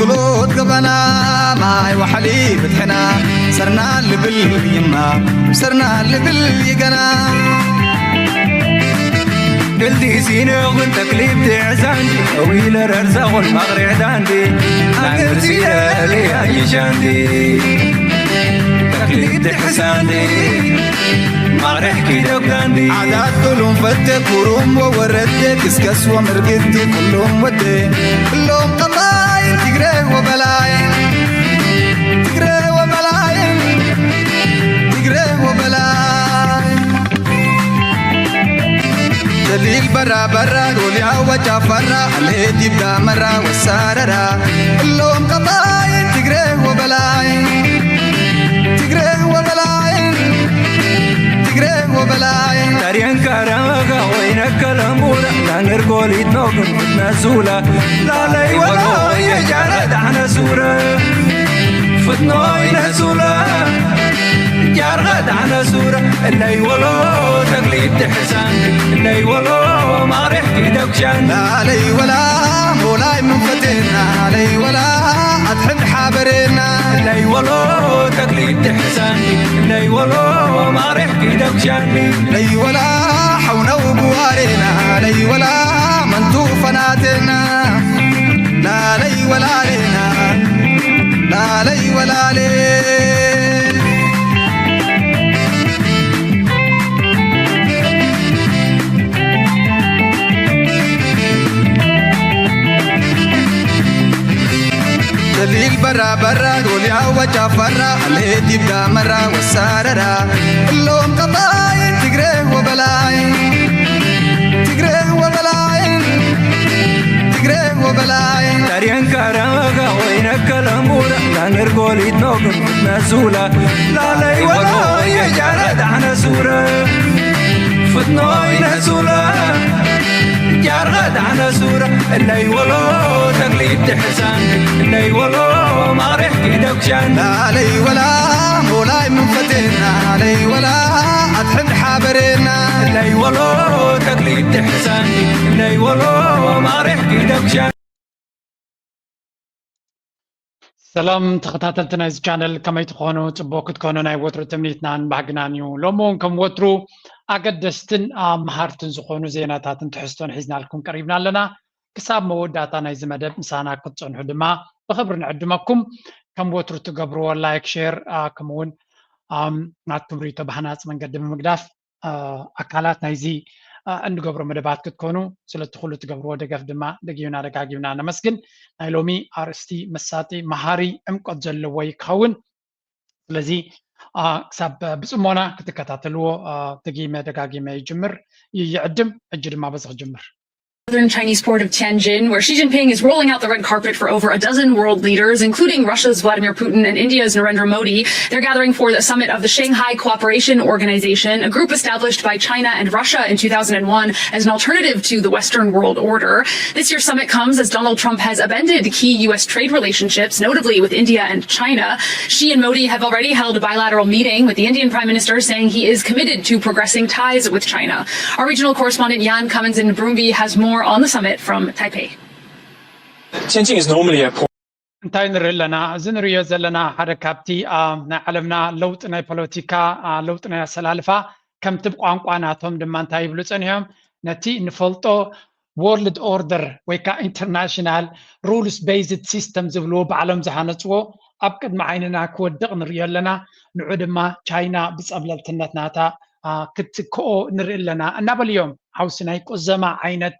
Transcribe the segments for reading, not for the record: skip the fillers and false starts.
قلوت قبنا ماي وحلي بتحنا سرنا اللي باليما سرنا اللي باليقنا قلتي سينا وانت كليب تعزاندي ويلا ررزاق المغرع داندي نعمر سينا لي هاي جاندي تكليب تحساندي مغرح كيدو كاندي عداد كلهم فتك وروم ووردك كسكس ومرقدي كلهم ودي كلهم قطاين تقري وبلاين تقري وبلاين تقري وبلاين دليل برا برا قولي عوجا فرا الهدي بدا مرا والساررا كلهم قطاين تقري وبلاين تقري وبلاين تقري وبلاين تاريان كارامغا وينك الامورة نانغر قولي تنوغن نازولا لا لي ولا يجارد عنا سورة فتنوي نازولا جارغد عنا سورة اللي ولو تقليد تحسان اللي ولو ما ريح كيدك شان لا لي ولا مولاي منفتنا لي ولا أتحب حابرنا اللي ولو تقليد تحسان اللي ولو ما ريح كيدك شان لي ولا حونا وبوارنا لي ولا منتو فناتنا لا لي ولا لنا لا لي ولا لنا دليل برا برا قولي عوجا فرا الهدي بدا مرا والساررا كلهم قطاين تقري وبلاين تقري وبلاين تقري وبلاين تاريان كارامغا وينك الامورة نانغر قولي تنوغن نازولا لا لي ولا يجارد عنا سورة فتنوي نازولا جارغد عنا سورة اللي ولو تقليد تحسان اللي ولو ما ريح كيدك شان لا لي ولا مولاي منفتنا لي ولا أتحب حابرنا اللي ولو تقليد تحسان اللي ولو ما ريح كيدك شان سلام تخطاتلتنا إز channel كما يتخونوا تبوك تكونوا ناي وترو تمنيتنا نبعقنانيو لومون كم وترو أقدستن مهارتن زخونو زيناتاتن تحستون حزنا لكم قريبنا لنا كساب موداتنا إز مدب مسانا قدسون حدما بخبرنا عدمكم كم وترو تقبروا لايك شير كمون ناتكم ريتو بحناس من قدم مقداف أكالاتنا إزي እንገብሮ መደባት ክትኮኑ ስለትኽእሉ ትገብርዎ ደገፍ ድማ ደጊዩና ደጋጊዩና ነመስግን ናይ ሎሚ ኣርእስቲ መሳጢ መሃሪ ዕምቆት ዘለዎ ይኸውን ስለዚ ክሳብ ብፅሞና ክትከታተልዎ ደጊመ ደጋጊመ ይጅምር ይዕድም ሕጂ ድማ በዚ ክጅምር Southern Chinese port of Tianjin, where Xi Jinping is rolling out the red carpet for over a dozen world leaders, including Russia's Vladimir Putin and India's Narendra Modi. They're gathering for the summit of the Shanghai Cooperation Organization, a group established by China and Russia in 2001 as an alternative to the Western world order. This year's summit comes as Donald Trump has upended key U.S. trade relationships, notably with India and China. Xi and Modi have already held a bilateral meeting with the Indian Prime Minister, saying he is committed to progressing ties with China. Our regional correspondent Jan Cummins in Brumby has more on the summit from Taipei. Tianjin is normally a port. እንታይ ንርኢ ኣለና እዚ ንሪኦ ዘለና ሓደ ካብቲ ናይ ዓለምና ለውጢ ናይ ፖለቲካ ለውጢ ናይ ኣሰላልፋ ከምቲ ብቋንቋ ናቶም ድማ እንታይ ይብሉ ፀኒሖም ነቲ ንፈልጦ ወርልድ ኦርደር ወይ ከዓ ኢንተርናሽናል ሩልስ ቤዝድ ሲስተም ዝብልዎ ብዓለም ዝሃነፅዎ ኣብ ቅድሚ ዓይንና ክወድቕ ንሪኦ ኣለና ንዑ ድማ ቻይና ብፀብለልትነት ናታ ክትክኦ ንርኢ ኣለና እናበሉ እዮም ሓውሲ ናይ ቁዘማ ዓይነት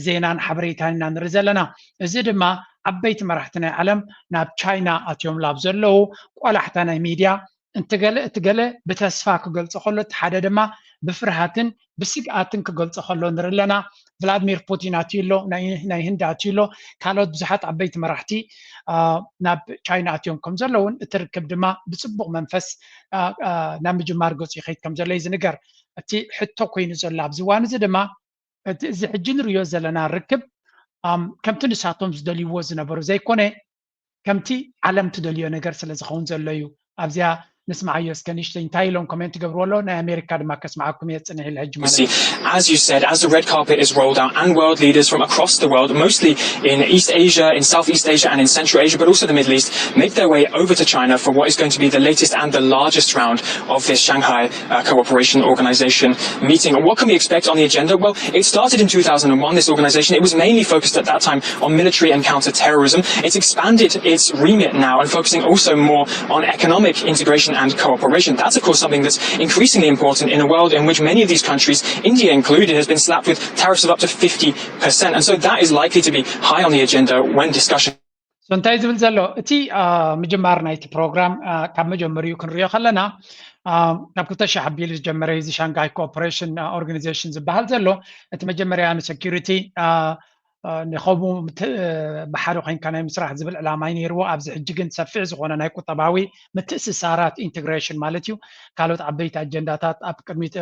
ዜናን ሓበሬታን ኢና ንርኢ ዘለና እዚ ድማ ዓበይቲ መራሕቲ ናይ ዓለም ናብ ቻይና ኣትዮም ላብ ዘለዉ ቆላሕታ ናይ ሚድያ እንትገለ ብተስፋ ክገልፆ ከሎ እቲ ሓደ ድማ ብፍርሃትን ብስግኣትን ክገልፆ ከሎ ንርኢ ኣለና ቭላድሚር ፑቲን ኣትዩሎ ናይ ህንዲ ኣትዩሎ ካልኦት ብዙሓት ዓበይቲ መራሕቲ ናብ ቻይና ኣትዮም ከም ዘለውን እቲ ርክብ ድማ ብፅቡቕ መንፈስ ናብ ምጅማር ገፁ ይኸይድ ከም ዘሎ እዩ ዝንገር እቲ ሕቶ ኮይኑ ዘሎ ኣብዚ እዋን እዚ ድማ እዚ ሕጂ ንሪኦ ዘለና ርክብ ከምቲ ንሳቶም ዝደልይዎ ዝነበሩ ዘይኮነ ከምቲ ዓለም ትደልዮ ነገር ስለ ዝኸውን ዘሎ እዩ ኣብዚኣ نسمع يسكنيشتين تايلون كومنت قبرولو نا أمريكا ما كسمعكم يتصنع الهجمة. As you said, as the red carpet is rolled out and world leaders from across the world, mostly in East Asia, in Southeast Asia and in Central Asia, but also the Middle East, make their way over to China for what is going to be the latest and the largest round of this Shanghai Cooperation Organization meeting. And what can we expect on the agenda? Well, it started in 2001, this organization. It was mainly focused at that time on military and counter-terrorism. It's expanded its remit now and focusing also more on economic integration and cooperation. That's, of course, something that's increasingly important in a world in which many of these countries, India included, has been slapped with tariffs of up to 50%. And so that is likely to be high on the agenda when discussion. So እንታይ ዝብል ዘሎ እቲ ምጅማር ናይቲ ፕሮግራም ካብ መጀመሪኡ ክንሪኦ ከለና ካብ 2000 ሓቢሉ ዝጀመረ እዚ ሻንጋይ ኮኦፐሬሽን ኦርጋናይዜሽን ዝበሃል ዘሎ እቲ መጀመርያ ንሴኩሪቲ ንኸምኡ ብሓደ ኮይንካ ናይ ምስራሕ ዝብል ዕላማ ነይርዎ ኣብዚ ሕጂ ግን ሰፊሕ ዝኾነ ናይ ቁጠባዊ ምትእስሳራት ኢንቴግሬሽን ማለት እዩ ካልኦት ዓበይቲ ኣጀንዳታት ኣብ ቅድሚት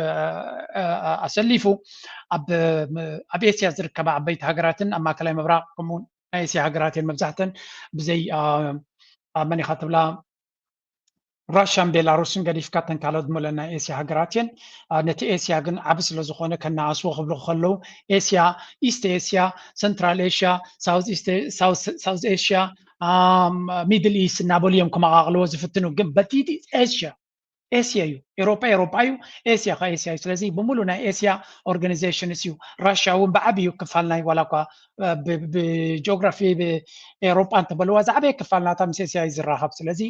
ኣሰሊፉ ኣብ ኤስያ ዝርከባ ዓበይቲ ሃገራትን ኣብ ማእከላይ ምብራቅ ከምኡ ናይ ኤስያ ሃገራትን መብዛሕተን ብዘይ መን ኢኻ ትብላ ራሽያን ቤላሩስን ገዲፍካ ተን ካልኦት ዝመለና ኤስያ ሃገራትን ነቲ ኤስያ ግን ዓብ ስለ ዝኾነ ከናኣስዎ ክብሉ ከለው ኤስያ ኢስት ኤስያ ሰንትራል ኤስያ ሳውዝ ኤስያ ሚድል ኢስት እናበልዮም ከመቃቅልዎ ዝፍትኑ ግን በቲቲ ኤስያ እዩ ኤሮፓ እዩ ኤስያ ኸ ኤስያ እዩ ስለዚ ብሙሉ ናይ ኤስያ ኦርጋናይዜሽን እዩ ራሽያ እውን ብዓብዩ ክፋል ናይ ዋላ እኳ ብጂኦግራፊ ብኤሮፓ እንተበልዋ ዝዓበየ ክፋል ናታ ምስ ኤስያ እዩ ዝራኸብ ስለዚ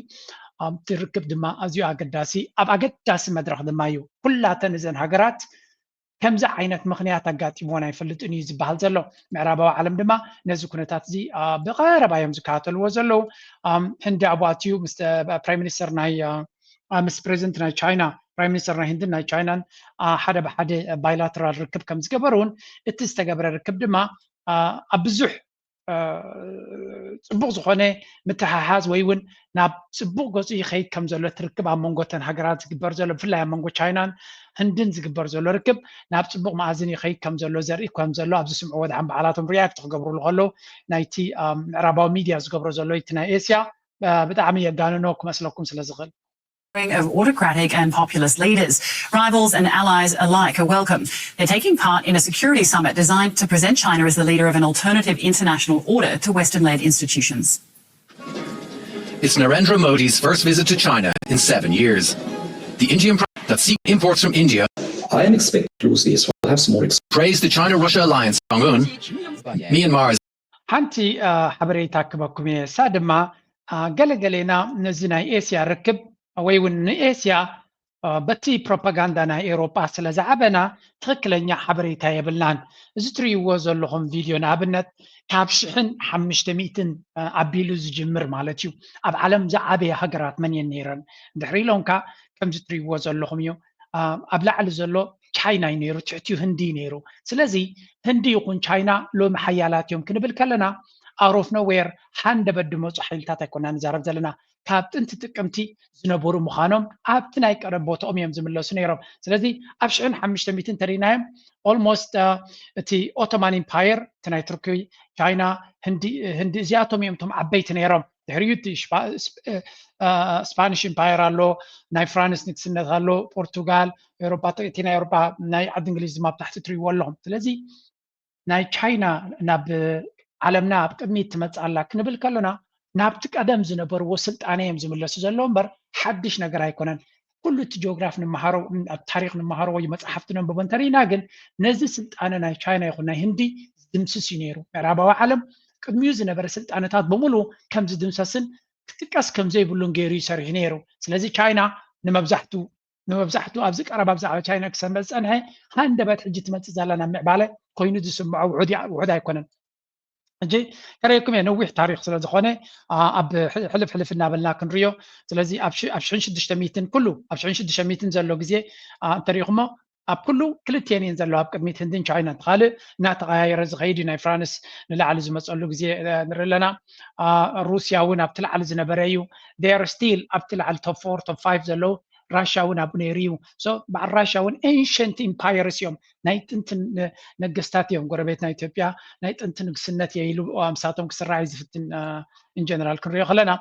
ትርክብ ድማ ኣዝዩ ኣገዳሲ ኣብ ኣገዳሲ መድረክ ድማ እዩ ኩላተን እዘን ሃገራት ከምዚ ዓይነት ምክንያት ኣጋጢሞን ኣይፈልጥን እዩ ዝበሃል ዘሎ ምዕራባዊ ዓለም ድማ ነዚ ኩነታት እዚ ብቐረባ እዮም ዝከታተልዎ ዘለው ህንዲ ኣብኣትዩ ምስ ፕራይም ሚኒስተር ናይ ምስ ፕሬዚደንት ናይ ቻይና ፕራይም ሚኒስተር ናይ ህንድን ናይ ቻይናን ሓደ ብሓደ ባይላተራል ርክብ ከም ዝገበሩን እቲ ዝተገብረ ርክብ ድማ ኣብ ብዙሕ ጽቡቕ ዝኾነ ምትሓሓዝ ወይ እውን ናብ ጽቡቕ ገፁ ይኸይድ ከም ዘሎ ትርክብ ኣብ መንጎተን ሃገራት ዝግበር ዘሎ ብፍላይ ኣብ መንጎ ቻይናን ህንድን ዝግበር ዘሎ ርክብ ናብ ጽቡቕ ማእዝን ይኸይድ ከም ዘሎ ዘርኢ ከም ዘሎ ኣብ ዝስምዕዎ ድሓን በዓላቶም ሪያክት ክገብርሉ ከለው ናይቲ ምዕራባዊ ሚድያ ዝገብሮ ዘሎ እቲ ናይ ኤስያ ብጣዕሚ የጋንኖ ክመስለኩም ስለ ዝኽእል of autocratic and populist leaders. Rivals and allies alike are welcome. They're taking part in a security summit designed to present China as the leader of an alternative international order to Western-led institutions. It's Narendra Modi's first visit to China in 7 years. The Indian that seeks imports from India. I am expecting Lucy as well have some more praised the China-Russia alliance. Myanmar's ሓንቲ ሓበሬታ ክበኩም እየ ሳ ድማ ገለገሌና ነዚ ናይ ኤስያ ርክብ ወይ እውን ንኤስያ በቲ ፕሮፓጋንዳ ናይ ኤሮፓ ስለ ዝዓበና ትክክለኛ ሓበሬታ የብልናን እዚ ትሪእዎ ዘለኹም ቪድዮ ንኣብነት ካብ 1500 ኣቢሉ ዝጅምር ማለት እዩ ኣብ ዓለም ዝዓበየ ሃገራት መን እየን ነይረን ድሕሪ ኢሎምካ ከምዚ ትሪእዎ ዘለኹም እዩ ኣብ ላዕሊ ዘሎ ቻይና እዩ ነይሩ ትሕቲኡ ህንዲ ነይሩ ስለዚ ህንዲ ይኹን ቻይና ሎሚ ሓያላት እዮም ክንብል ከለና out of nowhere ሓንደ በድመፁ ሓይልታት ኣይኮና ንዛረብ ዘለና ካብ ጥንቲ ጥቅምቲ ዝነበሩ ምዃኖም ኣብቲ ናይ ቀረብ ቦታኦም እዮም ዝምለሱ ነይሮም ስለዚ ኣብ 1500 ተሪናዮም almost እቲ ኦቶማን ኢምፓየር እቲ ናይ ቱርኪ ቻይና ህንዲ እዚኣቶም እዮም ቶም ዓበይቲ ነይሮም ድሕሪኡ እቲ ስፓኒሽ ኢምፓየር ኣሎ ናይ ፍራንስ ንግስነት ኣሎ ፖርቱጋል ኤሮፓ እቲ ናይ ኤሮፓ ናይ ዓዲ እንግሊዝ ድማ ብታሕቲ ትሪእዎ ኣለኹም ስለዚ ናይ ቻይና ናብ ዓለምና ኣብ ቅድሚት ትመፅእ ኣላ ክንብል ከለና ናብቲ ቀደም ዝነበርዎ ስልጣነ እዮም ዝምለሱ ዘሎ እምበር ሓድሽ ነገር ኣይኮነን ኩሉ እቲ ጂኦግራፊ ንመሃሮ ታሪክ ንመሃሮ ወይ መፅሓፍቲ ነንብቦ እንተሪእና ግን ነዚ ስልጣነ ናይ ቻይና ይኹን ናይ ህንዲ ዝድምስስ እዩ ነይሩ ምዕራባዊ ዓለም ቅድሚኡ ዝነበረ ስልጣነታት በሙሉ ከም ዝድምሰስን ክጥቀስ ከም ዘይብሉን ገይሩ ይሰርሕ ነይሩ ስለዚ ቻይና ንመብዛሕትኡ ኣብዚ ቀረባ ብዛዕባ ቻይና ክሰንበፅ ፀንሐ ሃንደበት ሕጂ ትመፅእ ዘላ ናብ ምዕባለ ኮይኑ ዝስምዖ ውሑድ ኣይኮነን እንጂ ከረይኩም ነዊሕ ታሪክ ስለ ዝኾነ ኣብ ሕልፍ እናበልና ክንሪዮ ስለዚ ኣብ 1600 ኩሉ ኣብ 1600 ዘሎ ግዜ እንተሪኢኹሞ ኣብ ኩሉ ክልቴን እየን ዘለዎ ኣብ ቅድሚት ህንድን ቻይናን ካልእ እናተቀያየረ ዝኸይድ ናይ ፍራንስ ንላዕሊ ዝመፀሉ ግዜ ንርኢ ኣለና ሩስያ እውን ኣብቲ ላዕሊ ዝነበረ እዩ ዴር ስቲል ኣብቲ ላዕሊ ቶፕ 4 ቶፕ 5 ዘለው ራሽያ እውን ኣብኡ ነይሩ እዩ ሶ በዓል ራሽያ እውን ኤንሸንት ኢምፓየርስ እዮም ናይ ጥንቲ ነገስታት እዮም ጎረቤት ናይ ኢትዮጵያ ናይ ጥንቲ ንግስነት የኢሉ ኣምሳቶም ክስራሕ ዝፍትን ኢን ጀነራል ክንሪኦ ከለና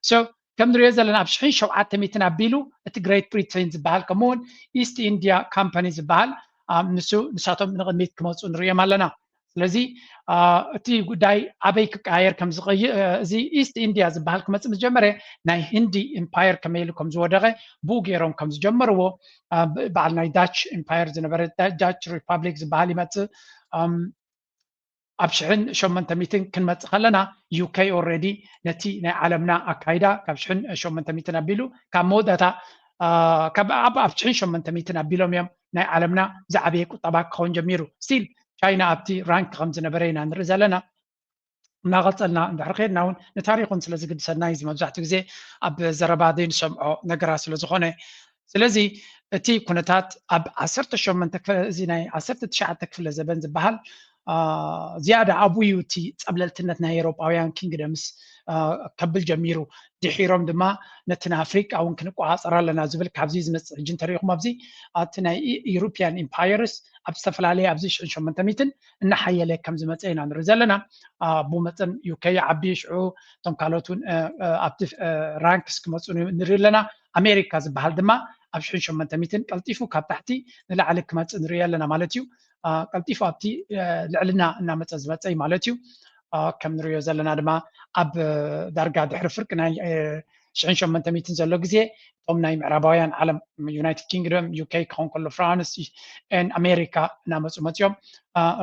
ሶ كم نريد زلنا بشحن شوعات تميتنا بيلو Great Britain زبال كمون East India Company زبال نساتهم من غميت كموصون نريد مالنا ስለዚህ እቲ ጉዳይ ኣበይ ክቃየር ከም ዝቕይር እዚ ኢስት ኢንድያ ዝበሃል ክመፅእ ምስ ጀመረ ናይ ህንዲ ኢምፓየር ከመይ ኢሉ ከም ዝወደቐ ብኡ ገይሮም ከም ዝጀመርዎ በዓል ናይ ዳች ኢምፓየር ዝነበረ ዳች ሪፐብሊክ ዝበሃል ይመፅእ ኣብ 1800 ክንመፅእ ከለና ዩኬ ኦልሬዲ ነቲ ናይ ዓለምና ኣካይዳ ካብ 1800 ኣቢሉ ካብ መወዳእታ ኣብ 1800 ኣቢሎም እዮም ናይ ዓለምና ዝዓበየ ቁጠባ ክኸውን ጀሚሩ ስቲል ቻይና ኣብቲ ራንክ ከም ዝነበረ ኢና ንርኢ ዘለና እናቐፀልና እንድሕር ከድና እውን ንታሪኹን ስለ ዝግድሰና እዩ መብዛሕትኡ ግዜ ኣብ ዘረባ ዘይንሰምዖ ነገራት ስለ ዝኾነ ስለዚ እቲ ኩነታት ኣብ 18 እዚ ናይ 19 ክፍለ ዘበን ዝበሃል ዝያዳ ኣብኡ እዩ እቲ ፀብለልትነት ናይ ኤውሮጳውያን ኪንግደምስ ከብል ጀሚሩ ድሒሮም ድማ ነቲ ንኣፍሪቃ እውን ክንቆፃፀር ኣለና ዝብል ካብዚ ዝመፅእ ሕጂ እንተሪኢኹም ኣብዚ እቲ ናይ ኢሮፕያን ኢምፓየርስ ኣብ ዝተፈላለየ ኣብዚ 1800 እናሓየለ ከም ዝመፀ ኢና ንርኢ ዘለና ብኡ መጠን ዩኬ ዓቢ ሽዑ እቶም ካልኦት እውን ኣብቲ ራንክስ ክመፁ ንርኢ ኣለና ኣሜሪካ ዝበሃል ድማ ኣብ 1800 ቀልጢፉ ካብ ታሕቲ ንላዕሊ ክመፅእ ንርኢ ኣለና ማለት እዩ ቀልጢፉ ኣብቲ ልዕልና እናመፀ ዝመፀ እዩ ማለት እዩ ከም ንሪኦ ዘለና ድማ ኣብ ዳርጋ ድሕሪ ፍርቂ ናይ 1800 ዘሎ ግዜ እቶም ናይ ምዕራባውያን ዓለም ዩናይትድ ኪንግደም ዩኬ ክኾን ከሎ ፍራንስ ኣሜሪካ እናመፁ መፅኦም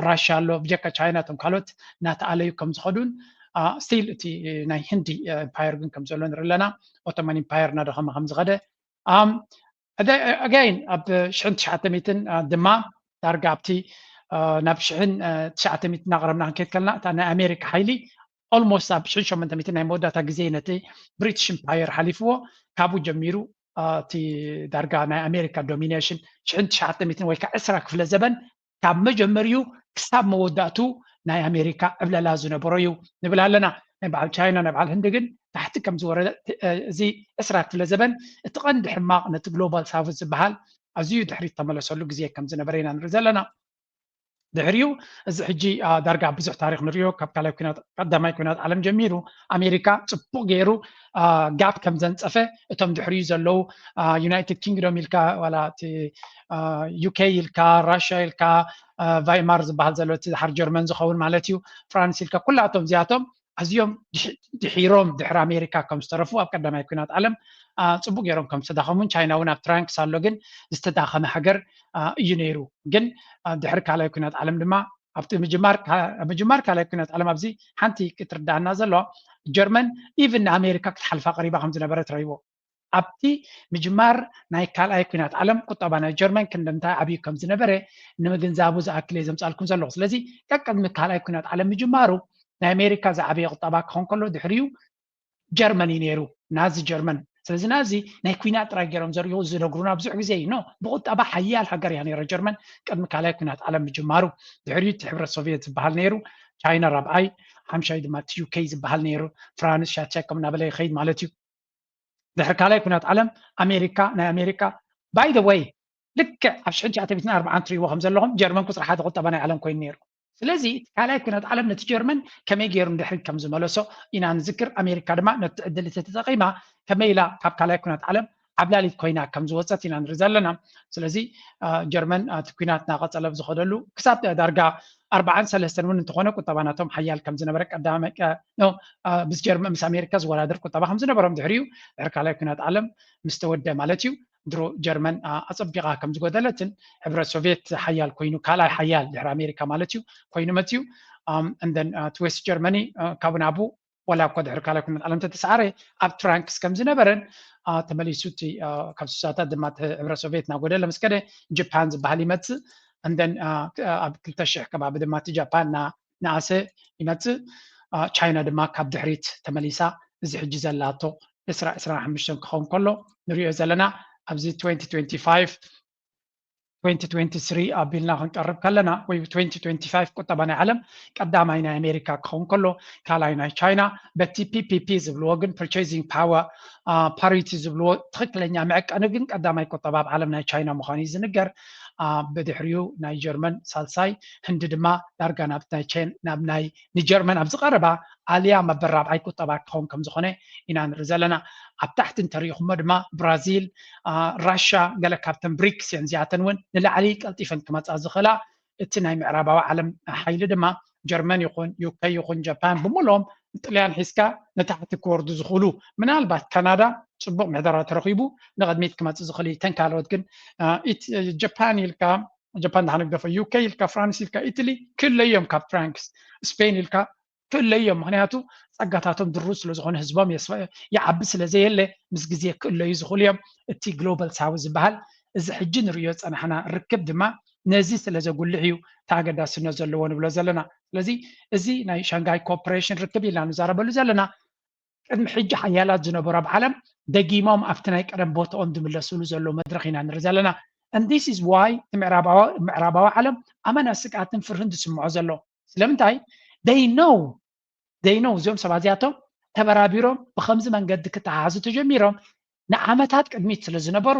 ራሽያ ኣሎ ብጀካ ቻይና እቶም ካልኦት እናተኣለዩ ከም ዝኸዱን ስቲል እቲ ናይ ህንዲ ኢምፓየር ግን ከም ዘሎ ንርኢ ኣለና ኦቶማን ኢምፓየር እናደኸመ ከም ዝኸደ ኣጋይን ኣብ 1900 ድማ ዳርጋ ኣብቲ ናብ 1900 እናቕረብና ክንከይድ ከለና እታ ናይ ኣሜሪካ ሓይሊ ኦልሞስት ኣብ 1800 ናይ መወዳእታ ግዜ ነቲ ብሪቲሽ ኢምፓየር ሓሊፍዎ ካብኡ ጀሚሩ እቲ ዳርጋ ናይ ኣሜሪካ ዶሚኔሽን 1900 ወይ ከዓ 20 ክፍለ ዘበን ካብ መጀመሪኡ ክሳብ መወዳእቱ ናይ ኣሜሪካ ዕብለላ ዝነበሮ እዩ ንብል ኣለና ናይ በዓል ቻይና ናይ በዓል ህንዲ ግን ታሕቲ ከም ዝወረደ እዚ 20 ክፍለ ዘበን እቲ ቀንዲ ሕማቕ ነቲ ግሎባል ሳውት ዝበሃል ኣዝዩ ድሕሪት ተመለሰሉ ግዜ ከም ዝነበረ ኢና ንርኢ ዘለና ድሕሪኡ እዚ ሕጂ ዳርጋ ብዙሕ ታሪክ ንሪኦ ካብ ካልኣይ ኩናት ቀዳማይ ኩናት ዓለም ጀሚሩ ኣሜሪካ ፅቡቅ ገይሩ ጋፕ ከም ዘንፀፈ እቶም ድሕሪኡ ዘለው ዩናይትድ ኪንግዶም ኢልካ ዋላ እቲ ዩኬ ኢልካ ራሽያ ኢልካ ቫይማር ዝበሃል ዘሎ እቲ ድሓር ጀርመን ዝኸውን ማለት እዩ ፍራንስ ኢልካ ኩላቶም እዚኣቶም ኣዝዮም ድሒሮም ድሕሪ ኣሜሪካ ከም ዝተረፉ ኣብ ቀዳማይ ኩናት ዓለም ፅቡቅ ገይሮም ከም ዝተዳኸሙን ቻይና እውን ኣብ ትራንክስ ኣሎ ግን ዝተዳኸመ ሃገር እዩ ነይሩ ግን ድሕሪ ካልኣይ ኩናት ዓለም ድማ ኣብቲ ምጅማር ካልኣይ ኩናት ዓለም ኣብዚ ሓንቲ ክትርዳእና ዘለዋ ጀርመን ኢቭን ንኣሜሪካ ክትሓልፋ ቀሪባ ከም ዝነበረ ትረይቦ ኣብቲ ምጅማር ናይ ካልኣይ ኩናት ዓለም ቁጠባ ናይ ጀርመን ክንደምታይ ዓብዩ ከም ዝነበረ ንምግንዛቡ ዝኣክል እየ ዘምፃልኩም ዘለኹ ስለዚ ቀቅድሚ ካልኣይ ኩናት ዓለም ምጅማሩ ናይ ኣሜሪካ ዝዓበየ ቁጠባ ክኾን ከሎ ድሕሪኡ ጀርመን እዩ ነይሩ ናዚ ጀርመን ስለዚ ናዚ ናይ ኩናት ጥራይ ገይሮም ዘርእዩ ዝነግሩና ብዙሕ ግዜ እዩ ብቁጠባ ሓያል ሃገር እያ ነይራ ጀርመን ቅድሚ ካልኣይ ኩናት ዓለም ምጅማሩ ድሕሪኡ እቲ ሕብረት ሶቪየት ዝበሃል ነይሩ ቻይና ራብዓይ ሓምሻይ ድማ እቲ ዩኬ ዝበሃል ነይሩ ፍራንስ ሻቻይ ከም እናበለ ይኸይድ ማለት እዩ ድሕሪ ካልኣይ ኩናት ዓለም ኣሜሪካ ናይ ኣሜሪካ ባይ ዘ ወይ ልክዕ ኣብ 1940 ትሪእዎ ከም ዘለኹም ጀርመን ቁፅሪ ሓደ ቁጠባ ናይ ዓለም ኮይኑ ነይሩ ስለዚ ካልኣይ ኩናት ዓለም ነቲ ጀርመን ከመይ ገይሩ ድሕሪት ከም ዝመለሶ ኢና ንዝክር ኣሜሪካ ድማ ነቲ ዕድል ተጠቂማ ከመይ ኢላ ካብ ካልኣይ ኩናት ዓለም ዓብላሊት ኮይና ከም ዝወፀት ኢና ንርኢ ዘለና ስለዚ ጀርመን እቲ ኩናት እናቐፀለ ብዝኸደሉ ክሳብ ዳርጋ 43 እውን እንትኾነ ቁጠባ ናቶም ሓያል ከም ዝነበረ ቀዳማይ ምስ ጀርመን ምስ ኣሜሪካ ዝወዳደር ቁጠባ ከም ዝነበሮም ድሕሪኡ ድሕሪ ካልኣይ ኩናት ዓለም ምስ ተወድአ ማለት እዩ ድሮ ጀርመን ኣፀቢቓ ከም ዝጎደለትን ሕብረት ሶቪየት ሓያል ኮይኑ ካልኣይ ሓያል ድሕሪ ኣሜሪካ ማለት እዩ ኮይኑ መፅዩ እንደን እቲ ዌስት ጀርመኒ ካብ ናቡ ወላ እኳ ድሕሪ ካልኣይ ኩናት ዓለም ተተሰዓረ ኣብ ትራንክስ ከም ዝነበረን ተመሊሱ እቲ ካብ ስሳታት ድማ ሕብረት ሶቪየት እናጎደለ ምስ ከደ ጃፓን ዝበሃል ይመፅእ እንደን ኣብ 2000 ከባቢ ድማ እቲ ጃፓን ናኣሰ ይመፅእ ቻይና ድማ ካብ ድሕሪት ተመሊሳ እዚ ሕጂ ዘላቶ 25 ክኸውን ከሎ ንሪኦ ዘለና ኣብዚ 2023 ኣቢልና ክንቀርብ ከለና ወይ 2025 ቁጠባ ናይ ዓለም ቀዳማይ ናይ ኣሜሪካ ክኸውን ከሎ ካልኣይ ናይ ቻይና በቲ ፒፒፒ ዝብልዎ ግን ፐርቼዚንግ ፓወር ፓሪቲ ዝብልዎ ትክክለኛ መዕቀኒ ግን ቀዳማይ ቁጠባ ኣብ ዓለም ናይ ቻይና ምዃኑ እዩ ዝንገር بدحريو ناي جرمن سالساي هند دما دارغا نابتاي تشين نابناي نيجرمن ابز قربا عليا مبراب اي كتبا كون كم زخونه إنا نرزلنا اب تحت تاريخ مدما برازيل راشا قال كابتن بريكس ينزياتن ون نلعلي قلطيفن كما تازخلا اتناي معربا عالم حيل دما جرمن يكون يوكي يكون جابان بمولهم طليان حسكا نتحت كورد زخلو من البات كندا صبغ معذرة ترخيبو نقدميت كما تزخلي تنكالوت كن جابان يلكا جابان دحنا قفا يوكي يلكا فرانس يلكا إيطالي كل يوم كاب فرانكس سبين يلكا كل يوم معناته صقاتاتهم دروس لزخون حزبهم يعبس لزيله مسجزيه كل يزخول يوم تي جلوبال ساوز بحال اذا حجن ريوت انا حنا ركب دما نزي سلازا قلعيو تاغدا سنه زلو نبلو زلنا ስለዚህ እዚ ናይ ሻንጋይ ኮኦፕሬሽን ርክብ ኢልና ንዛረበሉ ዘለና ቅድሚ ሕጂ ሓያላት ዝነበሩ ኣብ ዓለም ደጊሞም ኣብቲ ናይ ቀደም ቦታኦም ዝምለስሉ ዘሎ መድረኽ ኢና ንርኢ ዘለና and this is why ምዕራባዊ ዓለም ኣመና ስቃትን ፍርህን ዝስምዖ ዘሎ ስለምንታይ they know እዚኦም ሰባት እዚኣቶም ተበራቢሮም ብከምዚ መንገዲ ክተሓሓዙ ተጀሚሮም ንዓመታት ቅድሚት ስለ ዝነበሩ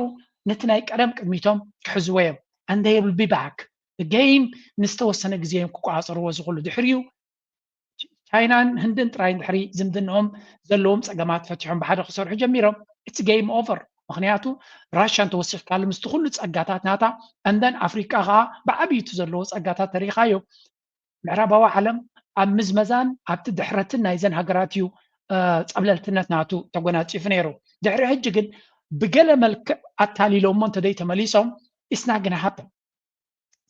ነቲ ናይ ቀደም ቅድሚቶም ክሕዝዎ እዮም and they will be back again نستوسن جزيهم كقاصر وزغلو دحريو ቻይናን ህንድን ጥራይ ድሕሪ ዝምድንኦም ዘለዎም ፀገማት ፈትሖም ብሓደ ክሰርሑ ጀሚሮም it's game over ምክንያቱ ራሽያን ተወሲኽ ካለ ምስቲ ኩሉ ፀጋታት ናታ እንደን ኣፍሪካ ኸ ብዓብይቱ ዘለዎ ፀጋታት ተሪኻዮ ምዕራባዊ ዓለም ኣብ ምዝመዛን ኣብቲ ድሕረትን ናይ ዘን ሃገራት እዩ ፀብለልትነት ናቱ ተጎናፂፉ ነይሩ ድሕሪ ሕጂ ግን ብገለ መልክዕ ኣታሊሎሞ እንተደይ ተመሊሶም it's not gonna happen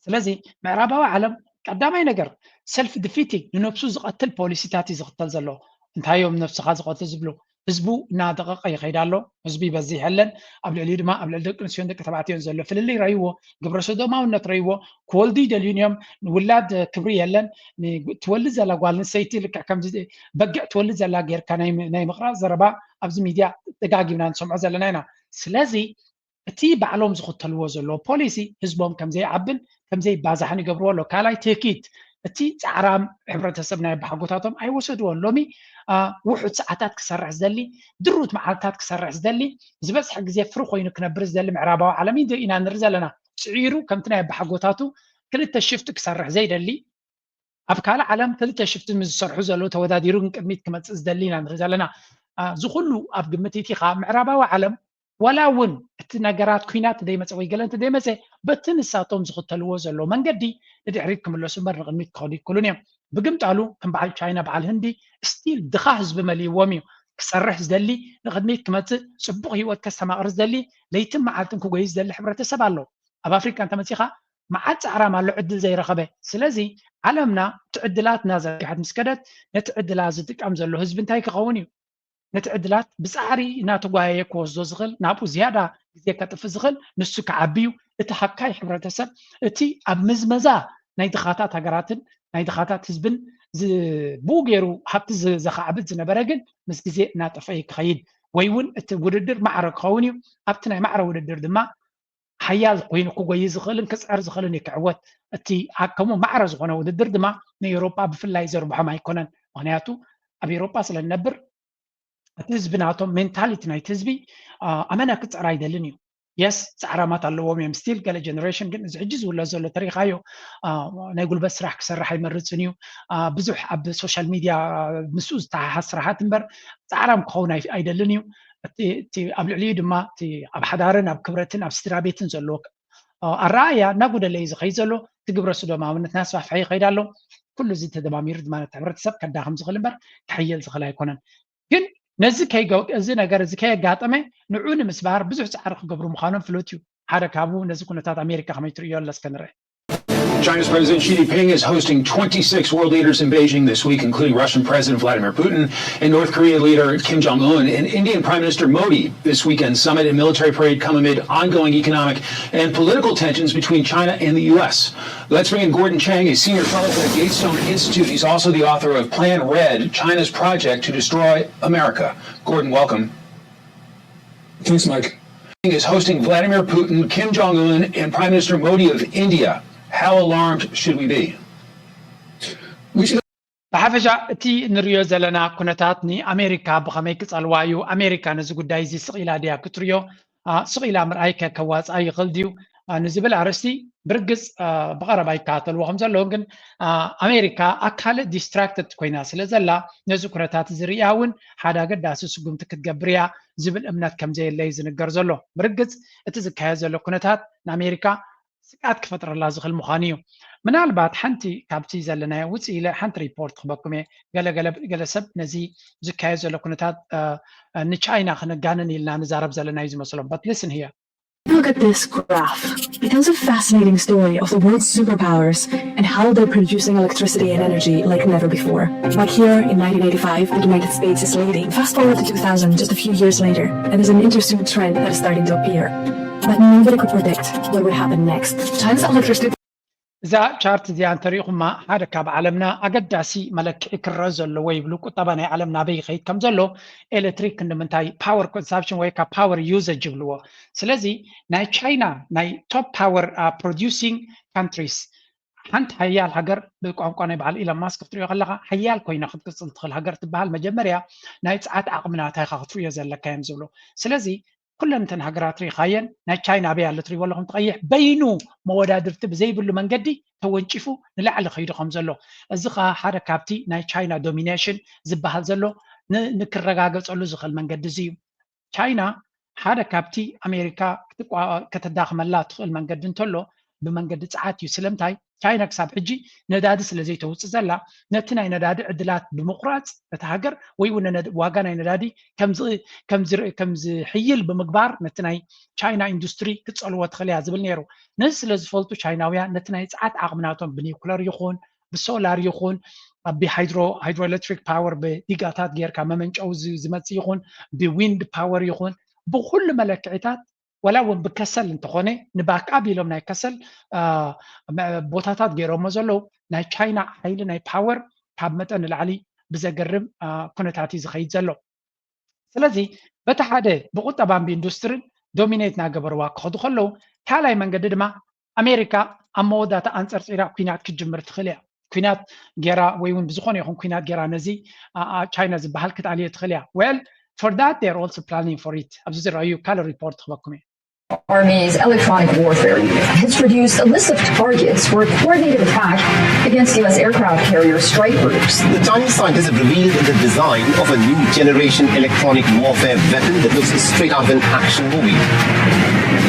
ስለዚህ ምዕራባዊ ዓለም ቀዳማይ ነገር ሰልፍ ዲፊቲንግ ንነብሱ ዝቀትል ፖሊሲታት ዝኽተል ዘሎ እንታዮም ነፍስኻ ዝቀትል ዝብሉ ህዝቡ እናደቀቀ ይኸይድ ኣሎ ህዝቢ በዚህ ያለን ኣብ ልዕሊ ድማ ኣብ ልዕሊ ደቂ ኣንስትዮን ደቂ ተባዕትዮን ዘሎ ፍልልይ ረይዎ ግብረ ሰዶማውነት ረይዎ ክወልዱ ይደልዩን ውላድ ክብሪ የለን ትወልድ ዘላ ጓል ኣንስተይቲ ልክዕ ከምዚ በጊዕ ትወልድ ዘላ ጌርካ ናይ ምቕራብ ዘረባ ኣብዚ ሚድያ ደጋጊምና ንሰምዖ ዘለና ኢና ስለዚ እቲ ባዕሎም ዝኽተልዎ ዘሎ ፖሊሲ ህዝቦም ከምዘይዓብን ከምዘይባዛሕን ይገብርዎ ኣሎ ካልኣይ ትኪት እቲ ፃዕራም ሕብረተሰብ ናይ ባሓጎታቶም ኣይወሰድዎን ሎሚ ውሑድ ሰዓታት ክሰርሕ ዝደሊ ድሩት መዓልታት ክሰርሕ ዝደሊ ዝበዝሐ ግዜ ፍሪ ኮይኑ ክነብር ዝደሊ ምዕራባዊ ዓለም ኢና ንርኢ ዘለና ፅዒሩ ከምቲ ናይ ባሓጎታቱ ክልተ ሽፍቲ ክሰርሕ ዘይደሊ ኣብ ካልእ ዓለም ክልተ ሽፍቲ ምስ ዝሰርሑ ዘለዉ ተወዳዲሩ ቅድሚት ክመፅእ ዝደሊ ኢና ንርኢ ዘለና ዝኩሉ ኣብ ግምት ኢኻ ምዕራባዊ ዓለም ولا ون النجارات كينات دي مثلا ويقلنت دي مثلا بتنساتهم زختلوا زلوا من قدي ندي عريكم اللي سمر غميت قادي كولونيا بقمت علو كم بعد تشاينا بعد الهندي ستيل دخاز بملي ومي كسرح زدلي غدميت كمت صبغ هي وتكسما ارز دلي ليتم عادن كويس دلي حبرته سبالو اب افريكا انت مسيخه ما عاد عرا مالو عدل زي رخبه سلازي علمنا تعدلات نازل حد مسكدت نتعدلات زدقام زلو حزب انتي كقوني نتعدلات بسعري ناتوغاي كوزو زغل نابو زياده زي كتف زغل نسو كعبيو اتحكاي حبرتسب اتي اب مزمزا ناي دخاتات هاغراتن ناي دخاتات حزبن بوغيرو حبت زخعبت زنبرغن مس غزي ناطفاي كخيد ويون وددر معرك خونيو ابتناي معرك وددر دما حيال كوين كوغاي زغلن كصعر زغلن يكعوت اتي حكمو معرز زغونه وددر دما نيوروبا بفلاي زربحو ما يكونن معناتو اب اوروبا سلنبر تزبناتهم منتاليتي ناي تزبي امانه كصعر ايدلنيو يس صعرامات اللوم يم ستيل قال جنريشن كن زعجز ولا زول تاريخايو نقول بس راح كسرح يمرصنيو بزح اب سوشيال ميديا مسوز تاع حسرحات انبر صعرام كون ايدلنيو تي اب العلي دما تي اب حدارن اب كبرتن اب سترابيتن زلو الرايا نقول اللي زخي زلو تقبر سدوما من ناس فحي قيدالو كل زي تدمامير ما تعبرت سب كدا خمس غلمبر تحيل زخلا يكونن كن نزي كيغو ازي نغير زي كيغاطمه نعون مسبار بزح صعر خبرو مخانن فلوتيو حدا كابو نزي كنتات امريكا خميتريو لسكنره China's President Xi Jinping is hosting 26 world leaders in Beijing this week, including Russian President Vladimir Putin and North Korean leader Kim Jong-un. And Indian Prime Minister Modi this weekend's summit and military parade come amid ongoing economic and political tensions between China and the U.S. Let's bring in Gordon Chang, a senior fellow at the Gatestone Institute. He's also the author of Plan Red, China's project to destroy America. Gordon, welcome. Thanks, Mike. Is hosting Vladimir Putin, Kim Jong-un, and Prime Minister Modi of India. How alarmed should we be? بحفجة تي نريو زلنا كنتاتني أمريكا بخميك الوايو أمريكا نزو قداي زي سغيلا ديا كتريو سغيلا مرأيكا كواز أي غلديو ንዝብል ኣርስቲ ብርግጽ ብቐረባ ይከታተልዎም ዘለዉ ግን ኣሜሪካ ኣካል ዲስትራክትድ ኮይና ስለ ዘላ ነዚ ኩነታት ዝርያ እውን ሓደ ኣገዳሲ ስጉምቲ ክትገብር እያ ዝብል እምነት ከም ዘየለይ ዝንገር ዘሎ ብርግጽ እቲ ዝካየድ ዘሎ ኩነታት ንኣሜሪካ ስቃት ክፈጥረላ ዝኽእል ምዃኑ እዩ ምናልባት ሓንቲ ካብቲ ዘለናዮ ውፅእ ኢለ ሓንቲ ሪፖርት ክበኩም እየ ገለ ሰብ ነዚ ዝካየድ ዘሎ ኩነታት ንቻይና ክነጋንን ኢልና ንዛረብ ዘለና እዩ ዝመስሎም but listen here. Look at this graph. It tells a fascinating story of the world's superpowers and how they're producing electricity and energy like never before. Like here in 1985, the United States is leading. Fast forward to 2000, just a few years later, and there's an interesting trend that is starting to appear. But nobody could predict what would happen next. China's electricity እዛ ቻርት እዚኣ እንተሪኢኹማ ሓደ ካብ ዓለምና ኣገዳሲ መለክዒ ክረአ ዘለዎ ይብሉ ቁጠባ ናይ ዓለም ናበይ ይኸይድ ከም ዘሎ ኤሌክትሪክ ንምንታይ ፓወር ኮንሳምፕሽን ወይ ከዓ ፓወር ዩዘጅ ይብልዎ ስለዚ ናይ ቻይና ናይ ቶፕ ፓወር ፕሮዲዩሲንግ ካንትሪስ ሓንቲ ሓያል ሃገር ብቋንቋ ናይ በዓል ኢሎን ማስክ ክትሪኦ ከለካ ሓያል ኮይና ክትቅፅል ትኽእል ሃገር ትበሃል መጀመርያ ናይ ፀዓት ዓቕምና እንታይ ኢኻ ክትሪኦ ዘለካ እዮም ዝብሉ ስለዚ ኩለንተን ሃገራት ሪኻየን ናይ ቻይና ኣበይ ኣሎ ትሪእዎ ኣለኹም ትቐይሕ በይኑ መወዳድርቲ ብዘይብሉ መንገዲ ተወንጪፉ ንላዕሊ ኸይዱ ከም ዘሎ እዚ ኸ ሓደ ካብቲ ናይ ቻይና ዶሚኔሽን ዝበሃል ዘሎ ንክረጋገፀሉ ዝኽእል መንገዲ እዚ እዩ ቻይና ሓደ ካብቲ ኣሜሪካ ከተዳኽመላ ትኽእል መንገዲ እንተሎ ብመንገዲ ፀዓት እዩ ስለምንታይ ቻይና ክሳብ ሕጂ ነዳዲ ስለ ዘይተውፅእ ዘላ ነቲ ናይ ነዳዲ ዕድላት ብምቁራፅ እቲ ሃገር ወይ እውን ዋጋ ናይ ነዳዲ ከም ዝሕይል ብምግባር ነቲ ናይ ቻይና ኢንዱስትሪ ክፀልዎ ትኽእል እያ ዝብል ነይሩ ነዚ ስለ ዝፈልጡ ቻይናውያን ነቲ ናይ ፀዓት ዓቕምናቶም ብኒውክለር ይኹን ብሶላር ይኹን ብሃይድሮኤሌክትሪክ ፓወር ብዲጋታት ጌርካ መመንጨው ዝመፅእ ይኹን ብዊንድ ፓወር ይኹን ብኩሉ መለክዒታት ወላ እውን ብከሰል እንተኾነ ንባክኣብ ኢሎም ናይ ከሰል ቦታታት ገይሮሞ ዘለዉ ናይ ቻይና ሓይሊ ናይ ፓወር ካብ መጠን ንላዕሊ ብዘገርም ኩነታት እዩ ዝኸይድ ዘሎ ስለዚ በቲ ሓደ ብቁጠባን ብኢንዱስትሪን ዶሚኔት እናገበርዋ ክኸዱ ከለዉ ካልኣይ መንገዲ ድማ ኣሜሪካ ኣብ መወዳእታ ኣንፀርፂራ ኩናት ክትጅምር ትኽእል እያ ኩናት ጌራ ወይ እውን ብዝኾነ ይኹን ኩናት ጌራ ነዚ ቻይና ዝበሃል ክትኣልየ ትኽእል እያ well for that they're also planning for it ኣብዚ ዝረኣዩ ካልእ ሪፖርት ክበኩም እየ Army's electronic warfare unit has produced a list of targets for a coordinated attack against U.S. aircraft carrier strike groups. The Chinese scientists have revealed the design of a new generation electronic warfare weapon that looks straight out of an action movie.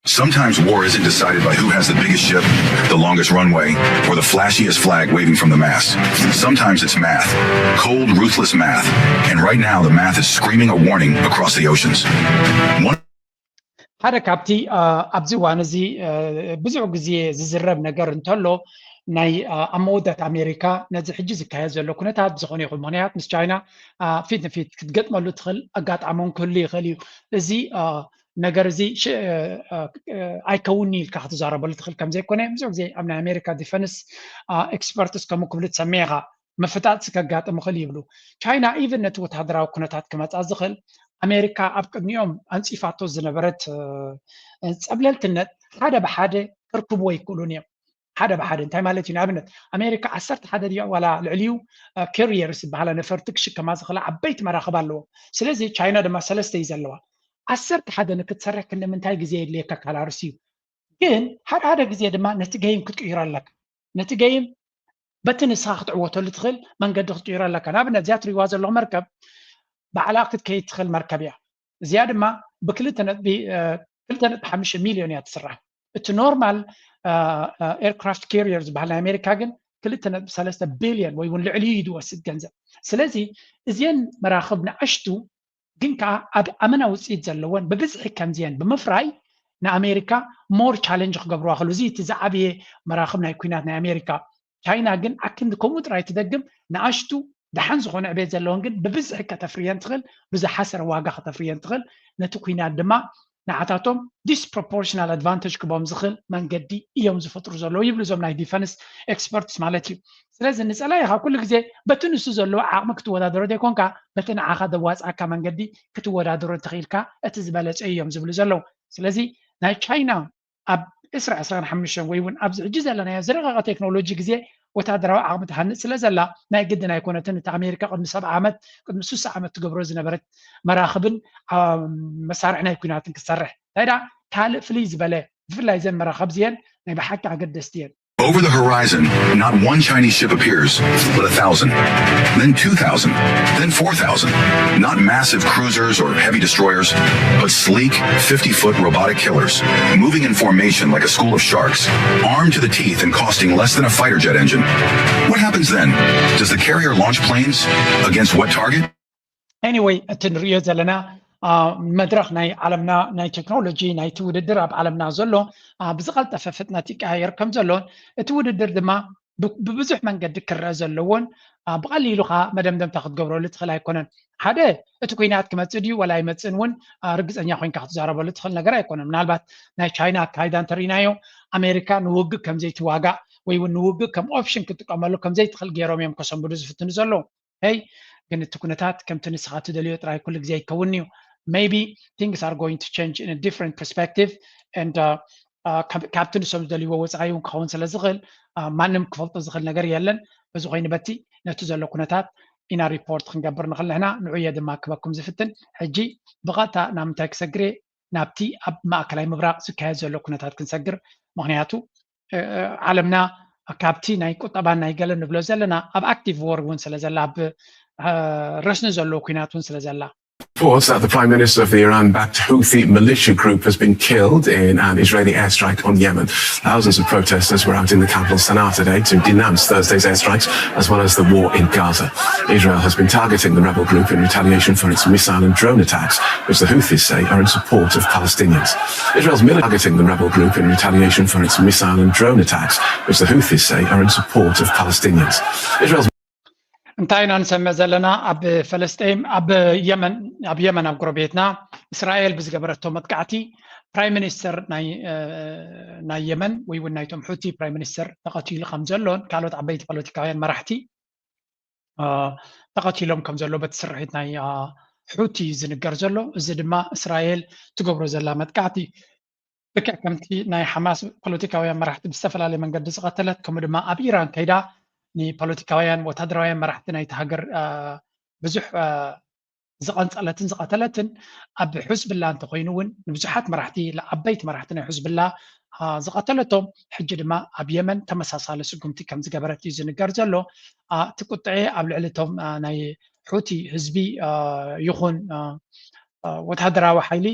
Sometimes war isn't decided by who has the biggest ship, the longest runway, or the flashiest flag waving from the mast. Sometimes it's math. Cold, ruthless math. And right now, the math is screaming a warning across the oceans. ሓደ ካብቲ ኣብዚ እዋን እዚ ብዙሕ ግዜ ዝዝረብ ነገር እንተሎ ናይ ኣብ መወዳእታ ኣሜሪካ ነዚ ሕጂ ዝካየድ ዘሎ ኩነታት ብዝኾነ ይኹን ምክንያት ምስ ቻይና ፊት ንፊት ክትገጥመሉ ትኽእል ኣጋጣሞን ክህሉ ይኽእል እዩ እዚ ነገር እዚ ኣይከውኒ ኢልካ ክትዛረበሉ ትኽእል ከም ዘይኮነ ብዙሕ ግዜ ኣብ ናይ ኣሜሪካ ዲፈንስ ኤክስፐርትስ ከምኡ ክብሉ ትሰሚዕ ኢኻ መፈጣጥሲ ከጋጥም ይኽእል ይብሉ ቻይና ኢቨን ነቲ ወታደራዊ ኩነታት ክመፃ ዝኽእል ኣሜሪካ ኣብ ቅድሚኦም ኣንፂፋቶ ዝነበረት ፀብለልትነት ሓደ ብሓደ ክርክብዎ ይክእሉን እዮም ሓደ ብሓደ እንታይ ማለት እዩ ንኣብነት ኣሜሪካ 11 ድዮ ዋላ ልዕልዩ ካሪየርስ ዝበሃላ ነፈርቲ ክሽከማ ዝኽእላ ዓበይቲ መራኽብ ኣለዎ ስለዚ ቻይና ድማ 3 እዩ ዘለዋ 11 ንክትሰርሕ ክንምንታይ ግዜ የድልየካ ካላርስ እዩ ግን ሓደ ግዜ ድማ ነቲ ገይም ክትቅይሮ ኣለካ ነቲ ገይም በቲ ንስኻ ክትዕወተሉ ትኽእል መንገዲ ክትቅይሮ ኣለካ ንኣብነት እዚኣ ትሪእዋ ዘለኹ መርከብ ባዕላ ክትከይድ ትኽእል መርከብ እያ እዚኣ ድማ ብ2.5 ሚልዮን እያ ትስራሕ እቲ ኖርማል ኤርክራፍት ካሪየር ዝበሃል ናይ ኣሜሪካ ግን 2.3 ቢልዮን ወይ እውን ልዕልዩ እዩ ዝወስድ ገንዘብ ስለዚ እዚአን መራኽብ ንኣሽቱ ግን ከዓ ኣብ ኣመና ውፅኢት ዘለወን ብብዝሒ ከምዚአን ብምፍራይ ንኣሜሪካ ሞር ቻሌንጅ ክገብርዋ ክእሉ እዚ እቲ ዝዓበየ መራኽብ ናይ ኩናት ናይ ኣሜሪካ ቻይና ግን ኣክንዲ ከምኡ ጥራይ ትደግም ንኣሽቱ ድሓን ዝኾነ ዕቤት ዘለዎን ግን ብብዝሒ ከተፍርየን ትኽእል ብዝሓሰረ ዋጋ ከተፍርየን ትኽእል ነቲ ኩናት ድማ ንዓታቶም ዲስፕሮፖርሽናል ኣድቫንቴጅ ክቦም ዝኽእል መንገዲ እዮም ዝፈጥሩ ዘለዉ ይብሉ እዞም ናይ ዲፈንስ ኤክስፐርትስ ማለት እዩ ስለዚ ንፀላኢኻ ኩሉ ግዜ በቲ ንሱ ዘለዎ ዓቕሚ ክትወዳደሮ ዘይኮንካ በቲ ንዓኻ ዘዋፅኣካ መንገዲ ክትወዳደሮ ትኽኢልካ እቲ ዝበለፀ እዮም ዝብሉ ዘለዉ ስለዚ ናይ ቻይና ኣብ 2025 ወይ እውን ኣብዚ ሕጂ ዘለናዮ ዝረቐቐ ቴክኖሎጂ ግዜ ወታደራዊ ዓቕሚ ትሃንፅ ስለ ዘላ ናይ ግድን ኣይኮነትን እቲ ኣሜሪካ ቅድሚ 70 ዓመት ቅድሚ 60 ዓመት ትገብሮ ዝነበረት መራኽብን መሳርሒ ናይ ኩናትን ክሰርሕ ታይዳ ካልእ ፍልይ ዝበለ ብፍላይ ዘን መራኸብ እዚአን ናይ ብሓቂ ኣገደስቲ እየን Over the horizon, not one Chinese ship appears, but 1,000, then 2,000, then 4,000. Not massive cruisers or heavy destroyers, but sleek, 50-foot robotic killers, moving in formation like a school of sharks, armed to the teeth and costing less than a fighter jet engine. What happens then? Does the carrier launch planes against what target? Anyway, እትንሪኦ ዘለና መድረኽ ናይ ዓለምና ናይ ቴክኖሎጂ ናይ ውድድር ኣብ ዓለምና ዘሎ ብዝቐልጠፈ ፍጥነት ይቀያየር ከም ዘሎን እቲ ውድድር ድማ ብብዙሕ መንገዲ ክረአ ዘለዎን ብቐሊሉ ኻ መደምደምታ ክትገብረሉ ትኽእል ኣይኮነን ሓደ እቲ ኩናት ክመፅእ ድዩ ወላ ይመፅእን እውን ርግፀኛ ኮይንካ ክትዛረበሉ ትኽእል ነገር ኣይኮነን ምናልባት ናይ ቻይና ኣካይዳ እንተሪእናዮ ኣሜሪካ ንውግእ ከምዘይትዋጋእ ወይ እውን ንውግእ ከም ኦፕሽን ክትጥቀመሉ ከምዘይትኽእል ገይሮም እዮም ከሰንብዱ ዝፍትኑ ዘለዉ ሄይ ግን እቲ ኩነታት ከምቲ ንስኻ ትደልዮ ጥራይ ኩሉ ግዜ ኣይከውን እዩ maybe things are going to change in a different perspective and captain some ደልይዎ ወፃኢ እውን ክኸውን ስለ ዝኽእል ማንም ክፈልጦ ዝኽእል ነገር የለን በዚ ኮይኑ በቲ ነቲ ዘሎ ኩነታት ኢና ሪፖርት ክንገብር ንኽእል ንሕና ንዑየ ድማ ክበኩም ዝፍትን ሕጂ ብቐጥታ ናብ ምንታይ ክሰግር ናብቲ ኣብ ማእከላይ ምብራቕ ዝካየድ ዘሎ ኩነታት ክንሰግር ምክንያቱ ዓለምና ካብቲ ናይ ቁጠባን ናይ ገለን ንብሎ ዘለና ኣብ active war እውን ስለ ዘላ ኣብ ረስኒ ዘሎ ኩናት እውን ስለ ዘላ Reports that the Prime Minister of the Iran-backed Houthi militia group has been killed in an Israeli airstrike on Yemen. Thousands of protesters were out in the capital Sana'a today to denounce Thursday's airstrikes as well as the war in Gaza. Israel has been targeting the rebel group in retaliation for its missile and drone attacks, which the Houthis say are in support of Palestinians. Israel's targeting the rebel group in retaliation for its missile and drone attacks, which the Houthis say are in support of Palestinians. Israel's እንታይና ንሰምዕ ዘለና ኣብ ፈለስጢን ኣብ የመን ኣብ ጎረቤትና እስራኤል ብዝገበረቶ መጥቃዕቲ ፕራይም ሚኒስተር ናይ የመን ወይ እውን ናይቶም ሑቲ ፕራይም ሚኒስተር ተቐቲሉ ከም ዘሎን ካልኦት ዓበይቲ ፖለቲካውያን መራሕቲ ተቐቲሎም ከም ዘሎ በቲ ስርሒት ናይ ሑቲ ዝንገር ዘሎ እዚ ድማ እስራኤል ትገብሮ ዘላ መጥቃዕቲ ብክዕ ከምቲ ናይ ሓማስ ፖለቲካውያን መራሕቲ ብዝተፈላለየ መንገዲ ዝቐተለት ከምኡ ድማ ኣብ ኢራን ከይዳ ንፖለቲካውያን ወታደራውያን መራሕቲ ናይቲ ሃገር ብዙሕ ዝቐንፀለትን ዝቐተለትን ኣብ ሕዝብላ እንተኮይኑ እውን ንብዙሓት መራሕቲ ዓበይቲ መራሕቲ ናይ ሕዝብላ ዝቐተለቶም ሕጂ ድማ ኣብ የመን ተመሳሳሊ ስጉምቲ ከም ዝገበረት እዩ ዝንገር ዘሎ እቲ ቁጥዒ ኣብ ልዕሊ እቶም ናይ ሑቲ ህዝቢ ይኹን ወታደራዊ ሓይሊ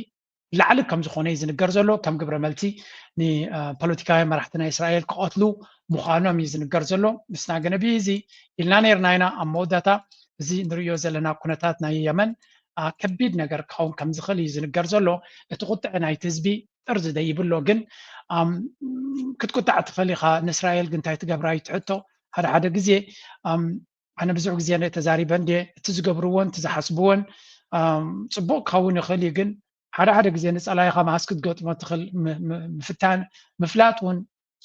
ላዕሊ ከም ዝኾነ እዩ ዝንገር ዘሎ ከም ግብረ መልሲ ንፖለቲካውያን መራሕቲ ናይ እስራኤል ክቐትሉ ምዃኖም እዩ ዝንገር ዘሎ ንስና ገነ ብዚ ኢልና ነርና ኢና ኣብ መወዳእታ እዚ ንሪኦ ዘለና ኩነታት ናይ የመን ከቢድ ነገር ክኸውን ከም ዝኽእል እዩ ዝንገር ዘሎ እቲ ቁጥዒ ናይቲ ህዝቢ ጥርዚ ደይብሎ ግን ክትቁጣዕ ትኽእል ኢኻ ንእስራኤል ግን እንታይ ትገብራ እዩ ትሕቶ ሓደ ሓደ ግዜ ኣነ ብዙሕ ግዜ ተዛሪበ እንድየ እቲ ዝገብርዎን እቲ ዝሓስብዎን ፅቡቅ ክኸውን ይኽእል እዩ ግን ሓደ ሓደ ግዜ ንፀላይኻ ማስ ክትገጥሞ ትኽእል ምፍላጥ እውን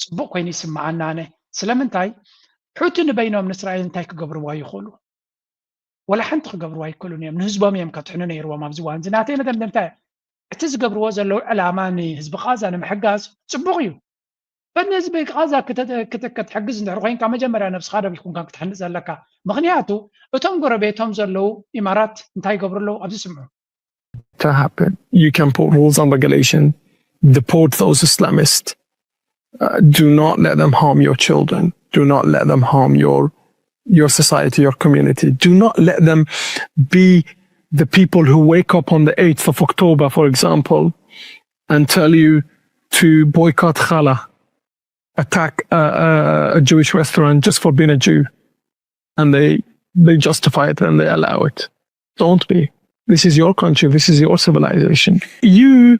ፅቡቅ ኮይኑ ይስምዓና ኣነ ስለምንታይ ሑቲ ንበይኖም ንእስራኤል እንታይ ክገብርዋ ይኽእሉ ወላ ሓንቲ ክገብርዋ ይክእሉን እዮም ንህዝቦም እዮም ከትሕኑ ነይርዎም ኣብዚ እዋን እዚ ናተይ መደምደምታ እቲ ዝገብርዎ ዘለው ዕላማ ንህዝቢ ጋዛ ንምሕጋዝ ፅቡቅ እዩ በነህዝቢ ጋዛ ክትሕግዝ እንድሕር ኮንካ መጀመርያ ነብስኻ ደቢልኩንካ ክትሕንፅ ዘለካ ምክንያቱ እቶም ጎረቤቶም ዘለው ኢማራት እንታይ ይገብሩ ኣለው ኣብዚ ስምዑ to happen. You can put rules and regulation, deport those Islamists. Do not let them harm your children. Do not let them harm your society, your community. Do not let them be the people who wake up on the 8th of October, for example, and tell you to boycott Challah, attack a Jewish restaurant just for being a Jew. And they justify it and they allow it. Don't be. This is your country. This is your civilization. You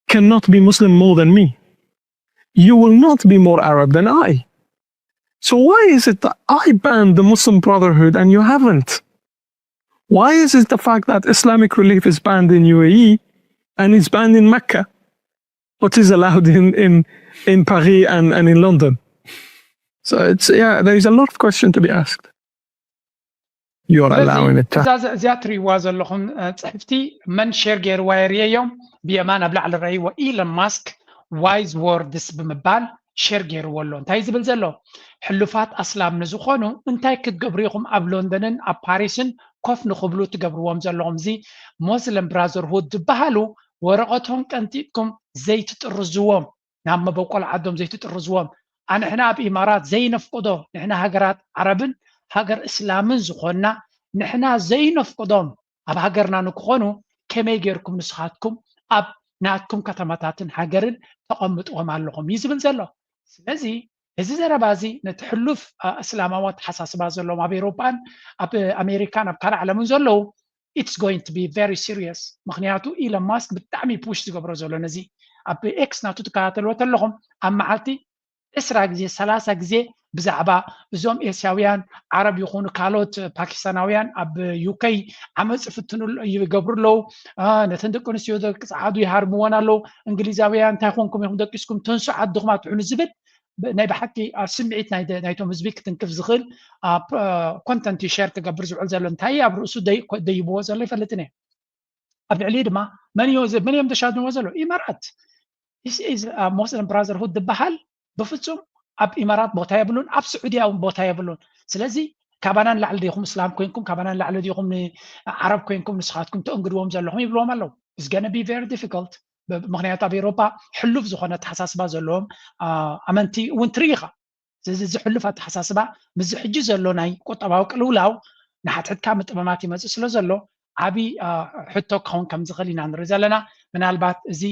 cannot be Muslim more than me. You will not be more Arab than I. So why is it that I banned the Muslim Brotherhood and you haven't? Why is it the fact that Islamic Relief is banned in UAE and is banned in Mecca, but is allowed in Paris and in London? So there is a lot of questions to be asked. You're allowing it to እዚኣ ትሪእዋ ዘለኹም ፅሕፍቲ መን ሼር ገይርዋ የርእዮም ብየማን ኣብ ላዕሊ ረእይዎ ኢሎን ማስክ ዋይዝ ወርድስ ብምባል ሼር ገይርዎ ኣሎ እንታይ ዝብል ዘሎ ሕሉፋት ኣስላም ንዝኾኑ እንታይ ክትገብሩ ኢኹም ኣብ ሎንደንን ኣብ ፓሪስን ኮፍ ንኽብሉ ትገብርዎም ዘለኹም እዚ ሞስለም ብራዘርሁድ ዝበሃሉ ወረቐቶም ቀንጢጥኩም ዘይትጥርዝዎም ናብ መበቆል ዓዶም ዘይትጥርዝዎም ኣንሕና ኣብ ኢማራት ዘይነፍቅዶ ንሕና ሃገራት ዓረብን ሃገር እስላምን ዝኾንና ንሕና ዘይነፍቅዶም ኣብ ሃገርና ንክኾኑ ከመይ ጌርኩም ንስኻትኩም ኣብ ናትኩም ከተማታትን ሃገርን ተቐምጥዎም ኣለኹም እዩ ዝብል ዘሎ ስለዚ እዚ ዘረባ እዚ ነቲ ሕሉፍ እስላማዋት ሓሳስባ ዘለዎም ኣብ ኤሮፓን ኣብ ኣሜሪካን ኣብ ካልእ ዓለምን ዘለዉ it's going to be very serious ምክንያቱ ኢሎን ማስክ ብጣዕሚ ፑሽ ዝገብሮ ዘሎ ነዚ ኣብ ኤክስ ናቱ ትከታተልዎ ኣለኹም ኣብ መዓልቲ 20 ግዜ 30 ግዜ ብዛዕባ እዞም ኤስያውያን ዓረብ ይኹኑ ካልኦት ፓኪስታናውያን ኣብ ዩኬይ ዓመፅ ፍትኑ ይገብሩ ኣለዉ ነተን ደቂ ኣንስትዮ ክፀዓዱ ይሃርምዎን ኣለዉ እንግሊዛውያን እንታይ ኮንኩም ኢኹም ደቂስኩም ተንሱ ዓድኹም ኣትሕኑ ዝብል ናይ ብሓቂ ስምዒት ናይቶም ህዝቢ ክትንክፍ ዝኽእል ኮንተንት ሸር ክገብር ዝውዕል ዘሎ እንታይ ኣብ ርእሱ ደይብዎ ዘሎ ይፈልጥን እየ ኣብ ልዕሊ ድማ መን እዮም ተሻድንዎ ዘሎ ኢማራት ሞስለም ብራዘርሁድ ዝበሃል ብፍፁም ኣብ ኢማራት ቦታ የብሉን ኣብ ስዑድያ እውን ቦታ የብሉን ስለዚ ካባናን ላዕሊ ዲኹም እስላም ኮይንኩም ካባናን ላዕሊ ዲኹም ዓረብ ኮይንኩም ንስኻትኩም ተእንግድዎም ዘለኹም ይብልዎም ኣለዉ is going to be very difficult ምክንያቱ ኣብ ኤሮፓ ሕሉፍ ዝኾነ ተሓሳስባ ዘለዎም ኣመንቲ እውን ትርኢ ኢኻ ስለዚ እዚ ሕሉፍ ኣተሓሳስባ ምዚ ሕጂ ዘሎ ናይ ቁጠባዊ ቅልውላው ንሓትሕትካ ምጥመማት ይመፅእ ስለ ዘሎ ዓብይ ሕቶ ክኸውን ከም ዝኽእል ኢና ንርኢ ዘለና ምናልባት እዚ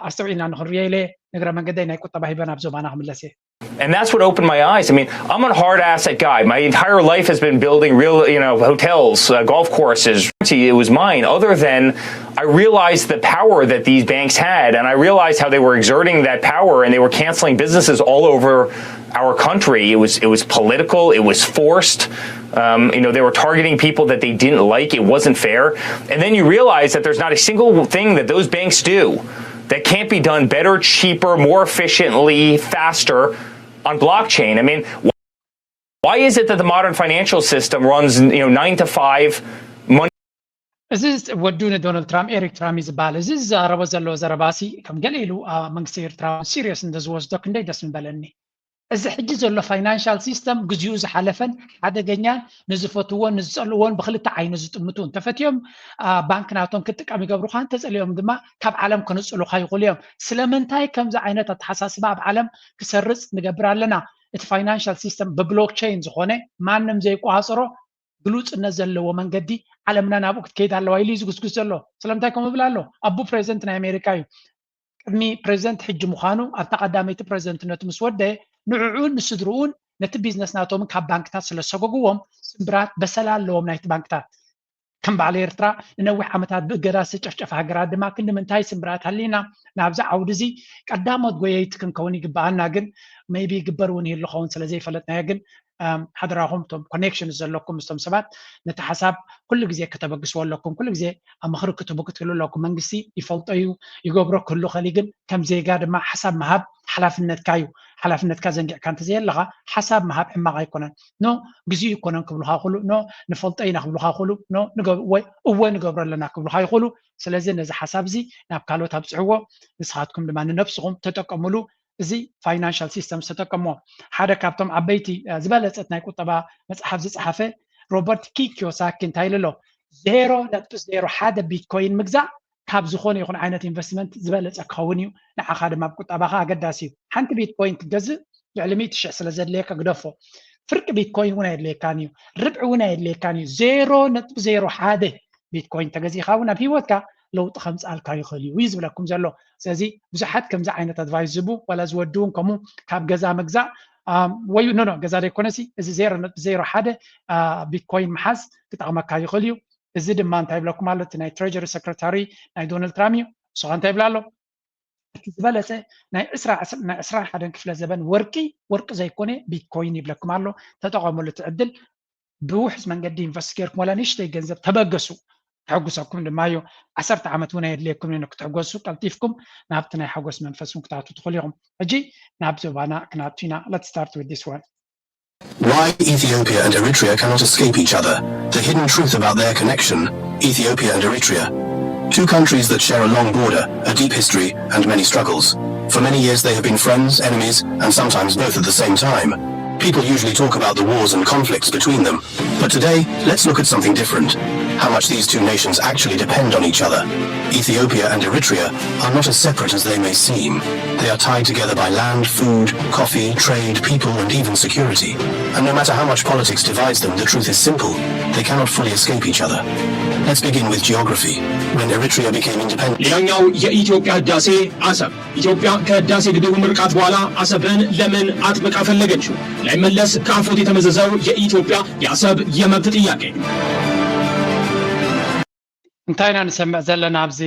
ኣስተውዒልና ንኽንሪኦ ኢለ ንግረ መንገደይ ናይ ቁጠባ ሂበን ኣብ ዞባና ክምለስ እየ And that's what opened my eyes. I mean, I'm a hard asset guy. My entire life has been building real, hotels, golf courses. It was mine. Other than I realized the power that these banks had, and I realized how they were exerting that power, and they were canceling businesses all over our country. It was political. It was forced. They were targeting people that they didn't like. It wasn't fair. And then you realize that there's not a single thing that those banks do that can't be done better, cheaper, more efficiently, faster on blockchain. I mean, why is it that the modern financial system runs 9 to 5 money? እዚ ወዱነ ዶናልድ ትራምፕ ኤሪክ ትራምፕ ዝበሃል እዚ ዝዛረቦ ዘሎ ዘረባሲ ከም ገለ ኢሉ መንግስቲ ኤርትራ ሲሪየስ እንደዝወስዶ ክንደይ ደስ ምበለኒ እዚ ሕጂ ዘሎ ፋይናንሻል ሲስተም ግዜኡ ዝሓለፈን ሓደገኛን ንዝፈትዎን ንዝፀልዎን ብክልተ ዓይኑ ዝጥምቱን ተፈትዮም ባንክናቶም ክጥቀም ይገብሩካ እንተፀልዮም ድማ ካብ ዓለም ከንፅሉካ ይኽእሉ እዮም ስለምንታይ ከምዚ ዓይነት ኣተሓሳስባ ኣብ ዓለም ክሰርፅ ንገብር ኣለና እቲ ፋይናንሻል ሲስተም ብብሎክቼን ዝኾነ ማንም ዘይቋፅሮ ግሉፅነት ዘለዎ መንገዲ ዓለምና ናብኡ ክትከይድ ኣለዋ ኢሉ ዝግዝግዝ ዘሎ ስለምንታይ ከምኡ ይብል ኣሎ ኣቡ ፕሬዚደንት ናይ ኣሜሪካ እዩ ቅድሚ ፕሬዚደንት ሕጂ ምዃኑ ኣብ ተቐዳመይቲ ፕሬዚደንትነቱ ምስ ወደየ ንዕኡን ንስድርኡን ነቲ ቢዝነስ ናቶምን ካብ ባንክታት ስለሰጎግዎም ስምብራት በሰላ ኣለዎም ናይቲ ባንክታት ከም በዓል ኤርትራ ንነዊሕ ዓመታት ብእገዳ ዝጨፍጨፈ ሃገራት ድማ ክንምንታይ ስምብራት ሃሊና ናብዚ ዓውዲ እዚ ቀዳሞት ጎየይቲ ክንከውን ይግባአና ግን ሜይቢ ግበር እውን ይህሉ ኸውን ስለዘይፈለጥናዮ ግን ሓደራኹም ቶም ኮኔክሽን ዘለኩም ምስቶም ሰባት ነቲ ሓሳብ ኩሉ ግዜ ከተበግስዎ ኣለኩም ኩሉ ግዜ ኣብ ምክሪ ክትቡ ክትህሉ ኣለኩም መንግስቲ ይፈልጦ እዩ ይገብሮ ክህሉ ኸሊ ግን ከም ዜጋ ድማ ሓሳብ ምሃብ ሓላፍነትካ እዩ ሓላፍነትካ ዘንጊዕካ እንተዘየለኻ ሓሳብ ምሃብ ሕማቕ ኣይኮነን ኖ ግዜኡ ይኮነን ክብሉካ ይኽእሉ ኖ ንፈልጦ ኢና ክብሉካ ይኽእሉ ኖ ወይ እወ ንገብሮ ኣለና ክብሉካ ይኽእሉ ስለዚ ነዚ ሓሳብ እዚ ናብ ካልኦት ኣብፅሕዎ ንስኻትኩም ድማ ንነብስኹም ተጠቀሙሉ እዚ ፋይናንሻል ሲስተም ዝተጠቀምዎ ሓደ ካብቶም ዓበይቲ ዝበለፀት ናይ ቁጠባ መፅሓፍ ዝፀሓፈ ሮበርት ኪዮሳኪ እንታይ ኢሉ ኣሎ 0.01 ቢትኮይን ምግዛእ ካብ ዝኾነ ይኹን ዓይነት ኢንቨስትመንት ዝበለፀ ክኸውን እዩ ንዓኻ ድማ ብቁጠባኻ ኣገዳሲ እዩ ሓንቲ ቢትኮይን ክትገዝእ ልዕሊ 100,000 ስለ ዘድልየካ ግደፎ ፍርቂ ቢትኮይን እውን ኣየድልየካን እዩ ርብዒ እውን ኣየድልየካን እዩ 0.01 ቢትኮይን ተገዚእካ እውን ኣብ ሂወትካ ለውጢ ከምፃልካ ይኽእል እዩ ዝብለኩም ዘሎ ስለዚ ብዙሓት ከምዚ ዓይነት ኣድቫይስ ዝቡ ዋላ ዝወድውን ከምኡ ካብ ገዛ ምግዛእ ወይ ኖ ገዛ ደይኮነሲ እዚ 0.01 ቢትኮይን ምሓዝ ክጠቕመካ ይኽእል እዩ እዚ ድማ እንታይ ይብለኩም ኣሎ እቲ ናይ ትሬጀሪ ሰክረታሪ ናይ ዶናልድ ትራምፕ እዩ ንስኻ እንታይ ይብላ ኣሎ እቲ ዝበለፀ ናይ 21 ክፍለ ዘበን ወርቂ ዘይኮነ ቢትኮይን ይብለኩም ኣሎ ተጠቐመሉ ትዕድል ብውሕዝ መንገዲ ኢንቨስት ጌርኩም ዋላ ንእሽተይ ገንዘብ ተበገሱ ተሐጉሰኩም ድማ እዩ 10 ዓመት እውን የድልየኩም እዩ ክትሕጎሱ ቀልጢፍኩም ናብቲ ናይ ሓጎስ መንፈስን ክትኣቱ ትኽእሉ ኢኹም ሕጂ ናብ ዞባና ክናቱ ኢና let's start with this one. Why Ethiopia and Eritrea cannot escape each other. The hidden truth about their connection, Ethiopia and Eritrea. Two countries that share a long border, a deep history, and many struggles. For many years they have been friends, enemies, and sometimes both at the same time. People usually talk about the wars and conflicts between them. But today, let's look at something different. How much these two nations actually depend on each other. Ethiopia and Eritrea are not as separate as they may seem. They are tied together by land, food, coffee, trade, people, and even security. And no matter how much politics divides them, the truth is simple. They cannot fully escape each other. Let's begin with geography. When Eritrea became independent... ሌላኛው የኢትዮጵያ ህዳሴ አሰብ ኢትዮጵያ ከህዳሴ ግድቡ ምርቃት በኋላ አሰብን ለምን አጥብቃ ፈለገችው? ላይመለስ ከአፎት የተመዘዘው የኢትዮጵያ የአሰብ የመብት ጥያቄ እንታይና ንሰምዕ ዘለና ኣብዚ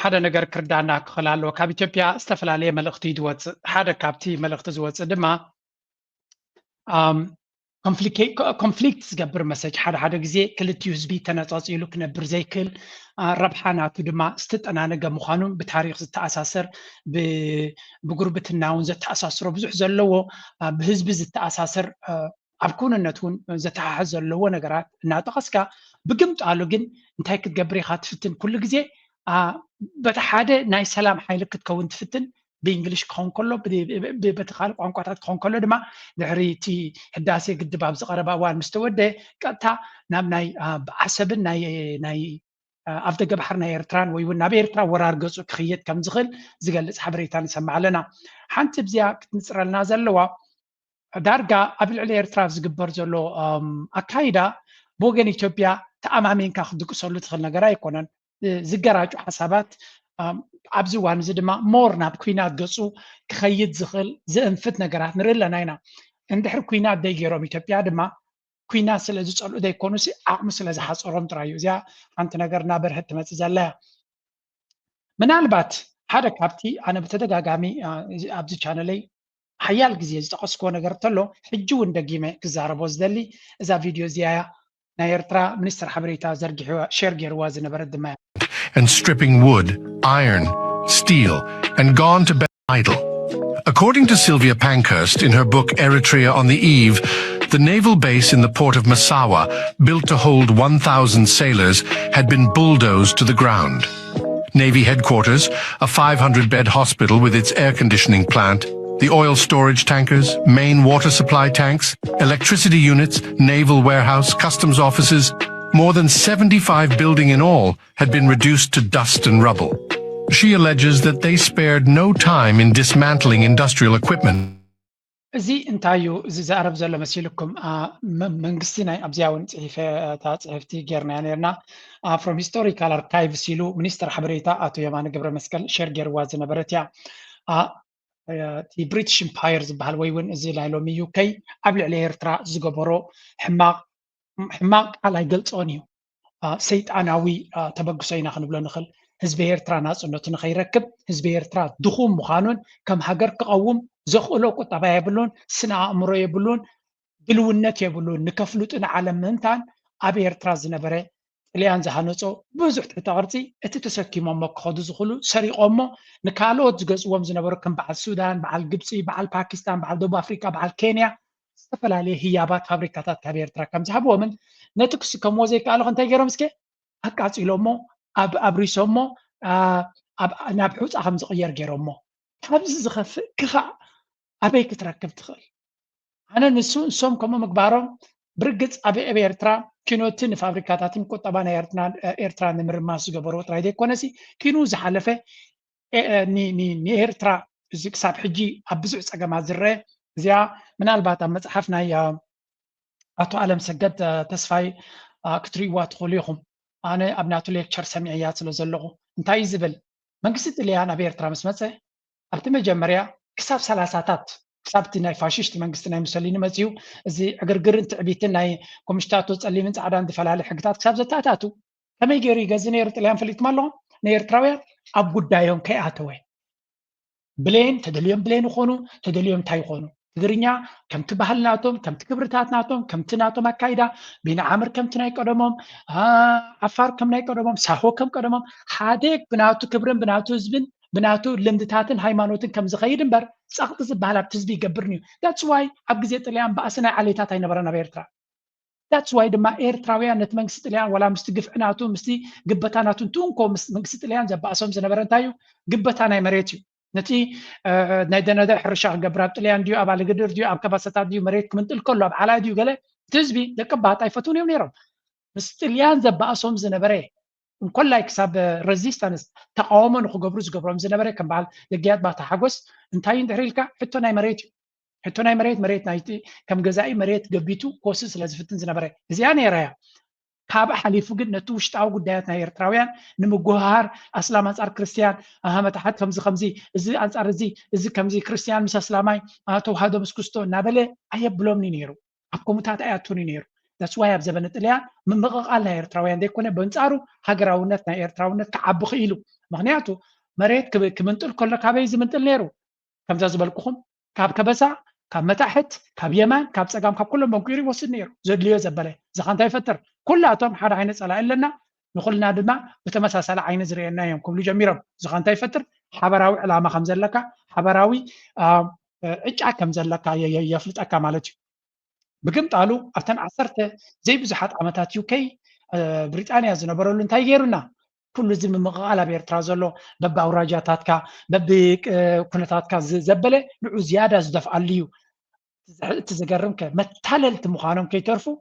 ሓደ ነገር ክርዳና ክኽእል ኣለዎ ካብ ኢትዮጵያ ዝተፈላለየ መልእኽቲ ይወፅእ ሓደ ካብቲ መልእኽቲ ዝወፅእ ድማ ኮንፍሊክት ዝገብር መሰጅ ሓደ ግዜ ክልቲኡ ህዝቢ ተነጻጺሉ ክነብር ዘይክእል ረብሓ ናቱ ድማ ዝተጠናነገ ምዃኑ ብታሪክ ዝተኣሳሰር ብጉርብትና እውን ዘተኣሳስሮ ብዙሕ ዘለዎ ብህዝቢ ዝተኣሳሰር ኣብ ኩንነት እውን ዘተሓሓዝ ዘለዎ ነገራት እናጠቐስካ ብግምጣሉ ግን እንታይ ክትገብር ኢኻ ትፍትን ኩሉ ግዜ በቲ ሓደ ናይ ሰላም ሓይሊ ክትከውን ትፍትን بإنجليش كون كله بتخالف عن قطعات كون كله دما دحريتي حداسي قد باب زقربا وان مستودة قطع نام ناي حسب ناي أفضل جبحرنا إيرتران ويونا بإيرترا ورار جزء خيط كم زغل زغل حبريتان يسمع لنا حنت بزياك نصر النازل لوا دارجا قبل على إيرترا زجبر زلو أكايدا بوجن إثيوبيا تأمامين كاخدك سولت خلنا جراي كونن زجراج حسابات ኣብዚ ዋን እዚ ድማ ሞር ናብ ኩናት ገፁ ክኸይድ ዝኽእል ዘንፍት ነገራት ንርኢ ኣለና ኢና እንድሕር ኩናት ደይገይሮም ኢትዮጵያ ድማ ኩናት ስለ ዝፀልኡ ዘይኮኑሲ ዓቕሚ ስለ ዝሓፀሮም ጥራይ እዩ እዚኣ ሓንቲ ነገር እናበርህት ትመፅእ ዘላ እያ ምናልባት ሓደ ካብቲ ኣነ ብተደጋጋሚ ኣብዚ ቻነለይ ሓያል ግዜ ዝጠቐስክዎ ነገር እንተሎ ሕጂ እውን ደጊመ ክዛረቦ ዝደሊ እዛ ቪድዮ እዚኣ ናይ ኤርትራ ሚኒስትር ሓበሬታ ዘርጊሕዋ ሼር ገይርዋ ዝነበረት ድማ and stripping wood, iron, steel, and gone to bed idle. According to Sylvia Pankhurst in her book Eritrea on the Eve, the naval base in the port of Massawa, built to hold 1,000 sailors, had been bulldozed to the ground. Navy headquarters, a 500-bed hospital with its air conditioning plant, the oil storage tankers, main water supply tanks, electricity units, naval warehouse, customs offices, more than 75 buildings in all had been reduced to dust and rubble. She alleges that they spared no time in dismantling industrial equipment. እዚ እንታዩ እዚ ዘዕረብ ዘሎ መሲልኩም መንግስቲ ናይ ኣብዚያውን ፅሕፍቲ ጌርና ነርና from historical archives ኢሉ ሚኒስትር ሓበሬታ ኣቶ የማነ ገብረ መስቀል ሼር ገይርዋ ዝነበረት እያ እቲ ብሪቲሽ ኢምፓየር ዝበሃል ወይ እውን እዚ ናይ ሎሚ ዩኬ ኣብ ልዕሊ ኤርትራ ዝገበሮ ሕማቅ ቃል ኣይገልፆን እዩ ሰይጣናዊ ተበግሶ ኢና ክንብሎ ንኽእል ህዝቢ ኤርትራ ናፅነቱ ንኸይረክብ ህዝቢ ኤርትራ ድኹም ምዃኑን ከም ሃገር ክቐውም ዘኽእሎ ቁጠባ የብሉን ስነ ኣእምሮ የብሉን ድልውነት የብሉን ንከፍሉጥ ንዓለም ምንታን ኣብ ኤርትራ ዝነበረ ጥልያን ዝሃነፆ ብዙሕ ትሕተ ቅርፂ እቲ ተሰኪሞሞ ክኸዱ ዝኽእሉ ሰሪቆሞ ንካልኦት ዝገፅዎም ዝነበሩ ከም በዓል ሱዳን በዓል ግብፂ በዓል ፓኪስታን በዓል ደቡብ ኣፍሪካ በዓል ኬንያ ዝተፈላለዩ ህያባት ፋብሪካታት ካብ ኤርትራ ከም ዝሃብዎምን ነቲ ክስከምዎ ዘይከኣሉ እንታይ ገይሮም እስከ ኣቃፂሎሞ ኣብሪሶሞ ናብ ሑፃ ከም ዝቕየር ገይሮሞ ካብዚ ዝኸፍእ ክኻዕ ኣበይ ክትረክብ ትኽእል ኣነ ንሶም ከምኡ ምግባሮም ብርግፅ ኣብ ኤርትራ ኪኖቲ ንፋብሪካታትን ቁጠባ ናይ ኤርትራ ንምርማስ ዝገበሮ ጥራይ ዘይኮነሲ ኪኑ ዝሓለፈ ንኤርትራ እዚ ክሳብ ሕጂ ኣብ ብዙሕ ፀገማት ዝረአ እዚኣ ምናልባት ኣብ መፅሓፍ ናይ ኣቶ ኣለም ሰገድ ተስፋይ ክትርእይዋ ትኽእሉ ኢኹም ኣነ ኣብ ናቱ ሌክቸር ሰሚዐያ ስለ ዘለኹ እንታይ ዝብል መንግስቲ ጥልያን ኣብ ኤርትራ ምስ መፀ ኣብቲ መጀመርያ ክሳብ 30ታት ክሳብቲ ናይ ፋሽስት መንግስቲ ናይ ሙሰሊኒ መፅዩ እዚ ዕግርግርን ትዕቢትን ናይ ኮሙሽታቶ ፀሊምን ፃዕዳን ዝፈላለዩ ሕግታት ክሳብ ዘተኣታቱ ከመይ ገይሩ ይገዝ ነይሩ ጥልያን ፈሊጥኩም ኣለኹም ንኤርትራውያን ኣብ ጉዳዮም ከይኣተወ ብሌን ተደልዮም ብሌን ይኾኑ ተደልዮም እንታይ ይኾኑ ትግርኛ ከምቲ ባህልናቶም ከምቲ ክብርታትናቶም ከምቲ ናቶም ኣካይዳ ቢና ዓምር ከምቲ ናይ ቀደሞም ዓፋር ከም ናይ ቀደሞም ሳሆ ከም ቀደሞም ሓደ ብናቱ ክብርን ብናቱ ህዝብን ብናቱ ልምድታትን ሃይማኖትን ከም ዝኸይድ እምበር ፀቕጢ ዝበሃል ኣብቲ ህዝቢ ይገብርኒ እዩ ዳትስ ዋይ ኣብ ግዜ ጥልያን ባእሲ ናይ ዓሌታት ኣይነበረን ኣብ ኤርትራ ዳትስ ዋይ ድማ ኤርትራውያን ነቲ መንግስቲ ጥልያን ወላ ምስቲ ግፍዕናቱ ምስቲ ግበታናቱ እንትንኮ ምስ መንግስቲ ጥልያን ዘባእሶም ዝነበረ እንታይ እዩ ግበታ ናይ መሬት እዩ نتي نايدنا حرشة قبرات طليان ديو أبا لقدر ديو أب كباسات ديو مريت كمنتل كله على ديو قال تزبي لكبات أيفتون يوم نيرم بس طليان زبا أصوم زنبري كل لايك ساب ريزيستانس تقاومن خو قبروز قبرهم زنبري كم بعد لقيات بات حقوس انتاين دحريلكا حتى ناي مريت نايتي كم جزائي مريت قبيتو كوسس لازفتن زنبري زيان يرايا كاب حليفو قد نتوش تاو قداياتنا يرتراويان نمجوهار أسلام أنصار كريستيان أهم تحت خمزي إزي أنصار إزي كمزي كريستيان مس أسلامي تو هذا مسكستو نابله أي بلوم نيرو أبكم تات أياتوني نيرو that's why أبزبنت إليان من بقى الله يرتراويان ديكونه بنصارو هجراونتنا يرتراونت كعب خيلو مغنياتو مريت كمنتل كل كابي زمنتل نيرو كم زازبلكم كاب كبسا كاب متاحت كاب يمان كاب سقام كاب كلهم بنكيري وصل نيرو زدليو زبله زخانتا يفتر كلاتهم حدا عين صلاة لنا نقولنا دما بتمساسل عين زرينا يوم كل جميرهم زخانتا يفتر حبراوي علامة خمسة لك حبراوي إجا كم زلك يفلت أكا مالتي بقمت قالوا أفتن عصرت زي بزحات عمتات يوكي بريطانيا زنبرو لن تايجيرنا كل زي من مقالة بيرترازلو بب أوراجاتاتك بب كنتاتك زبلة نعو زيادة زدف عليو تزقرمك متحللت مخانم كي تعرفوا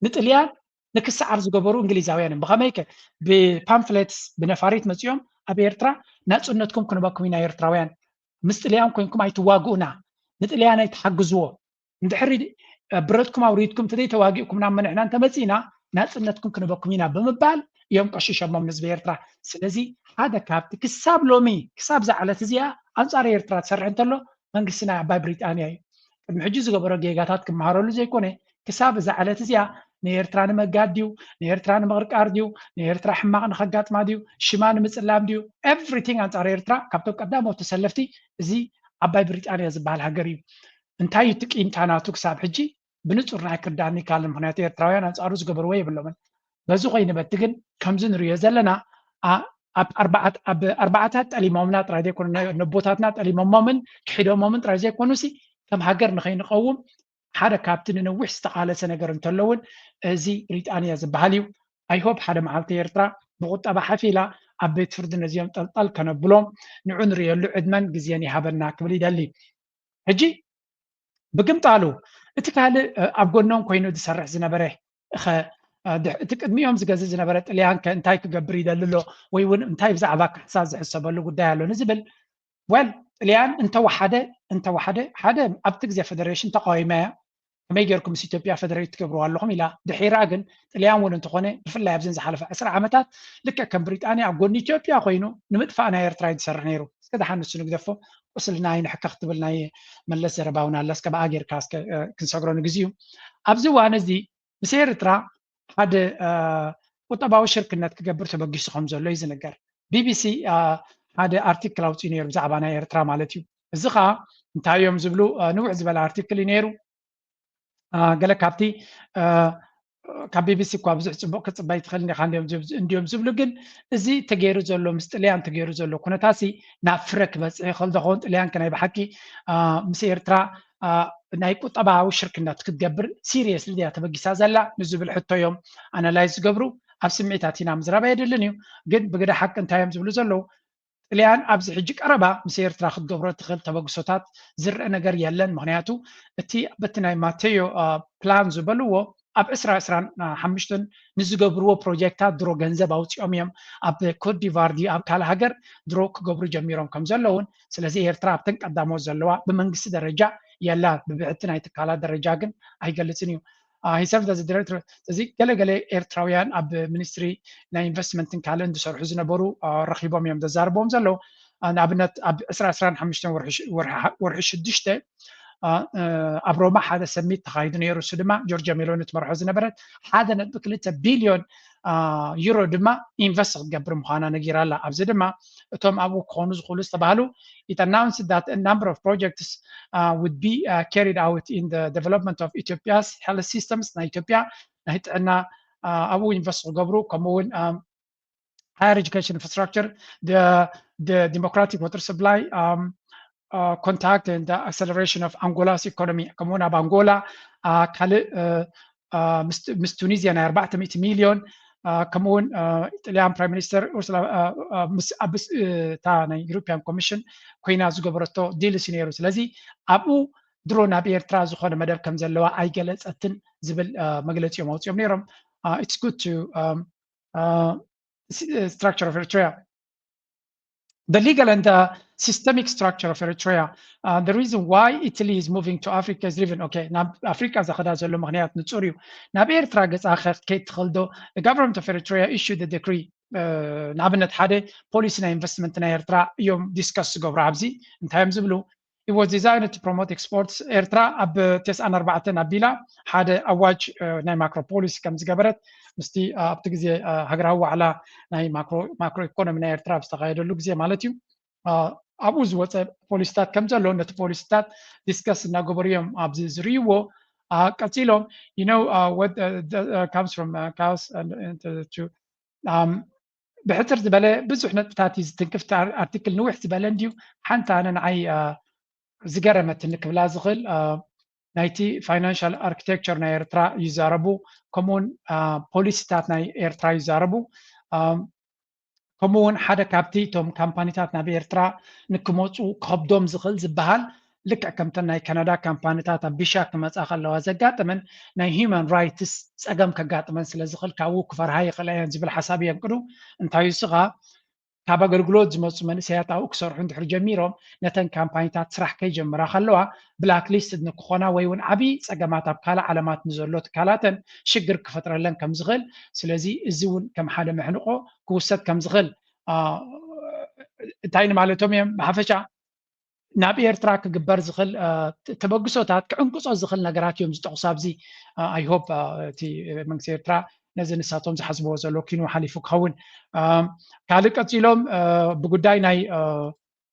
نتليان نكس عرض جبرو إنجليزاويان بخميك ببامفلتس بنفاريت مزيوم أبي إيرترا ناتسونتكم كنا باكمين إيرتراويان مستليان كونكم أي تواجؤنا نتليان أي تحجزوا ندحري بردكم أوريدكم تدي تواجئكم نعم منعنا أنت مزينا ناتسونتكم كنا باكمين بمبال يوم كشيش أمام نسبة إيرترا سلزي هذا كابت كساب لومي كساب زعلة تزيا أنصار إيرترا تسرع أنتلو من قصنا باي بريطانيا المحجز جبرو جيجاتاتكم مهارولو زي كونه كساب زعلة تزيا نيرتران مقاديو نيرتران مغرقارديو نيرترا حماق نخقات ماديو شمان مصلام ديو everything أنصار إيرترا كابتو قدامو تسلفتي زي عباي بريطانيا زبال هاجري انتاي تقيم تاناتو كساب حجي بنصر راي كرداني كالم هنات إيرتراويان أنصارو زقبرو وي بلومن بزو غين بتقن كمزن ريو زلنا أربعات ألي مومنات رايدي يكون نبوتاتنا ألي مومن كحيدو مومن رايدي يكونوا سي كم هاجر نخين نقوم حدا كابتن نوح استقالة سنجر انتلون زي بريطانيا زباليو I hope حدا معالتي يرترا بغط أبا حفيلة أبيت فرد نزيم طلطل كان بلوم نعون ريالو عدمان جزياني حابرنا كبلي دالي هجي بقمت قالوا اتكالي أبقونهم كوينو دي سرح زنبره تقدميهم زجاج زنبره اللي أنك انتاي كجبري داللو ويون انتاي بزعبك حساس حسابلو قدالو نزبل الآن أنت وحدة حدا أبتك زي فدريشن تقايمة ما يجركم إثيوبيا فدريت كبروا لهم إلى دحيراجن الآن وين تقونه بفلا يبزن زحلف أسرع عمتات لك كم بريطانيا عقول إثيوبيا خوينو نمدفع أنا يرترايد سرنيرو كده حنو سنو دفو وصلنا هنا حكى اختبلنا من لسه رباونا لسه بأجر كاسك كنساقرون جزيو أبزوا أنا زي مسير ترى هذا وطبعا شركة نت كجبر تبغى خمسة لو يزنقر BBC هذا أرتيكل أو تينير زعبانا يرترا مالتيو الزخا انتا يوم زبلو نوع زبال أرتيكل ينيرو قال كابتي كاب BBC كوابز بوك تبايت خلني خانديوم انديوم زبلو جن زي تغيرو زلو مستليان تغيرو زلو كنتاسي نافرك بس خل دخون ليان كان يبحكي مسير ترا نايكو طبعا وشركنا تكتجبر سيريس لدي تبقي سازلا نزبل حتى يوم أنا لايز قبرو أبسميتاتي مزرابة يدلنيو قد بقدر حق انتا يوم زبلو زلو الآن أبز حجك أربعة مسير تراخد جبرة تخل تبغسوتات زر نجار يلن مهنياتو التي بتناي ماتيو بلان زبلوه أب إسرا حمشتن نزجبرو بروجكتات درو جنزب أو تيوميم أب كود ديفاردي أب كلا هجر درو كجبرو جميرهم كم زلون سلزي هرترا بتنك قدامو زلوا بمنجس درجة يلا ببعتنا يتكالا درجة جن هاي قالتنيو هيسافر ذا الديريكتور زي قال إيرتراويان أب منستري نا إنفستمنت كالن دسر حزنا برو رخيبهم يوم دزاربهم زلوا أنا أبنت أب إسرا حمشتن ورحش الدشته أبروما هذا سميت تخايدن يورو سدما جورجيا ميلون تمرح حزنا برد هذا نتبكلت بليون يورو دما إنفست قبل مخانا نجيرالا أبزدما توم أبو كونوز خلص تبالو it announced that a number of projects would be carried out in the development of Ethiopia's health systems na Ethiopia na أبو invest قبرو كمون higher education infrastructure the democratic water supply contact and the acceleration of Angola's economy كمون أب أنغولا كله مس تونسيا 400 مليون كمون إيطاليان برايم مينستر أورسولا أبس تاع يوروبيان كوميشن كوينا زغبرتو ديل سينيرو سلازي أبو درو ناب إيرترا زخون مدب كم زلوا أي جلس أتن زبل مجلس يوم أو يوم نيرم it's good to structure of Eritrea. The legal and systemic structure of Eritrea. The reason why Italy is moving to Africa is driven. Okay, now Africa is a zolo magnet nutsuriu. Now Eritrea gets akhir Kate Khaldo. The government of Eritrea issued a decree. Nabenet hade policy na investment na Eritrea yom discuss go rabzi in times of blue. It was designed to promote exports. Eritrea ab 94 abila had a watch na macro policy comes gabaret. مستي أبتجزي هجروا على ناي ماكرو إيكونومي ناير تراب استغاير اللوجزي مالتيو أبوز وات بوليستات كم زلون نت بوليستات discuss ناقبريم أبزيز ريو كاتيلهم you know what comes from chaos and to بحتر زبالة بزحنا بتاعتي تنكفت أرتيكل نوح زبالة ديو حتى أنا نعي زجرة متنك بلازغل نايتي financial architecture na Eritrea يزاربو كمون بوليسيتات na Eritrea يزاربو كمون حدا كابتي توم كامبانيتات na بإرترا نكموتو كهبدوم زغل زبهال لك كمتن ناي كندا كامبانيتات بشاك متأخر لو زجات من ناي human rights أجمع كجات من سلزغل كاو كفر هاي خلايا زبل حسابي يبقرو انتايو صغا كابا غرغلود زمص من سياتا أكثر عند حرجميرهم نتن كامبانيتات سرح كي جمرا خلوها بلاك ليست نكخونا ويون عبي سجمات بكالا علامات نزولوت كالاتن شجر كفترة لن كم زغل سلازي الزون كم حدا محنقو كوسات كم زغل تاين مالتهم يم بحفشة نابي إرترا كجبر زغل تبقصوتات كعنقصو زغل نجارات يوم زتقصابزي I hope تي منكسر إرترا نزل نساتهم زحسبوا زلوا كينو حليفو كهون كالك أتيلهم بقداي ناي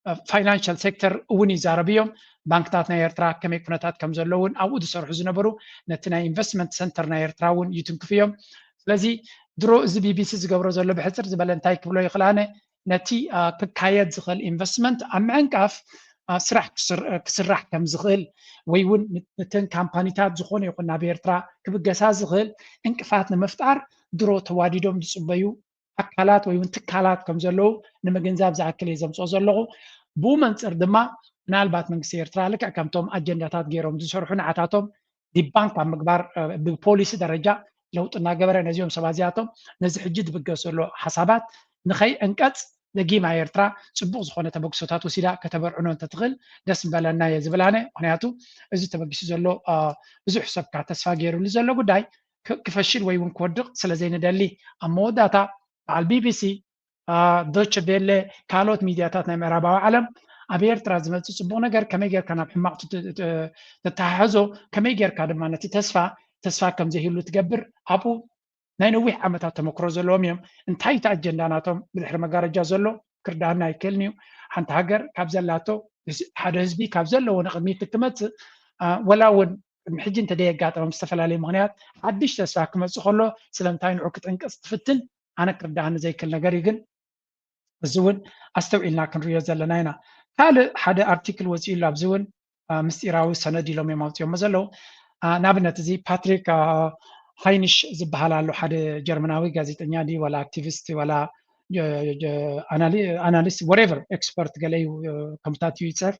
financial sector وني زاربيهم بانكتات نايرترا كم يكونتات كم زلون أو دسر حزنا برو نتنا investment center نايرترا ون يتم كفيهم لذي درو زبي بيسز جبر زلوا بحثر زبالن تايك بلو يخلانه نتي ككايد زغل investment أم عنكاف سرح كسرح كم زغل ويون نتن كامبانيتات زخون يقولنا بيرترا كبجسا زغل انكفاتنا مفتعر درو تواديدهم دسبيو أكلات ويون تكالات كم زلوا نمجنزاب زعكلي زمسو زلوا بومنصر دما نالبات من سيرترا لك كمتم أجندات غيرهم زشرحون عتاتهم دي بانك مقبار ببوليسي درجة لو تناقبر نزيهم سبازياتهم نزح جد بقصلوا حسابات نخي انكت دقي مع إيرترا صبوغ زخونة تبقسوتات وسيدا كتبر عنون تتغل دسم بلنا يزبلانه معناتو إذا تبقسو زلو بزو حساب كاتسفا غيرو لزلو قداي كفشل ويون كودق سلازين دالي أمو داتا على البي بي سي دوتش بيل كالوت ميدياتات نمرابا عالم أبير ترازمت صبوغ نجر كميجر كان بحماق تتحزو كميجر كادم نتي تسفا كم زهيلو تقبر أبو نينويح عمتات تمكرو زلوم يوم انتهي تأجنداناتهم بالحر مقارجة زلو كردانا يكلنيو حانت هاجر كابزلاتو حدا هزبي كابزلو ونقمي تكمت ولا ون محجين تديقات مستفل عليه مغنيات عديش تسفاك مسخلو سلامتاين عكت انكس تفتن أنا كردانا زي كل نقريقن الزون أستوعي لنا كن رياض زلناينا هذا حدا أرتيكل وزيل لابزون مستيراوي سندي لهم يموت يوم مزلو نابنت زي باتريك هاينش زبهالالو حدا جرمناوي غازيتنيا دي ولا اكتيفيست ولا اناليست whatever expert قالي كمتاتيو يتصف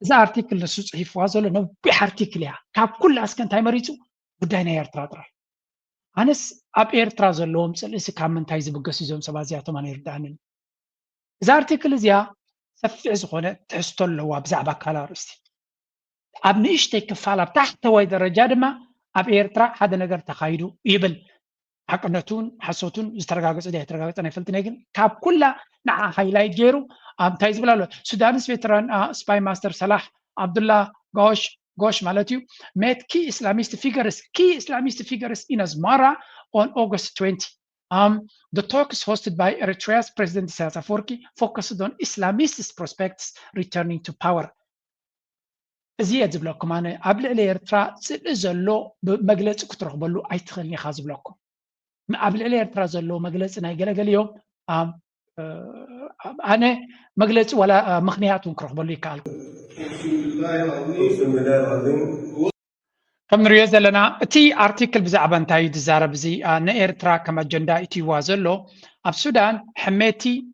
إذا أرتيكل نسو صحيف وازلو نو بحرتيكل يا كاب كل أسكن تايمريتو بداينا يرترا أنس أب إيرترا زلوم سلسي كامن تايز بقسي زوم سبازياتو أنا يردانن إذا أرتيكل زيا سفع زخونة تحستول هو بزعبا كالارستي أب نيشتي كفالة تحت واي درجة دما أب إيرترا حدا نقر تخايدو يبل حقنتون حسوتون يسترقاقص إليه ترقاقص أنا فلتنيقن كاب كلها نعا هايلايت جيرو تايز بلالو سودانس فيتران سباي ماستر صلاح عبد الله Gosh Malatio met key Islamist figures in Asmara on August 20. The talks hosted by Eritrea's President Isaias Afwerki focused on Islamist prospects returning to power. زياد بلوكم أنا قبل الإيرترا زلوا بمجلس كترقبلوا أي تخلني خاز بلوكم قبل الإيرترا زلوا مجلس أنا جل اليوم أنا مجلس ولا مخنيات ونكرقبلوا يكالكم كم نريد زلنا تي أرتيكل بزعبان تاي تزارب زي نإيرترا كما جندا إتي وازلو أب سودان حميتي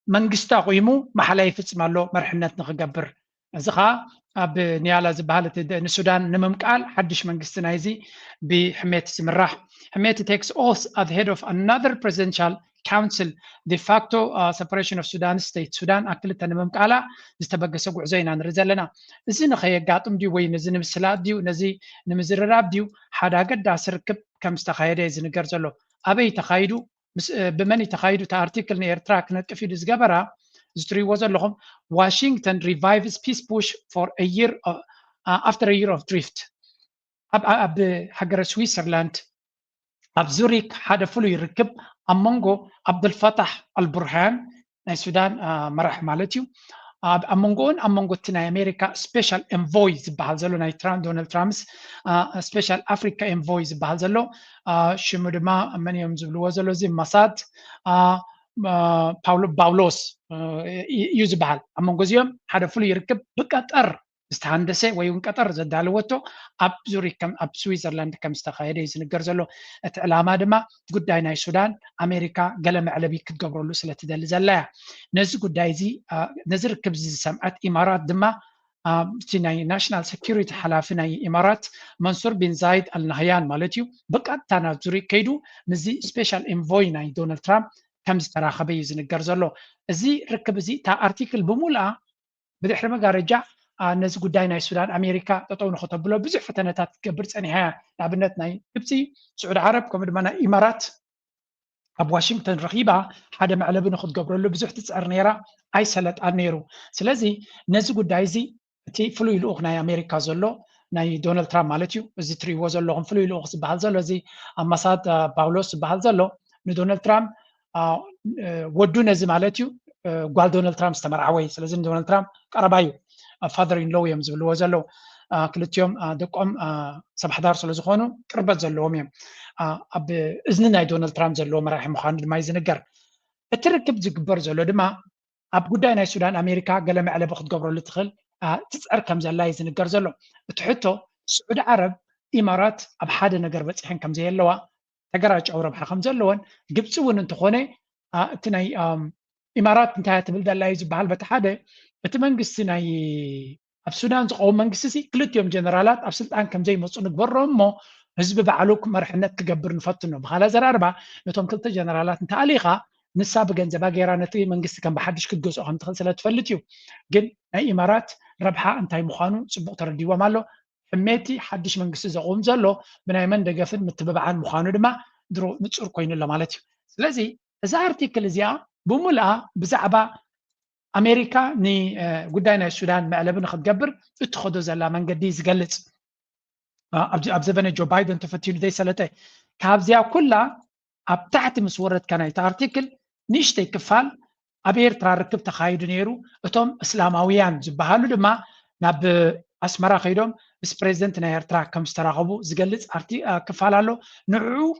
منقستا قيمو محلاي فتسمالو مرحنات نخقبر زخا أب نيالا زبالة السودان نممكال حدش منقستنا يزي بحميتي سمراح حميتي takes oath at the head of another presidential council de facto separation of Sudan state Sudan أكلت نممكالا زتبقى سقع زينا نرزلنا زين خير قاطم دي وين زين مسلات دي ونزي نمزرراب دي حدا قد أسركب كم استخايدة زين قرزلو أبي تخايدو بمن تخايدو تارتيكل نيرترا كنت في دزجبرة زتري وزن لهم Washington revives peace push for a year after a year of drift أب حجر سويسرلاند أب زوريك حدا فلو يركب أمونغو عبد الفتاح البرهان السودان مرح مالتيو أمونغو تنا أمريكا سبيشال انفويز بحالزلو ناي دونالد ترامس سبيشال أفريكا انفويز بحالزلو شمودما من يمزلو وزلو زي مساد باولوس يوز بحال أمونغو زيوم حدا فلو يركب بقطر استهندسه ويون قطر زدالوتو اب زوريك كم اب سويسرلاند كم استخايده يزنجر زلو اتعلاما دما غداي ناي سودان امريكا قلم علبي كتقبرلو سلتدل زلايا نز غداي زي نزر كبز سمعت امارات دما تناي ناشنال سيكيورتي حلافنا امارات منصور بن زايد النهيان مالتيو بقطانا زوري كيدو نزي سبيشال انفوي ناي دونالد ترامب كم استراخبي يزنجر زلو زي ركب زي تا ارتيكل بمولا بدحر مغارجا نز قداي ناي سودان أمريكا تطون خطبلو بزح فتنتات تكبر نهاية لابنت ناي كبسي سعود عرب كم دمنا إمارات أب واشنطن رقيبة حدا معلبن خد قبرلو بزح تسعر نيرا أي سلت نيرو سلازي نز قداي زي تي فلو يلوغ ناي أمريكا زلو ناي دونالد ترامب مالتيو زي تري وزلو هم فلو يلوغ سبحال زلو زي أماسات باولوس سبحال زلو دونالد ترامب ودو نزي مالتيو قال دونالد ترامب استمر عوي سلازي دونالد ترامب قربايو father in law يم زبلو زلو كلتيوم دقم سبحدار سلو زخونو قربت زلوهم يم اب اذننا دونالد ترامب زلو مراح مخاند ما يزنقر التركب زقبر زلو دما اب غداي ناي سودان امريكا قلم على بخت قبرو لتخل تسعر كم زلا يزنقر زلو تحتو سعود عرب امارات اب حدا نقر بصحن كم زي لوا تقراج او ربح خم زلون قبص ون انت خوني تناي امارات انتهت تبلد لا يزبحال بتحده እቲ መንግስቲ ናይ ኣብ ሱዳን ዝቆም መንግስቲ ሲ ክልቲኦም ጀነራላት ኣብ ስልጣን ከም ዘይመፁ ንግበሮም እሞ ህዝቢ ባዕሉ መርሕነት ክገብር ንፈትኖ ብኻላ ዘራርባ ነቶም ክልተ ጀነራላት እንተኣሊኻ ንሳ ብገንዘባ ገይራ ነቲ መንግስቲ ከም ብሓድሽ ክትገዝኦ ከም ትኽእል ስለትፈልጥ እዩ ግን ናይ ኢማራት ረብሓ እንታይ ምዃኑ ፅቡቅ ተረዲዎም ኣሎ ሕሜቲ ሓድሽ መንግስቲ ዘቆም ዘሎ ብናይ መን ደገፍን ምትብባዓን ምዃኑ ድማ ድሮ ንፁር ኮይኑ ኣሎ ማለት እዩ ስለዚ እዛ ኣርቲክል እዚኣ ብሙልኣ ብዛዕባ أمريكا ني قداينا السودان معلبن خدقبر اتخذوا زلا من قديز قلت أبزبنا جو بايدن تفتيل دي سلته كابزيا كلها أبتعت مسورة كانت أرتيكل نيشتي كفال أبير ترى ركب تخايد نيرو أتوم إسلامويان زبهالو لما ناب أسمرا خيدهم بس بريزيدنت ناير ترى كم استراغبو زقلت كفالالو نعو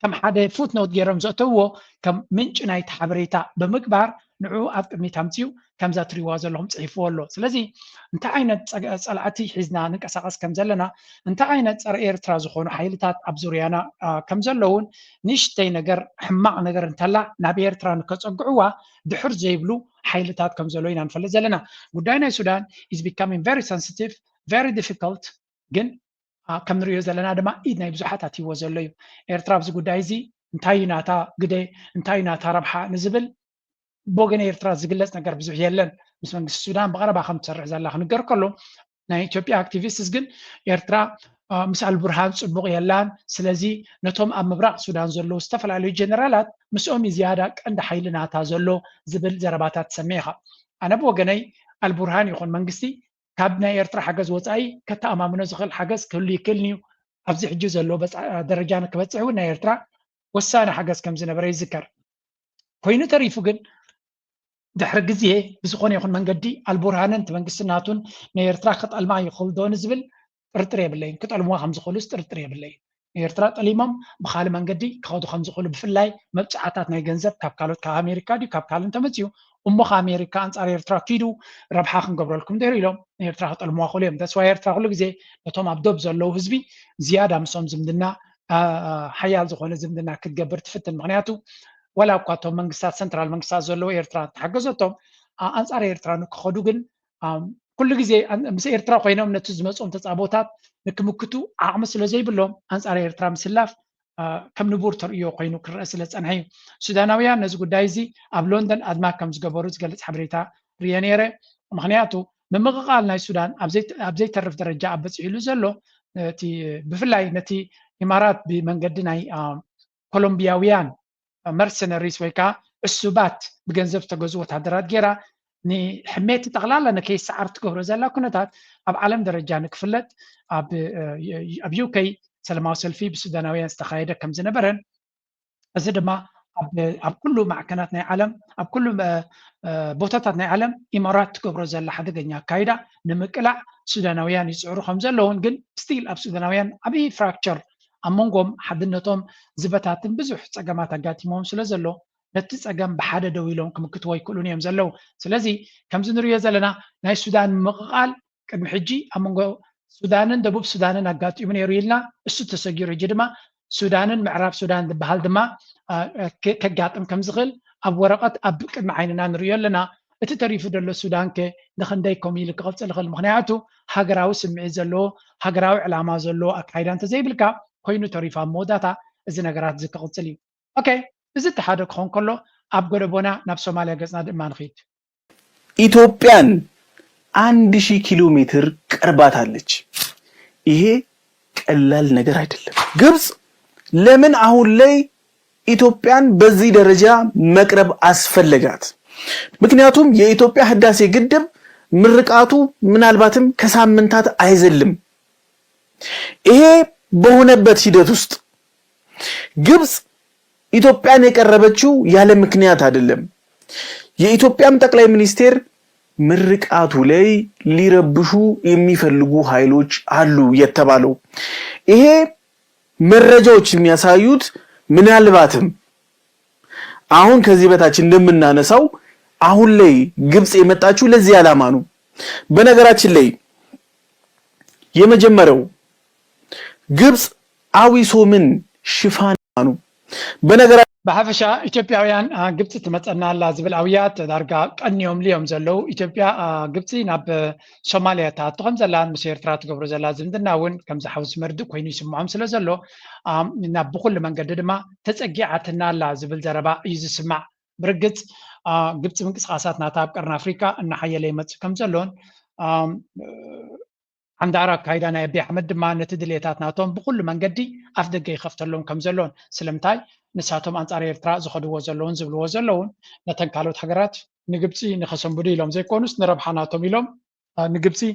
كم حدا فوت نوت جيرم زوتو كم منش نايت حبريتا بمكبر نعو أبقى تامتيو كم ذات رواز لهم صحيفوا له سلزي انت عينت صلعتي حزنا نقصقص كم زلنا انت عينت صار ايرترا زخونو حيلتات ابزوريانا كم زلون نشتي نجر حماق نجر انتلا ناب ايرترا نكصقعوا دحر زيبلو حيلتات كم زلوينا نفل زلنا قداينا السودان is becoming very sensitive very difficult جن كم نريو زلنا دما ايدنا بزحات اتي وزلو ايرترا بز قدايزي انتايناتا قدي انتايناتا ربحا نزبل بوغن ايرترا زغلص ነገር ብዙ የለን ምስ መንግስት ሱዳን በቀረባ ከም ተሰርሕ ዘላ ክንገር ከሎ ናይ ኢትዮጵያ አክቲቪስትስ ግን ኤርትራ ምስ አልቡርሃን ጽቡቅ የላን ስለዚ ነቶም ኣብ ምብራቅ ሱዳን ዘሎ ዝተፈላለዩ ጀነራላት ምስኦም ዝያዳ ቀንዲ ሓይልናታ ዘሎ ዝብል ዘረባታት ሰሜኻ ኣነ በወገነይ አልቡርሃን ይኹን መንግስቲ ካብ ናይ ኤርትራ ሓገዝ ወፃኢ ከተኣማምኖ ዝኽእል ሓገዝ ክህሉ ይክእልኒ ኣብዚ ሕጂ ዘሎ ደረጃ ንክበፅሕ ናይ ኤርትራ ወሳነ ሓገዝ ከም ዝነበረ ይዝከር ኮይኑ ተሪፉ ግን ድሕሪ ግዜ ብዝኾነ ይኹን መንገዲ አልቡርሃንን መንግስትናቱን ናይ ኤርትራ ክጠልማ ይኽእል ዶ ንዝብል ጥርጥር የብለይን ክጠልምዋ ከም ዝኽእሉስ ጥርጥር የብለይን ኤርትራ ጠሊሞም ብኻሊ መንገዲ ክኸዱ ከም ዝኽእሉ ብፍላይ መብፅዓታት ናይ ገንዘብ ካብ ካልኦት ካብ ኣሜሪካ ድዩ ካብ ካልእ ተመፅኡ እሞ ከኣሜሪካ ኣንጻር ኤርትራ ኪዱ ረብሓ ክንገብረልኩም ድሕሪ ኢሎም ኤርትራ ክጠልምዋ ክእሉ እዮም ተስፋ ኤርትራ ኩሉ ግዜ ነቶም ኣብ ዶብ ዘለዉ ህዝቢ ዝያዳ ምሶም ዝምድና ሓያል ዝኾነ ዝምድና ክትገብር ትፍትን ምክንያቱ ወላ እኳ እቶም መንግስታት ሰንትራል መንግስታት ዘለዉ ኤርትራ ተሓገዘቶም ኣንጻር ኤርትራ ንክኸዱ ግን ኩሉ ግዜ ምስ ኤርትራ ኮይኖም ነቲ ዝመፅኦም ተፃቦታት ንክምክቱ ዓቕሚ ስለ ዘይብሎም ኣንጻር ኤርትራ ምስላፍ ከም ንቡር ተርእዮ ኮይኑ ክረአ ስለ ፀንሐ እዩ ሱዳናውያን ነዚ ጉዳይ እዚ ኣብ ሎንደን ኣድማ ከም ዝገበሩ ዝገልፅ ሓበሬታ ርየ ነይረ ምክንያቱ ምምቕቓል ናይ ሱዳን ኣብ ዘይተርፍ ደረጃ ኣብ በፂሒሉ ዘሎ ብፍላይ ነቲ ኢማራት ብመንገዲ ናይ ኮሎምቢያውያን መርሰነሪስ ወይ ከዓ ዕሱባት ብገንዘብ ዝተገዙ ወታደራት ጌራ ንሕሜት ጠቕላላ ንከይሰዓር ትገብሮ ዘላ ኩነታት ኣብ ዓለም ደረጃ ንክፍለጥ ኣብ ዩኬይ ሰላማዊ ሰልፊ ብሱዳናውያን ዝተካየደ ከም ዝነበረን እዚ ድማ ኣብ ኩሉ ማዕከናት ናይ ዓለም ኣብ ኩሉ ቦታታት ናይ ዓለም ኢማራት ትገብሮ ዘላ ሓደገኛ ኣካይዳ ንምቅላዕ ሱዳናውያን ይፅዕሩ ከም ዘለውን ግን ስቲል ኣብ ሱዳናውያን ዓብዪ ፍራክቸር ኣብ መንጎም ሓድነቶም ዝበታትን ብዙሕ ፀገማት ኣጋጢሞም ስለ ዘሎ ነቲ ፀገም ብሓደ ደው ኢሎም ክምክትዎ ይክእሉን እዮም ዘለው ስለዚ ከምዚ ንሪኦ ዘለና ናይ ሱዳን ምቕቓል ቅድሚ ሕጂ ኣብ መንጎ ሱዳንን ደቡብ ሱዳንን ኣጋጢሙ ነይሩ ኢልና እሱ ተሰጊሩ ሕጂ ድማ ሱዳንን ምዕራብ ሱዳን ዝበሃል ድማ ከጋጥም ከም ዝኽእል ኣብ ወረቐት ኣብ ቅድሚ ዓይንና ንሪኦ ኣለና እቲ ተሪፉ ዘሎ ሱዳን ከ ንክንደይ ከምኡ ኢሉ ክቕፅል ይኽእል ምክንያቱ ሃገራዊ ስምዒት ዘለዎ ሃገራዊ ዕላማ ዘለዎ ኣካይዳ እንተዘይብልካ ኮይኑ ተሪፉ ኣብ መወዳእታ እዚ ነገራት እዚ ክቕፅል እዩ ኦኬ እዚ እቲ ሓደ ክኾን ከሎ ኣብ ጎደቦና ናብ ሶማልያ ገፅና ድማ ንኸይድ ኢትዮጵያን 1000 ኪሎ ሜትር ቀርባታለች ይሄ ቀላል ነገር አይደለም ግብጽ ለምን አሁን ላይ ኢትዮጵያን በዚህ ደረጃ መቅረብ አስፈለጋት ምክንያቱም የኢትዮጵያ ህዳሴ ግድብ ምርቃቱ ምናልባትም ከሳምንታት አይዘልም ይሄ በሆነበት ሂደት ውስጥ ግብጽ ኢትዮጵያን የቀረበችው ያለ ምክንያት አይደለም የኢትዮጵያም ጠቅላይ ሚኒስቴር ምርቃቱ ላይ ሊረብሹ የሚፈልጉ ኃይሎች አሉ የተባለው ይሄ መረጃዎች የሚያሳዩት ምናልባትም አሁን ከዚህ በታች እንደምናነሳው አሁን ላይ ግብጽ የመጣችው ለዚህ ዓላማ ነው በነገራችን ላይ የመጀመሪያው ግብጽ አዊሶምን ሽፋን ነው በነገራችን ብሓፈሻ ኢትዮጵያውያን ግብፂ ትመፀና ኣላ ዝብል ኣብያት ዳርጋ ቀኒዮም ልዮም ዘለው ኢትዮጵያ ግብፂ ናብ ሶማልያ ተኣቱ ከም ዘላን ምስ ኤርትራ ትገብሮ ዘላ ዝምድና እውን ከም ዝሓውስ መርድእ ኮይኑ ይስምዖም ስለ ዘሎ ናብ ብኩሉ መንገዲ ድማ ተፀጊዓትና ኣላ ዝብል ዘረባ እዩ ዝስማዕ ብርግፅ ግብፂ ምንቅስቃሳት ናታ ኣብ ቀርኒ ኣፍሪካ እናሓየለ ይመፅእ ከም ዘሎን عندها كايدا ناي أبي أحمد ما نتدليتات ناتهم بكل من قدي أفضل جاي خفتلهم كم زلون سلمتاي نساتهم أنصار إرتراء زخدوا وزلون زبلوا وزلون نتنقلوا حجرات نجبسي نخسم بدي لهم زي كونس نربح ناتهم يلهم نجبسي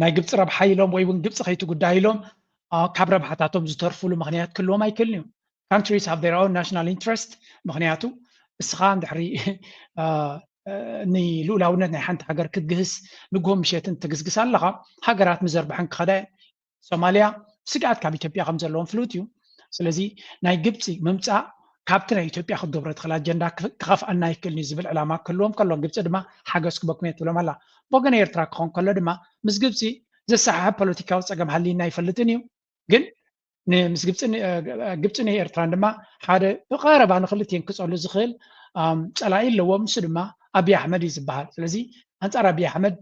ناي جبس ربح يلهم ويبون جبس خيتو قداي لهم كبر بحتاتهم زترفوا له مغنيات كلهم ما يكلهم countries have their own national interest مغنياتو السخان دحري ني لولاونا ني حنت حجر كتجهز نقوم مشيتن تجزجس علىها حجرات مزربحن كخدا سوماليا سقعت كاب إثيوبيا خمسة لون فلوتيو سلزي ناي جبسي ممتع كابتن إثيوبيا خد دبرت خلا جندا كخاف أن يكل نزبل علامات كلهم جبسي دما حاجة سكبكميت ولا ملا بوجن يرتراك خون كله دما مس جبسي زي ساعة بوليتيكا وسجم حلي ناي فلتنيو جن مس جبسي ني يرتران دما هذا بقارب عن خلتين كسر زخيل سلايل لو مسلمة أبي أحمد يزبها لذي أنت أبي أحمد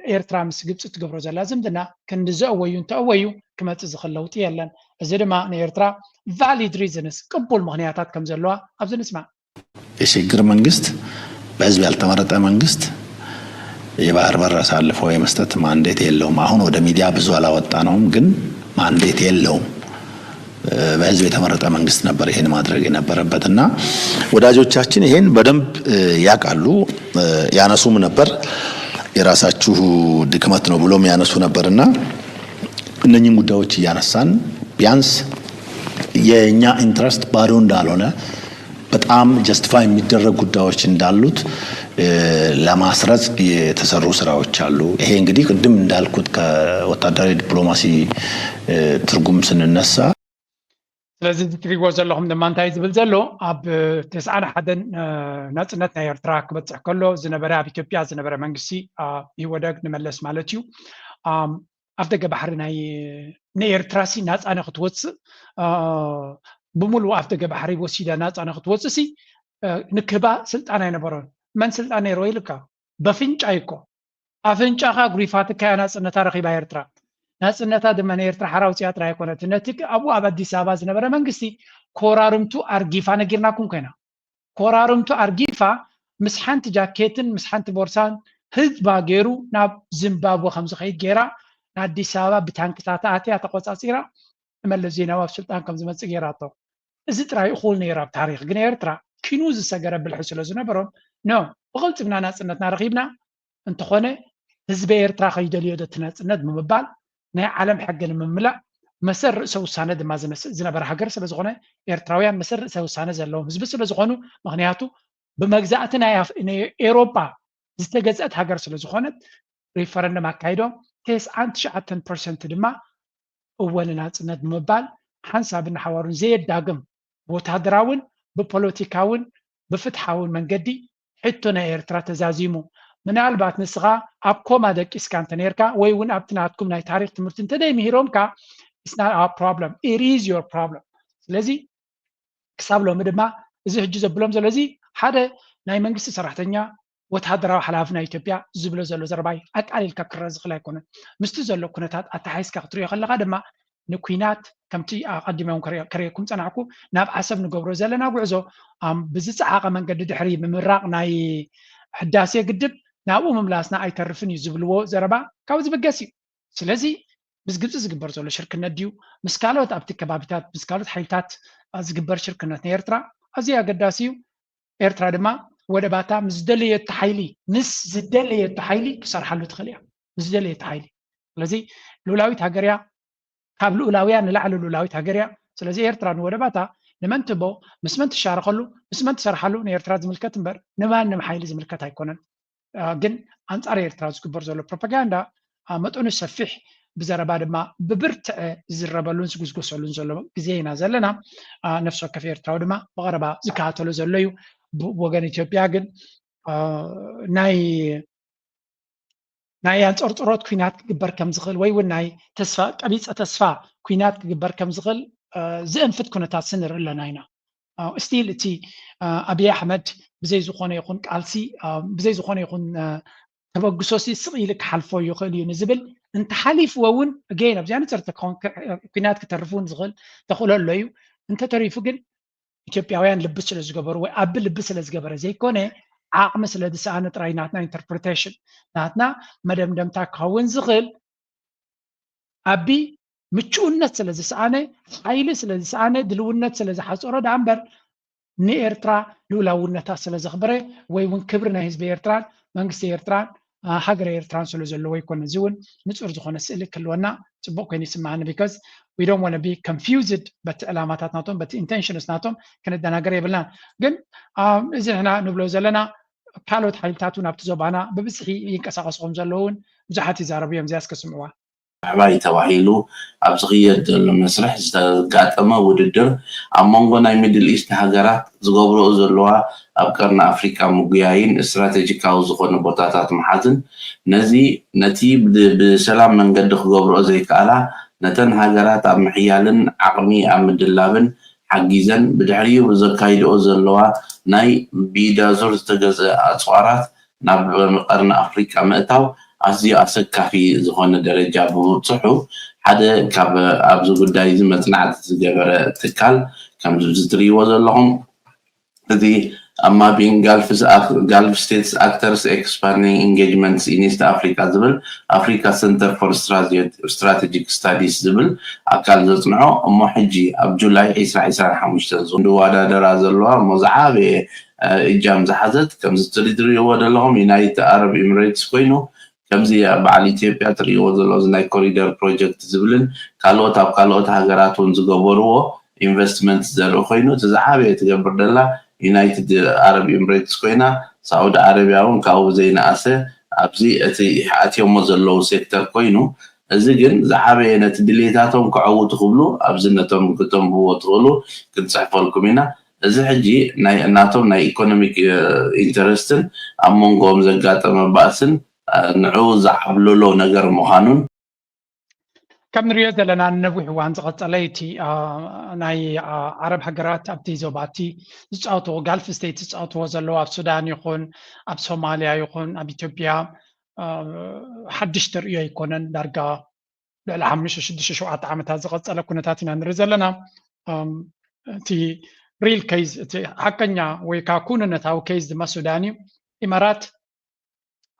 إيرترا مس جبت تجبر لازم دنا كان نزأويو تأويو كما تزخل لو تيلن زي ما إيرترا valid reasons قبول مغنياتات كم زلوا أبزن نسمع. የሽግግር መንግስት በህዝብ ያልተመረጠ መንግስት የባህር በር አሳልፎ የመስጠት ማንዴት የለውም። አሁን ወደ ሚዲያ ብዙ አላወጣ ነውም ግን ማንዴት የለውም። በህዝብ የተመረጠ መንግስት ነበር ይሄን ማድረግ የነበረበትና ወዳጆቻችን ይሄን በደንብ ያቃሉ ያነሱም ነበር የራሳችሁ ድክመት ነው ብሎም ያነሱ ነበርና እነኚህ ጉዳዮች ያነሳን ቢያንስ የኛ ኢንትረስት ባዶ እንዳልሆነ በጣም ጀስቲፋይ የሚደረግ ጉዳዮች እንዳሉት ለማስረጽ የተሰሩ ስራዎች አሉ። ይሄ እንግዲህ ቅድም እንዳልኩት ከወታደራዊ ዲፕሎማሲ ትርጉም ስንነሳ ስለዚህ ትሪጎ ዘለኹም ድማ እንታይ ዝብል ዘሎ ኣብ 91 ናጽነት ናይ ኤርትራ ክበጽሕ ከሎ ዝነበረ ኣብ ኢትዮጵያ ዝነበረ መንግስቲ ይወደግ ንመለስ ማለት እዩ ኣብ ደገ ባሕሪ ናይ ኤርትራ ሲ ናጻነ ክትወጽእ ብምሉእ ኣብ ደገ ባሕሪ ወሲዳ ናጻነ ክትወጽእ ሲ ንክባ ስልጣን ኣይነበሮን መን ስልጣን ነይሮ ኢልካ በፍንጫ ይኮ ኣፍንጫኻ ጉሪፋትካ ናጽነታ ረኺባ ኤርትራ ናጽነታ ድማ ኤርትራ ሓራውፅያ ጥራይ ኮነት ነቲ ኣብኡ ኣብ አዲስ አበባ ዝነበረ መንግስቲ ኮራርምቱ አርጊፋ ነጊርናኩም ኮይና ኮራርምቱ አርጊፋ ምስ ሓንቲ ጃኬትን ምስ ሓንቲ ቦርሳን ህዝባ ገይሩ ናብ ዚምባብዌ ከም ዝኸይድ ገይራ ንአዲስ አበባ ብታንክታት ኣትያ ተቆጻጺራ መለስ ዜናዊ ኣብ ስልጣን ከም ዝመጽእ ገይራቶ እዚ ጥራይ እኹል ነይራ ኣብ ታሪኽ ግን ኤርትራ ኪኑ ዝሰገረ ብልሒ ስለ ዝነበሮም ኖ ብቕልጥፍና ናጽነትና ረኺብና እንተኾነ ህዝቢ ኤርትራ ከይደልዮ ዶ ናጽነት ብምባል ናይ ዓለም ሕግን ምምላእ መሰር ርእሰ ውሳነ ድማ ዝነበረ ሃገር ስለ ዝኾነ ኤርትራውያን መሰር ርእሰ ውሳነ ዘለዎም ህዝቢ ስለ ዝኾኑ ምክንያቱ ብመግዛእቲ ናይ ኤውሮጳ ዝተገዝአት ሃገር ስለ ዝኾነት ሪፈረንደም ኣካይዶም 99% ድማ እወን ናጽነት ብምባል ሓንሳብን ሓዋሩን ዘየዳግም ወታደራውን ብፖለቲካውን ብፍትሓውን መንገዲ ሕቶ ናይ ኤርትራ ተዛዚሙ ምናልባት ንስኻ ኣብ ኮማ ደቂስካ እንተ ነርካ ወይ እውን ኣብቲ ናትኩም ናይ ታሪክ ትምህርቲ እንተደይምሂሮምካ it's not our problem it is your problem ስለዚ ክሳብ ሎሚ ድማ እዚ ሕጂ ዘብሎም ዘሎ እዚ ሓደ ናይ መንግስቲ ሰራሕተኛ ወታደራዊ ሓላፊ ናይ ኢትዮጵያ ዝብሎ ዘሎ ዘረባይ ኣቃሊልካ ክረአ ዝኽእል ኣይኮነን ምስቲ ዘሎ ኩነታት ኣተሓይስካ ክትሪኦ ከለካ ድማ ንኩናት ከምቲ ኣቀዲሞም ከሪአኩም ፀናዕኩ ናብ ዓሰብ ንገብሮ ዘለና ጉዕዞ ብዝፀዓቐ መንገዲ ድሕሪ ምምራቕ ናይ ሕዳሴ ግድብ ናብኡ ምምላስና ኣይተርፍን እዩ ዝብልዎ ዘረባ ካብ ዝብገስ እዩ ስለዚ ምስ ግብፂ ዝግበር ዘሎ ሽርክነት ድዩ ምስ ካልኦት ኣብቲ ከባቢታት ምስ ካልኦት ሓይልታት ዝግበር ሽርክነት ናይ ኤርትራ ኣዝዩ ኣገዳሲ እዩ ኤርትራ ድማ ወደባታ ምስ ዝደለየት ሓይሊ ክሰርሓሉ ትኽእል እያ ምስ ዝደለየት ሓይሊ ስለዚ ልኡላዊት ሃገር እያ ካብ ልኡላውያን ንላዕሊ ልኡላዊት ሃገር እያ ስለዚ ኤርትራ ንወደባታ ንመን ትቦ ምስ መን ትሻረኸሉ ምስ መን ትሰርሓሉ ንኤርትራ ዝምልከት እምበር ንማንም ሓይሊ ዝምልከት ኣይኮነን ግን አንጻር ኤርትራ ዝግበር ዘሎ ፕሮፓጋንዳ መጠኑ ሰፊሕ ብዘረባ ድማ ብብርትዕ ዝረበሉን ዝጉዝጎሰሉን ዘሎ ግዜ ኢና ዘለና ነፍሲ ወከፍ ኤርትራዊ ድማ ብቐረባ ዝከታተሎ ዘሎ እዩ ወገን ኢትዮጵያ ግን ናይ አንጾርጾሮት ኩናት ክግበር ከም ዝኽእል ወይ እውን ናይ ተስፋ ቀቢፀ ተስፋ ኩናት ክግበር ከም ዝኽእል ዝእንፍት ኩነታት ስንርኢ ኣለና ኢና ስቲል እቲ አብይ አሕመድ ብዘይ ዝኾነ ይኹን ቃልሲ ብዘይ ዝኾነ ይኹን ተበግሶሲ ስቕ ኢሉ ክሓልፎ ይኽእል እዩ ንዝብል እንተሓሊፍዎ እውን ገይን ኣብዚያ ንፅርቲ ኩናት ክተርፉን ዝኽእል ተኽእሎ እዩ እንተተሪፉ ግን ኢትዮጵያውያን ልቢ ስለ ዝገበሩ ወይ ኣቢ ልቢ ስለ ዝገበረ ዘይኮነ ዓቕሚ ስለ ዝሰኣነ ጥራይ ናትና ኢንተርፕሬቴሽን ናትና መደምደምታ ክኸውን ዝኽእል ኣቢ ምቹእነት ስለ ዝሰኣነ ሓይሊ ስለ ዝሰኣነ ድልውነት ስለ ዝሓፀሮ ዳ እምበር ንኤርትራ ልኡላውነታ ስለ ዘኽበረ ወይ እውን ክብሪ ናይ ህዝቢ ኤርትራን መንግስቲ ኤርትራን ሃገር ኤርትራን ስለ ዘለዎ ይኮነ እዚ እውን ንፁር ዝኾነ ስእሊ ክህልወና ፅቡቅ ኮይኑ ይስማዓኒ ቢካዝ we don't want to be confused በቲ ዕላማታት ናቶም በቲ ኢንቴንሽንስ ናቶም ክንደናገር የብልና ግን እዚ ንሕና ንብሎ ዘለና ካልኦት ሓይልታት እውን ኣብቲ ዞባና ብብዝሒ ይንቀሳቐሱ ከም ዘለዉ እውን ብዙሓት ይዛረቡ እዮም እዚኣ እስከስምዕዋ ኣሕባይ ተባሂሉ ኣብ ዝኽየድ ዘሎ መስርሕ ዝተጋጠመ ውድድር ኣብ መንጎ ናይ ሚድል ኢስት ሃገራት ዝገብርኦ ዘለዋ ኣብ ቀርኒ ኣፍሪካ ምጉያይን ስትራቴጂካዊ ዝኾነ ቦታታት መሓዝን ነቲ ብሰላም መንገዲ ክገብርኦ ዘይከኣላ ነተን ሃገራት ኣብ ምሕያልን ዓቕሚ ኣብ ምድላብን ሓጊዘን ብድሕሪኡ ዘካይድኦ ዘለዋ ናይ ቢዳዙር ዝተገዝአ ኣፅዋራት ናብ ቀርኒ ኣፍሪካ ምእታው ኣዝዩ ኣሰካፊ ዝኾነ ደረጃ ብምብፅሑ ሓደ ካብ ኣብዚ ጉዳይ እዚ መፅናዕቲ ዝገበረ ትካል ከምዚ ዝትሪእዎ ዘለኹም እቲ ኣማቢን ጋልፍ ስቴትስ ኣክተርስ ኤክስፓንዲንግ ኤንጌጅመንትስ ኢን ኢስት ኣፍሪካ ዝብል ኣፍሪካ ሰንተር ፎር ስትራቴጂክ ስታዲስ ዝብል ኣካል ዘፅንዖ እሞ ሕጂ ኣብ ጁላይ 2025 ዝወዳደራ ዘለዋ እሞ ዝዓበየ እጃም ዝሓዘት ከምዚ ትሪእዎ ዘለኹም ዩናይትድ አረብ ኤሚሬትስ ኮይኑ ከምዚ በዓል ኢትዮጵያ ትሪእዎ ዘሎ ናይ ኮሪደር ፕሮጀክት ዝብልን ካልኦት ኣብ ካልኦት ሃገራት እውን ዝገበርዎ ኢንቨስትመንት ዘርኢ ኮይኑ እቲ ዝዓበየ ትገብር ደላ ዩናይትድ አረብ ኤሚሬትስ ኮይና ሳዑዲ ዓረብያ እውን ካብኡ ዘይነኣሰ ኣብዚ እቲ ኣትዮሞ ዘለዉ ሴክተር ኮይኑ እዚ ግን ዝዓበየ ነቲ ድሌታቶም ክዓውቱ ክብሉ ኣብዚ ነቶም ክተንብዎ ትኽእሉ ክንፅሕፈልኩም ኢና እዚ ሕጂ ናይ እናቶም ናይ ኢኮኖሚክ ኢንተረስትን ኣብ መንጎኦም ዘጋጠመ ባእስን ንዑ ዝዓብልሎ ነገር ምዃኑን كم نريد لنا نبوح وان زغطليتي ناي عرب حجرات ابتي زوباتي تشاوتو غالف ستيت تشاوتو زلو اب سودان يكون اب صوماليا يكون اب اثيوبيا حدش تريو يكونن درجه للعمش شدش شو عامت زغطله كنتاتنا نرزلنا تي ريل كيز حقنيا ويكاكون نتاو كيز دما سوداني امارات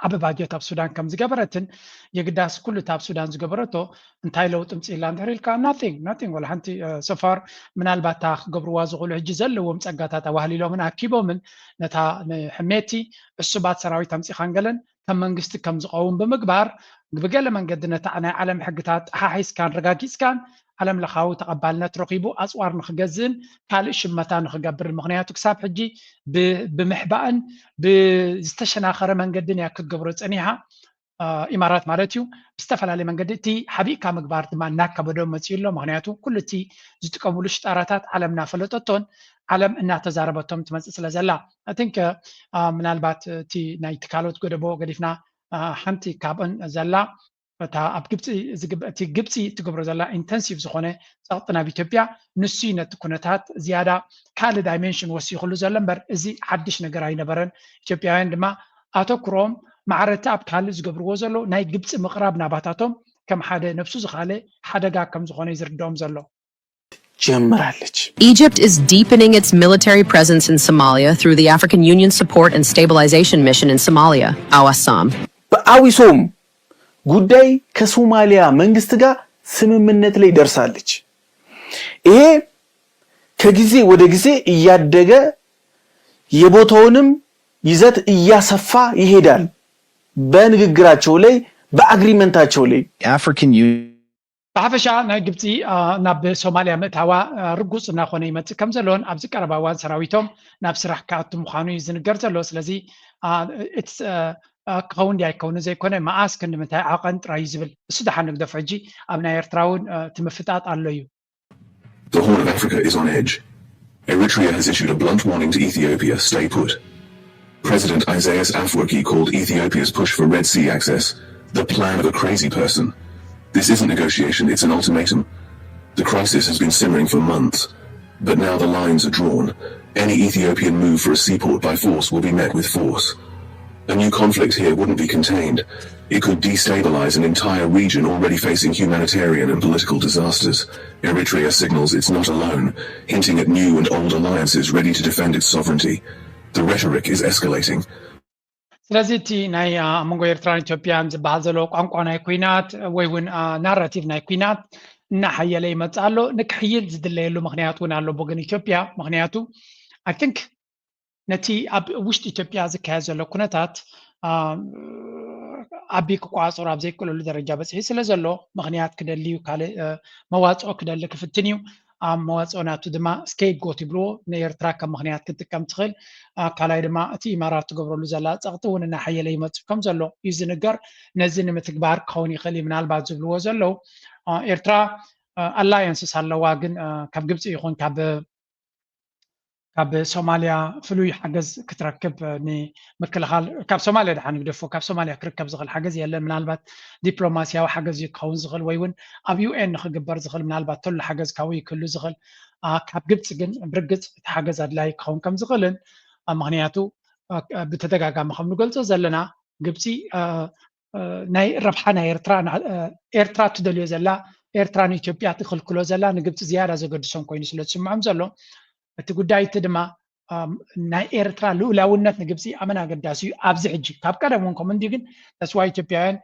أب باجت أب السودان كم زجبرتن يقداس كل تاب السودان زجبرته انتهي لو تمشي لاند هريل كان nothing ولا هنتي سفر من البتاخ قبر وازغول عجزل ومسقطات وهلي لو من اكيبو من نتا حميتي السبات سراوي تمشي خانجلن كم منجست كم زقوم بمقبار بقال من قد نتانا علم حقتات حايس كان رقاقيس كان علم لخاو تقبلنا ترقيبو أسوار نخجزن كال شمتان نخجبر المغنيات وكساب حجي بمحبأن بستشن آخر من قدني أكد قبرت أنيها إمارات مالتيو استفعل على من قدتي حبيب كام كبار دمان ناك بدون مسيلو مغنياتو كل تي زتقبلوش تاراتات علم نافلتتون علم إنها تزاربتهم تمسس لزلا I think من البات تي نايتكالوت قدبو قدفنا حنتي كابن زلا تا اب جبتي تقبر زلا انتنسيف زخونه صقطنا بإثيوبيا نسينا تكونتات زياده كال دايمنشن وسيخلو زلمبر ازي حدش ነገር አይነበረን ኢትዮጵያውያን ድማ አተኩሮም ማዕረታብ ካል ዝገብርዎ ዘሎ ናይ ግብጽ ምቅራብ ናባታቶም ከም ሓደ ነፍሱ ዝኻለ ሓደጋ ከም ዝኾነ ይዝርዶም ዘሎ ጀምራለች Egypt is deepening its military presence in Somalia through the African Union Support and Stabilization Mission in Somalia, AWASOM. በአዊሶም ጉዳይ ከሶማሊያ መንግስት ጋር ስምምነት ላይ ደርሳለች። ይሄ ከጊዜ ወደ ጊዜ እያደገ የቦታውንም ይዘት እያሰፋ ይሄዳል። በንግግራቸው ላይ በአግሪመንታቸው ላይ አፍሪካን ታፈሻ ናይ ግብጽ ናብ ሶማሊያ መታዋ ርጉጽ እና ኾነ ይመጽ ከም ዘሎን ኣብዚ ቀረባዋን ሰራዊቶም ናብ ስራሕ ካኣቱ ምዃኑ ይዝንገር ዘሎ ስለዚ كون داي كون زي كونه ماس كن متاع عقن راي زبل السودان حنك دفعجي ابنا يرتراون تمفتات عليو The Horn of Africa is on edge. Eritrea has issued a blunt warning to Ethiopia, stay put. President Isaias Afwerki called Ethiopia's push for Red Sea access the plan of a crazy person. This isn't negotiation, it's an ultimatum. The crisis has been simmering for months, but now the lines are drawn. Any Ethiopian move for a seaport by force will be met with force. A new conflict here wouldn't be contained. It could destabilize an entire region already facing humanitarian and political disasters. Eritrea signals it's not alone, hinting at new and old alliances ready to defend its sovereignty. The rhetoric is escalating. ስለዚህ እቲ ናይ መንጎ ኤርትራን ኢትዮጵያን ዝበሃል ዘሎ ቋንቋ ናይ ኩናት ወይ እውን ናራቲቭ ናይ ኩናት እናሓየለ ይመጽእ ኣሎ ንክሕይል ዝድለየሉ ምክንያት እውን ኣሎ ብወገን ኢትዮጵያ ምክንያቱ I think ነቲ ኣብ ውሽጢ ኢትዮጵያ ዝካየድ ዘሎ ኩነታት ዓቢ ክቋፅሮ ኣብ ዘይክእለሉ ደረጃ በፂሑ ስለ ዘሎ ምክንያት ክደልዩ ካልእ መዋፅኦ ክደሊ ክፍትን እዩ ኣብ መዋፅኦ ናቱ ድማ ስኬት ጎት ይብልዎ ንኤርትራ ከም ምክንያት ክትጥቀም ትኽእል ካልኣይ ድማ እቲ ኢማራት ትገብረሉ ዘላ ፀቕጢ እውን እናሓየለ ይመፅእ ከም ዘሎ እዩ ዝንገር ነዚ ንምትግባር ክኸውን ይኽእል እዩ ምናልባት ዝብልዎ ዘለው ኤርትራ ኣላየንስስ ኣለዋ ግን ካብ ግብፂ ይኹን ካብ ሶማሊያ ፍሉይ ሓገዝ ክትረክብ ንምክልኻል ካብ ሶማሊያ ድሓን ይግደፎ ካብ ሶማሊያ ክርከብ ዝኽእል ሓገዝ የለን ምናልባት ዲፕሎማስያዊ ሓገዝ ክኸውን ዝኽእል ወይ እውን ኣብ ዩኤን ንክግበር ዝኽእል ምናልባት ተሉ ሓገዝ ካብኡ ይክህሉ ዝኽእል ካብ ግብፂ ግን ብርግፅ እቲ ሓገዝ ኣድላይ ክኸውን ከም ዝኽእልን ምክንያቱ ብተደጋጋሚ ከም ንገልፆ ዘለና ግብፂ ናይ ረብሓ ናይ ኤርትራ ትደልዮ ዘላ ኤርትራ ንኢትዮጵያ ትኽልክሎ ዘላ ንግብፂ ዝያዳ ዘገድሶም ኮይኑ ስለ ዝስምዖም ዘሎ እቲ ጉዳይ እቲ ድማ ናይ ኤርትራ ልኡላውነት ንግብፂ ኣመና ኣገዳሲ እዩ ኣብዚ ሕጂ ካብ ቀደም እውን ከምኡ እንዲ ግን ተስዋ ኢትዮጵያውያን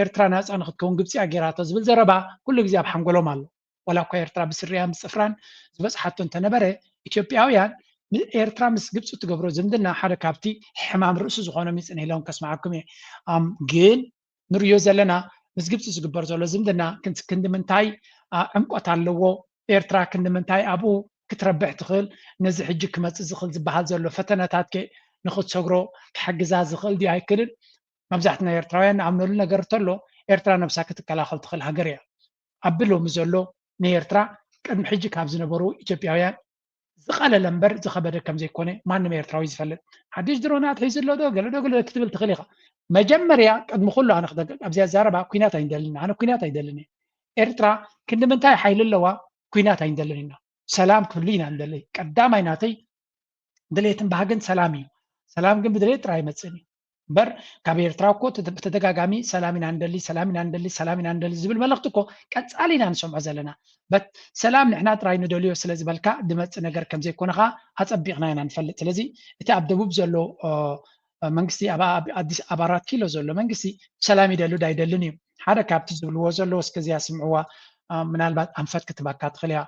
ኤርትራ ናፃ ንክትከውን ግብፂ ኣጌራቶ ዝብል ዘረባ ኩሉ ግዜ ኣብ ሓንጎሎም ኣሎ ወላ እኳ ኤርትራ ብስርያን ብፅፍራን ዝበፅሓቶ እንተነበረ ኢትዮጵያውያን ኤርትራ ምስ ግብፂ ትገብሮ ዝምድና ሓደ ካብቲ ሕማም ርእሱ ዝኾኖም ይፅንሕ ኢሎም ከስማዓኩም እየ ግን ንሪዮ ዘለና ምስ ግብፂ ዝግበር ዘሎ ዝምድና ክንዲ ምንታይ ዕምቆት ኣለዎ ኤርትራ ክንዲ ምንታይ ኣብኡ ክትረብሕ ትኽእል ነዚ ሕጂ ክመፅእ ዝኽእል ዝበሃል ዘሎ ፈተነታት ንኽትሰግሮ ክሕግዛ ዝኽእል ድዩ ኣይክልን መብዛሕትና ኤርትራውያን ንኣምነሉ ነገር እንተሎ ኤርትራ ነብሳ ክትከላኸል ትኽእል ሃገር እያ ኣብ ሎሚ ዘሎ ንኤርትራ ቅድሚ ሕጂ ካብ ዝነበሩ ኢትዮጵያውያን ዝቐለለ እምበር ዝኸበደ ከም ዘይኮነ ማንም ኤርትራዊ ዝፈልጥ ሓድሽ ድሮናት ሒዙ ኣሎ ዶ ገለ ዶ ገለ ክትብል ትኽእል ኢኻ መጀመርያ ቅድሚ ኩሉ ኣነ ኣብዚኣ ዛረባ ኩናት ኣይንደልን ኣነ ኩናት ኣይደልን ኤርትራ ክንዲ ምንታይ ሓይሊ ኣለዋ ኩናት ኣይንደልን ኢና ሰላም ክህሉ ኢና ንደሊ ቀዳማይ ናተይ ድሌትን ባህግን ሰላም እዩ ሰላም ግን ብድሌት ጥራይ ይመፅን እዩ እምበር ካብ ኤርትራ እኮ ብተደጋጋሚ ሰላም ኢና ንደሊ ሰላም ኢና ንደሊ ሰላም ኢና ንደሊ ዝብል መልእኽቲ እኮ ቀፃሊ ኢና ንሰምዖ ዘለና በት ሰላም ንሕና ጥራይ ንደልዮ ስለ ዝበልካ ድመፅእ ነገር ከም ዘይኮነኻ ኣፀቢቕና ኢና ንፈልጥ ስለዚ እቲ ኣብ ደቡብ ዘሎ መንግስቲ ኣዲስ ኣብ 4 ኪሎ ዘሎ መንግስቲ ሰላም ይደሉ ዳይደልን እዩ ሓደ ካብቲ ዝብልዎ ዘሎ እስከዚያ ስምዕዋ ምናልባት ኣንፈት ክትባካ ትኽእል እያ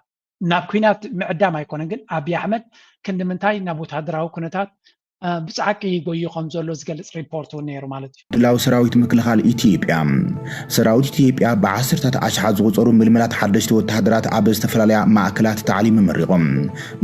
ናብ ኩናት ምዕዳም ኣይኮነን ግን ኣብይ ኣሕመድ ክንዲ ምንታይ ናብ ወታደራዊ ኩነታት ብፃዕቂ ጎዩ ከም ዘሎ ዝገልፅ ሪፖርት እውን ነይሩ ማለት እዩ ድላው ሰራዊት ምክልኻል ኢትዮጵያ ሰራዊት ኢትዮጵያ ብዓሰርታት ኣሽሓት ዝቑፀሩ ምልምላት ሓደሽቲ ወተሃደራት ኣብ ዝተፈላለያ ማእከላት ታዕሊም መሪቖም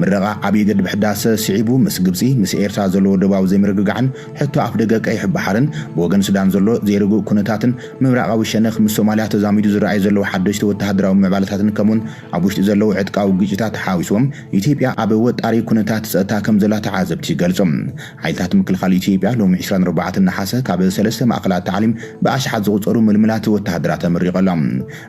ምረቓ ዓብዪ ገድቢ ሕዳሰ ስዒቡ ምስ ግብፂ ምስ ኤርትራ ዘለዎ ደባዊ ዘይምርግጋዕን ሕቶ ኣፍ ደገ ቀይሕ ባሕርን ብወገን ሱዳን ዘሎ ዘይርግእ ኩነታትን ምብራቃዊ ሸነኽ ምስ ሶማልያ ተዛሚዱ ዝረኣዩ ዘለዉ ሓደሽቲ ወተሃደራዊ ምዕባለታትን ከምኡን ኣብ ውሽጢ ዘለዉ ዕጥቃዊ ግጭታት ሓዊሶም ኢትዮጵያ ኣብ ወጣሪ ኩነታት ፀጥታ ከም ዘላ ተዓዘብቲ ይገልጾም ሓይልታት ምክልኻል ኢትዮጵያ ሎሚ 24 ነሓሰ ካብ 3 ማእከላት ታዕሊም ብኣሽሓት ዝቑፀሩ ምልምላት ወተሃደራት ተመሪቖሎም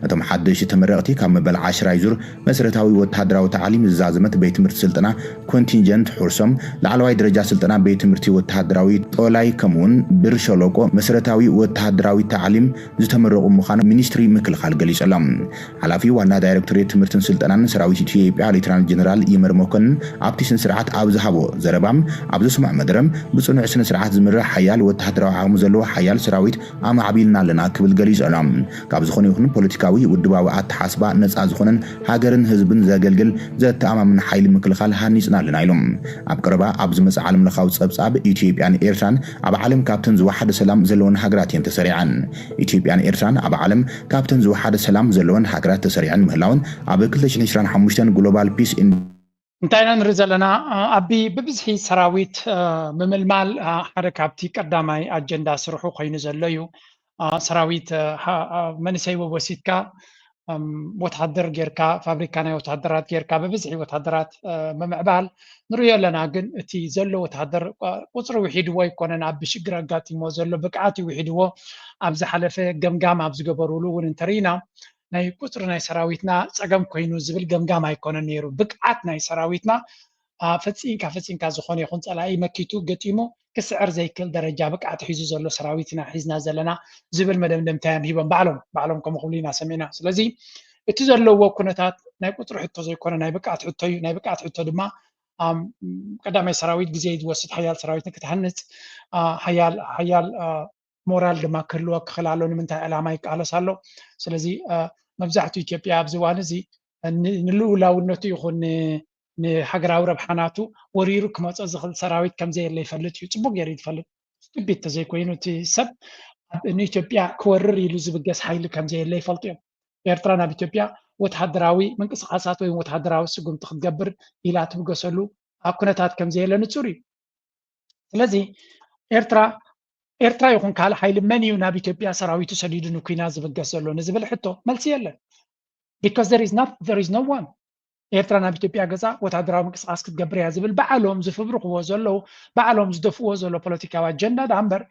እቶም ሓደሽቲ ተመረቕቲ ካብ መበል 10 ዙር መሰረታዊ ወተሃደራዊ ታዕሊም ዝዛዘመት ቤት ትምህርቲ ስልጠና ኮንቲንጀንት ሕርሶም ላዕለዋይ ደረጃ ስልጠና ቤት ትምህርቲ ወተሃደራዊ ጦላይ ከምኡን ብር ሸለቆ መሰረታዊ ወተሃደራዊ ታዕሊም ዝተመረቑ ምዃኖም ሚኒስትሪ ምክልኻል ገሊፆሎም ሓላፊ ዋና ዳይሬክቶሬት ትምህርትን ስልጠናን ሰራዊት ኢትዮጵያ ሌተናንት ጀነራል ይመር መኮንን ኣብቲ ስነ ስርዓት ኣብ ዝሃቦ ዘረባም ኣብ ዝስማዕ መድረም ብጽኑዕ ስነ ስርዓት ዝምራሕ ሓያል ወተሃደራዊ ዓቕሚ ዘለዎ ሓያል ሰራዊት ኣማዕቢልና ኣለና ክብል ገሊፆሎም ካብ ዝኾነ ይኹን ፖለቲካዊ ውድባዊ ኣተሓስባ ነፃ ዝኾነን ሃገርን ህዝብን ዘገልግል ዘተኣማምን ሓይሊ ምክልኻል ሃኒፅና ኣለና ኢሎም ኣብ ቀረባ ኣብ ዝመፅእ ዓለም ለኻዊ ፀብጻብ ኢትዮጵያን ኤርትራን ኣብ ዓለም ካብተን ዝወሓደ ሰላም ዘለወን ሃገራት እየን ተሰሪዐን ኢትዮጵያን ኤርትራን ኣብ ዓለም ካብተን ዝወሓደ ሰላም ዘለወን ሃገራት ተሰሪዐን ምህላውን ኣብ 2025 ግሎባል ፒስ እንታይ ኢና ንርኢ ዘለና ኣቢ ብብዝሒ ሰራዊት ምምልማል ሓደ ካብቲ ቀዳማይ ኣጀንዳ ስርሑ ኮይኑ ዘሎ እዩ ሰራዊት መንእሰይ ወሲድካ ወታደር ጌርካ ፋብሪካ ናይ ወታደራት ጌርካ ብብዝሒ ወታደራት ምምዕባል ንሪኦ ኣለና ግን እቲ ዘሎ ወታደር ቁፅሪ ውሒድዎ ይኮነን ኣብ ሽግር ኣጋጢሞ ዘሎ ብቅዓት ውሒድዎ ኣብ ዝሓለፈ ገምጋም ኣብ ዝገበርሉ እውን እንተሪኢና ናይ ቁፅሪ ናይ ሰራዊትና ፀገም ኮይኑ ዝብል ገምጋም ኣይኮነን ነይሩ ብቅዓት ናይ ሰራዊትና ፈፂንካ ዝኾነ ይኹን ፀላኢ መኪቱ ገጢሙ ክስዕር ዘይክእል ደረጃ ብቅዓት ሒዙ ዘሎ ሰራዊትና ሒዝና ዘለና ዝብል መደምደምታዮም ሂቦም ባዕሎም ከምኡ ክብሉ ኢና ሰሚዕና ስለዚ እቲ ዘለዎ ኩነታት ናይ ቁፅሪ ሕቶ ዘይኮነ ናይ ብቅዓት ሕቶ እዩ ናይ ብቅዓት ሕቶ ድማ ቀዳማይ ሰራዊት ግዜ ዝወስድ ሓያል ሰራዊት ንክትሃንፅ ሓያል ሞራል ድማ ክህልዎ ክኽእል ኣሎ ንምንታይ ዕላማ ይቃለስ ኣሎ ስለዚ መብዛሕትኡ ኢትዮጵያ ኣብዚ እዋን እዚ ንልኡላውነቱ ይኹን ንሃገራዊ ረብሓናቱ ወሪሩ ክመፅእ ዝኽእል ሰራዊት ከምዘየለ ይፈልጥ እዩ ፅቡቅ ገይሩ ይፈልጥ ጥቢት ተዘይኮይኑ እቲ ሰብ ንኢትዮጵያ ክወርር ኢሉ ዝብገስ ሓይሊ ከምዘየለ ይፈልጡ እዮም ኤርትራ ናብ ኢትዮጵያ ወተሃደራዊ ምንቅስቃሳት ወይ ወተሃደራዊ ስጉምቲ ክትገብር ኢላ ትብገሰሉ ኣብ ኩነታት ከምዘየለ ንፁር እዩ ስለዚ ኤርትራ ይኹን ካልእ ሓይሊ መን እዩ ናብ ኢትዮጵያ ሰራዊቱ ሰዲዱ ንኩናት ዝብገስ ዘሎ ንዝብል ሕቶ መልሲ የለን because there is no one ኤርትራ ናብ ኢትዮጵያ ገዛ ወታደራዊ ምንቅስቃስ ክትገብር እያ ዝብል ባዕሎም ዝፍብርኽዎ ዘለዉ ባዕሎም ዝደፍእዎ ዘሎ ፖለቲካዊ ኣጀንዳ ዳ እምበር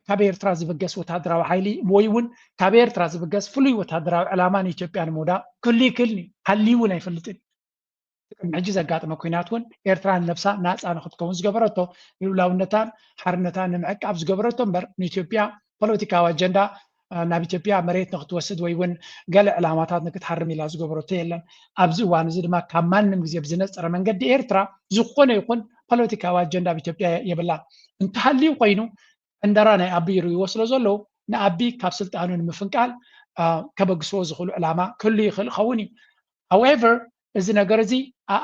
ካብ ኤርትራ ዝብገስ ወታደራዊ ሓይሊ ወይ እውን ካብ ኤርትራ ዝብገስ ፍሉይ ወታደራዊ ዕላማ ንኢትዮጵያ ንምውዳቕ ክህሉ ይክእል ሃልዩ እውን ኣይፈልጥን ቅድሚ ሕጂ ዘጋጥመ ኩናት እውን ኤርትራ ነብሳ ናፃ ንክትከውን ዝገበረቶ ልኡላውነታን ሓርነታን ንምዕቃብ ዝገበረቶ እምበር ንኢትዮጵያ ፖለቲካዊ ኣጀንዳ ናብ ኢትዮጵያ መሬት ንክትወስድ ወይ እውን ገለ ዕላማታት ንክትሓርም ኢላ ዝገበረቶ የለን ኣብዚ እዋን እዚ ድማ ካብ ማንም ግዜ ብዝነፀረ መንገዲ ኤርትራ ዝኾነ ይኹን ፖለቲካዊ ኣጀንዳ ኣብ ኢትዮጵያ የብላ እንተሃልዩ ኮይኑ እንደራ ናይ ኣቢ ይርይዎ ስለ ዘለዉ ንኣቢ ካብ ስልጣኑ ንምፍንቃል ከበግስዎ ዝኽእሉ ዕላማ ክህሉ ይኽእል ይኸውን እዩ however እዚ ነገር እዚ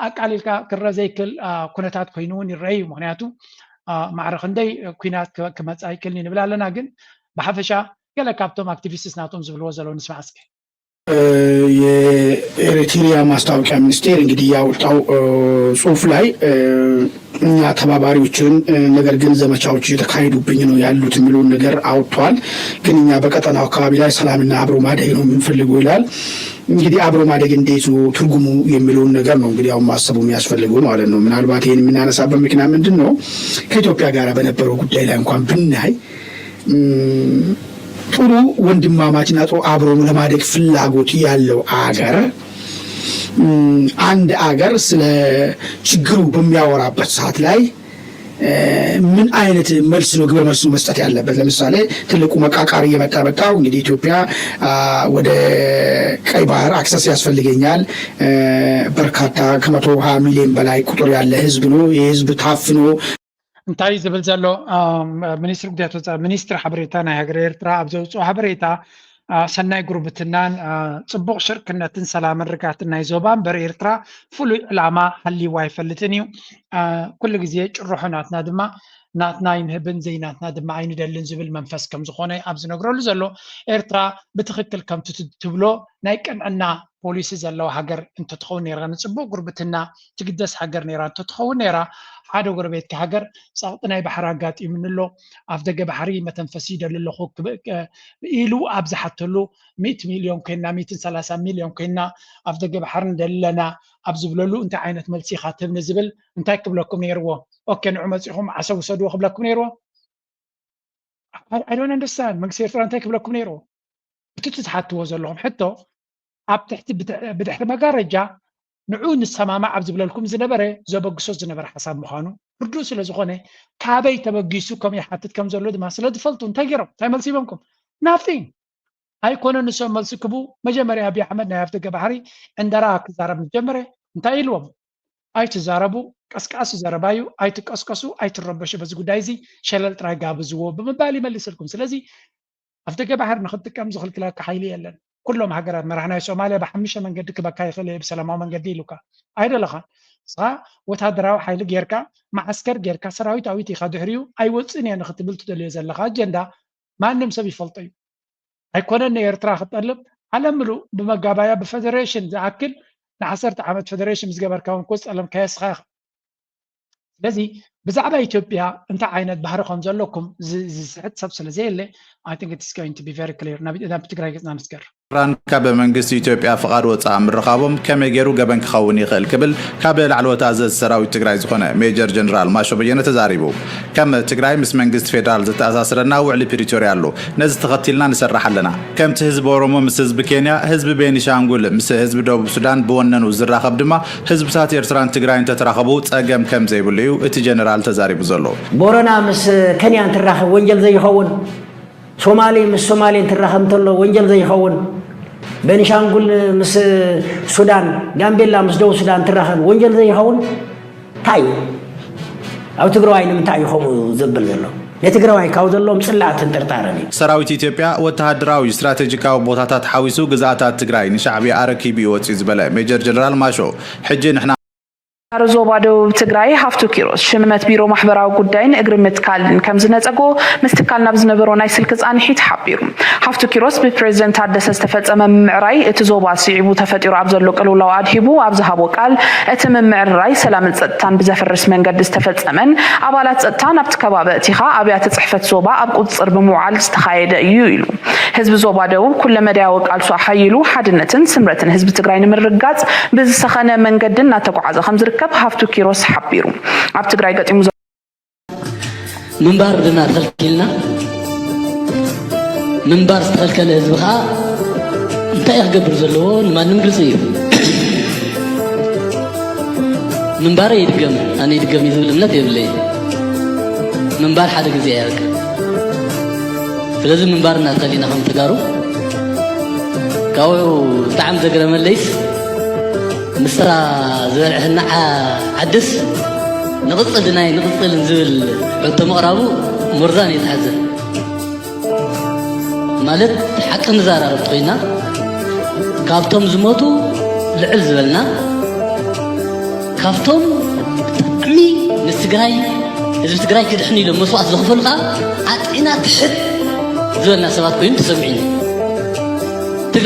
ኣቃሊልካ ክረአ ዘይክእል ኩነታት ኮይኑ እውን ይረአ እዩ ምክንያቱ ማዕረ ክንደይ ኩናት ክመፃ ይክእልኒ ንብል ኣለና ግን ብሓፈሻ ገለ ካብቶም ኣክቲቪስትስ ናቶም ዝብልዎ ዘለዉ ንስማዕ እስኪ የኤሪትሪያ ማስታወቂያ ሚኒስቴር እንግዲህ ያወጣው ጽሁፍ ላይ እኛ ተባባሪዎችን ነገር ግን ዘመቻዎች እየተካሄዱብኝ ነው ያሉት የሚለውን ነገር አውጥቷል። ግን እኛ በቀጠናው አካባቢ ላይ ሰላምና አብሮ ማደግ ነው የምንፈልገው ይላል። እንግዲህ አብሮ ማደግ እንዴት ነው ትርጉሙ የሚለውን ነገር ነው እንግዲህ አሁን ማሰቡ የሚያስፈልገው ማለት ነው። ምናልባት ይህን የምናነሳበት ምክንያት ምንድን ነው? ከኢትዮጵያ ጋር በነበረው ጉዳይ ላይ እንኳን ብናይ ጥሩ ወንድማማችና ጥሩ አብሮ ለማደግ ፍላጎት ያለው አገር አንድ አገር ስለ ችግሩ በሚያወራበት ሰዓት ላይ ምን አይነት መልስ ነው ግብረ መልስ መስጠት ያለበት? ለምሳሌ ትልቁ መቃቃሪ የመጣው እንግዲህ ኢትዮጵያ ወደ ቀይ ባህር አክሰስ ያስፈልገኛል፣ በርካታ ከ120 ሚሊዮን በላይ ቁጥር ያለ ህዝብ ነው። የህዝብ ታፍኖ እንታይ ዝብል ዘሎ ሚኒስትር ጉዳያት ወፃኢ ሚኒስትር ሓበሬታ ናይ ሃገር ኤርትራ ኣብ ዘውፅኦ ሓበሬታ ሰናይ ጉርብትናን ፅቡቅ ሽርክነትን ሰላምን ርጋትን ናይ ዞባ እምበር ኤርትራ ፍሉይ ዕላማ ሃሊዋ ኣይፈልጥን እዩ። ኩሉ ግዜ ጭርሖ ናትና ድማ ናትና ይምህብን ዘይናትና ድማ ኣይንደልን ዝብል መንፈስ ከም ዝኾነ ኣብ ዝነግረሉ ዘሎ ኤርትራ ብትክክል ከምቲ ትብሎ ናይ ቅንዕና ፖሊሲ ዘለዋ ሃገር እንትትኸውን ነይራ ንፅቡቅ ጉርብትና ትግደስ ሃገር ነይራ እንትትኸውን ነይራ ሓደ ጎረቤት ሃገር ፀቕጢ ናይ ባሕሪ ኣጋጢሙንሎ ኣፍ ደገ ባሕሪ መተንፈሲ ይደሊ ኣለኹ ኢሉ ኣብ ዝሓተሉ 100 ሚልዮን ኮይና 130 ሚልዮን ኮይና ኣፍ ደገ ባሕሪ ንደለና ኣብ ዝብለሉ እንታይ ዓይነት መልሲ ኢኻ ትብኒ ዝብል እንታይ ክብለኩም ነይርዎ? ኦኬ ንዑ መፂኹም ዓሰብ ውሰድዎ ክብለኩም ነይርዎ? I don't understand። መንግስቲ ኤርትራ እንታይ ክብለኩም ነይርዎ? እቲ ትሓትዎ ዘለኹም ሕቶ ኣብ ትሕቲ ብድሕሪ መጋረጃ ንዑ ንሰማማዕ ኣብ ዝብለልኩም ዝነበረ ዘበግሶ ዝነበረ ሓሳብ ምዃኑ ርዱእ ስለ ዝኾነ ካበይ ተበጊሱ ከም ይሓትት ከም ዘሎ ድማ ስለ ዝፈልጡ እንታይ ገይሮም እንታይ መልሲ ይቦምኩም? ናፍቲንግ ኣይኮነ ንሶም መልሲ ክቡ መጀመርያ ኣብዪ ኣሕመድ ናይ ኣፍ ደገ ባሕሪ ዕንደራ ክዛረብ ጀመረ እንታይ ኢልዎም? ኣይትዛረቡ ቀስቃሱ ዘረባዩ ኣይትቀስቀሱ ኣይትረበሹ በዚ ጉዳይ እዚ ሸለል ጥራይ ጋብዝዎ ብምባል ይመልስልኩም። ስለዚ ኣፍ ደገ ባሕሪ ንክትጥቀም ዝኽልክለካ ሓይሊ የለን። ኩሎም ሃገራት መራሕናይ ሶማልያ ብሓሙሽተ መንገዲ ክበካ ይኽእል ብሰላማዊ መንገዲ ኢሉካ ኣይደለኻን። ንስኻ ወታደራዊ ሓይሊ ጌርካ ማዓስከር ጌርካ ሰራዊታዊት ኢኻ ድሕሪኡ ኣይወፅን እየ ንክትብል ትደልዮ ዘለካ ኣጀንዳ ማንም ሰብ ይፈልጦ እዩ። ኣይኮነን ንኤርትራ ክትጠልብ ዓለም ምሉእ ብመጋባያ ብፌደሬሽን ዝኣክል ን10 ዓመት ፌደሬሽን ምስ ገበርካ እውን ክወፅአለም ከየስኻ ኢኻ። ስለዚ ብዛዕባ ኢትዮጵያ እንታይ ዓይነት ባህሪ ከም ዘለኩም ዝስሕት ሰብ ስለዘየለ I think it is going to be very clear። ናብ ትግራይ ገፅና ንስገር ካብ መንግስቲ ኢትዮጵያ ፍቃድ ወፃኢ ምርኻቦም ከመይ ገይሩ ገበን ክኸውን ይኽእል ክብል ካብ ላዕለዎት ኣዘዝ ሰራዊት ትግራይ ዝኾነ ሜጀር ጀነራል ማሾ በየነ ተዛሪቡ። ከም ትግራይ ምስ መንግስቲ ፌደራል ዝተኣሳሰረና ውዕሊ ፕሪቶሪያ ኣሎ፣ ነዚ ተኸቲልና ንሰርሕ ኣለና። ከምቲ ህዝቢ ኦሮሞ ምስ ህዝቢ ኬንያ፣ ህዝቢ ቤኒሻንጉል ምስ ህዝቢ ደቡብ ሱዳን ብወነኑ ዝራኸብ ድማ ህዝብታት ኤርትራን ትግራይን ተተራኸቡ ፀገም ከም ዘይብሉ እዩ እቲ ጀነራል ተዛሪቡ ዘሎ። ቦረና ምስ ኬንያ እንትራኸብ ወንጀል ዘይኸውን፣ ሶማሌ ምስ ሶማሌ እንትራኸብ እንተሎ ወንጀል ዘይኸውን፣ ቤኒሻንጉል ምስ ሱዳን፣ ጋምቤላ ምስ ደቡብ ሱዳን እንትራኸብ ወንጀል ዘይኸውን እንታይ እዩ? ኣብ ትግራዋይ ንምንታይ እዩ ከምኡ ዘብል ዘሎ? ንትግራዋይ ካብ ዘሎም ፅላእት እንጥርጣረን እዩ። ሰራዊት ኢትዮጵያ ወተሃደራዊ ስትራቴጂካዊ ቦታታት ሓዊሱ ግዛኣታት ትግራይ ንሻዕብያ ኣረኪቡ ይወፅኡ ዝበለ ሜጀር ጀነራል ማሾ ሕጂ ንሕና ዞባ ደቡብ ትግራይ ሃፍቱ ኪሮስ ሽምነት ቢሮ ማሕበራዊ ጉዳይን እግሪ ምትካልን ከም ዝነፀጎ ምስትካል ናብ ዝነበሮ ናይ ስልክ ፃንሒት ሓቢሩ። ሃፍቱ ኪሮስ ብፕሬዚደንት ታደሰ ዝተፈፀመ ምምዕራይ እቲ ዞባ ስዒቡ ተፈጢሩ ኣብ ዘሎ ቅልውላው ኣድሂቡ ኣብ ዝሃቦ ቃል እቲ ምምዕራይ ሰላምን ፀጥታን ብዘፈርስ መንገዲ ዝተፈፀመን ኣባላት ፀጥታ ናብቲ ከባቢ እቲኻ ኣብያተ ፅሕፈት ዞባ ኣብ ቁፅፅር ብምውዓል ዝተኻየደ እዩ ኢሉ። ህዝቢ ዞባ ደቡብ ኩለ መዳያዊ ቃልሱ ሓይሉ ሓድነትን ስምረትን ህዝቢ ትግራይ ንምርጋፅ ብዝሰኸነ መንገዲ እናተጓዓዘ ከም ዝርከብ ሃፍቱ ኪሮስ ሓቢሩ። ኣብ ትግራይ ገጢሙ ምንባር ድና ተኸልኪልና ምንባር ዝተኸልከለ ህዝቢ ከዓ እንታይ ክገብር ዘለዎ ንማንም ግልፂ እዩ። ምንባር ይድገም ኣነ ይድገም እዩ ዝብል እምነት የብለይ። ምንባር ሓደ ግዜ ያርቅ። ስለዚ ምንባር እናተኸሊና ከም ተጋሩ ካብኡ ብጣዕሚ ዘገረመለይስ ምስራ ዝበልዕና ዓድስ ንቕፅል ድናይ ንቕፅልን ዝብል ሕቶ ምቕራቡ ሙርዛን የተሓዘን ማለት ሓቂ ንዛራርብ ኮይና ካብቶም ዝሞቱ ልዕል ዝበልና ካብቶም ብጣዕሚ ንትግራይ ህዝቢ ትግራይ ክድሕኒ ኢሎም መስዋዕት ዝኽፈሉ ከዓ ዓጢና ትሕት ዝበልና ሰባት ኮይኑ ተሰሚዒኒ።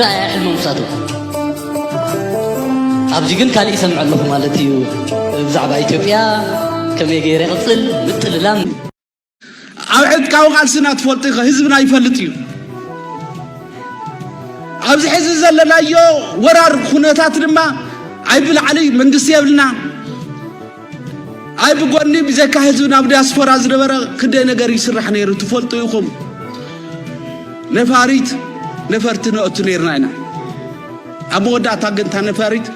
ትግራይ ሕልም ምሳቱ ኣብዚ ግን ካልእ ይሰምዕ ኣለኹ ማለት እዩ ብዛዕባ ኢትዮጵያ ከመይ ገይረ ይቕፅል ምጥልላም ኣብ ዕጥቃዊ ቃልስና ትፈልጡ ኢኸ ህዝብና ይፈልጥ እዩ ኣብዚ ሕዚ ዘለናዮ ወራር ኩነታት ድማ ኣይብላዕሊ መንግስቲ የብልና ኣይ ብጎኒ ብዘካ ህዝብና ብዲያስፖራ ዝነበረ ክንደይ ነገር ይስራሕ ነይሩ ትፈልጡ ኢኹም ነፋሪት ነፈርቲ ነእቱ ነርና ኢና ኣብ መወዳእታ ግን ታ ነፋሪት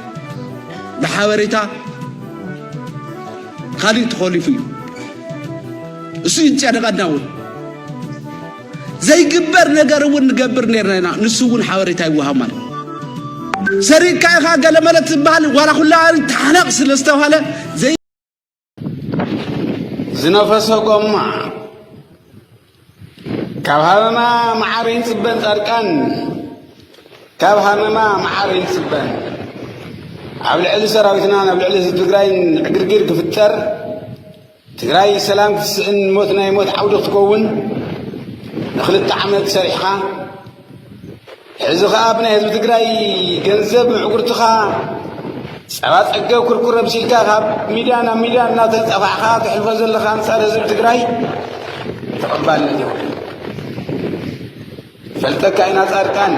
ብሓበሬታ ካሊእ ተኸሊፉ እዩ እሱ ይጨነቐና እውን ዘይግበር ነገር እውን ንገብር ነርና ኢና ንሱ እውን ሓበሬታ ይወሃብ ማለት ሰሪካ ኢኻ ገለ ማለት ዝበሃል ዋላ ኩላ ተሓነቕ ስለ ዝተባሃለ ዝነፈሰ ጎማ ካብ ሃመማ ማዕረኝ ጽበን ጻድቃን ካብ ሃመማ ማዕረኝ ጽበን ኣብ ልዕሊ ሰራዊትና ናብ ልዕሊ ትግራይ ዕግርግር ክፍጠር ትግራይ ሰላም ክስእን ሞት ናይ ሞት ዓውዲ ክትከውን ንኽልተ ዓመት ሰሪሕኻ ሕዚ ኸኣ ብናይ ህዝቢ ትግራይ ገንዘብ ምዕጉርትኻ ጸባ ጸገብ ኩርኩር ኣብሲልካ ካብ ሚድያ ናብ ሚድያ እናተፀፋዕኻ ትሕልፎ ዘለኻ አንጻር ህዝቢ ትግራይ ተቐባልነት የብሉን ፈልጠካ ኢና ጻድቃን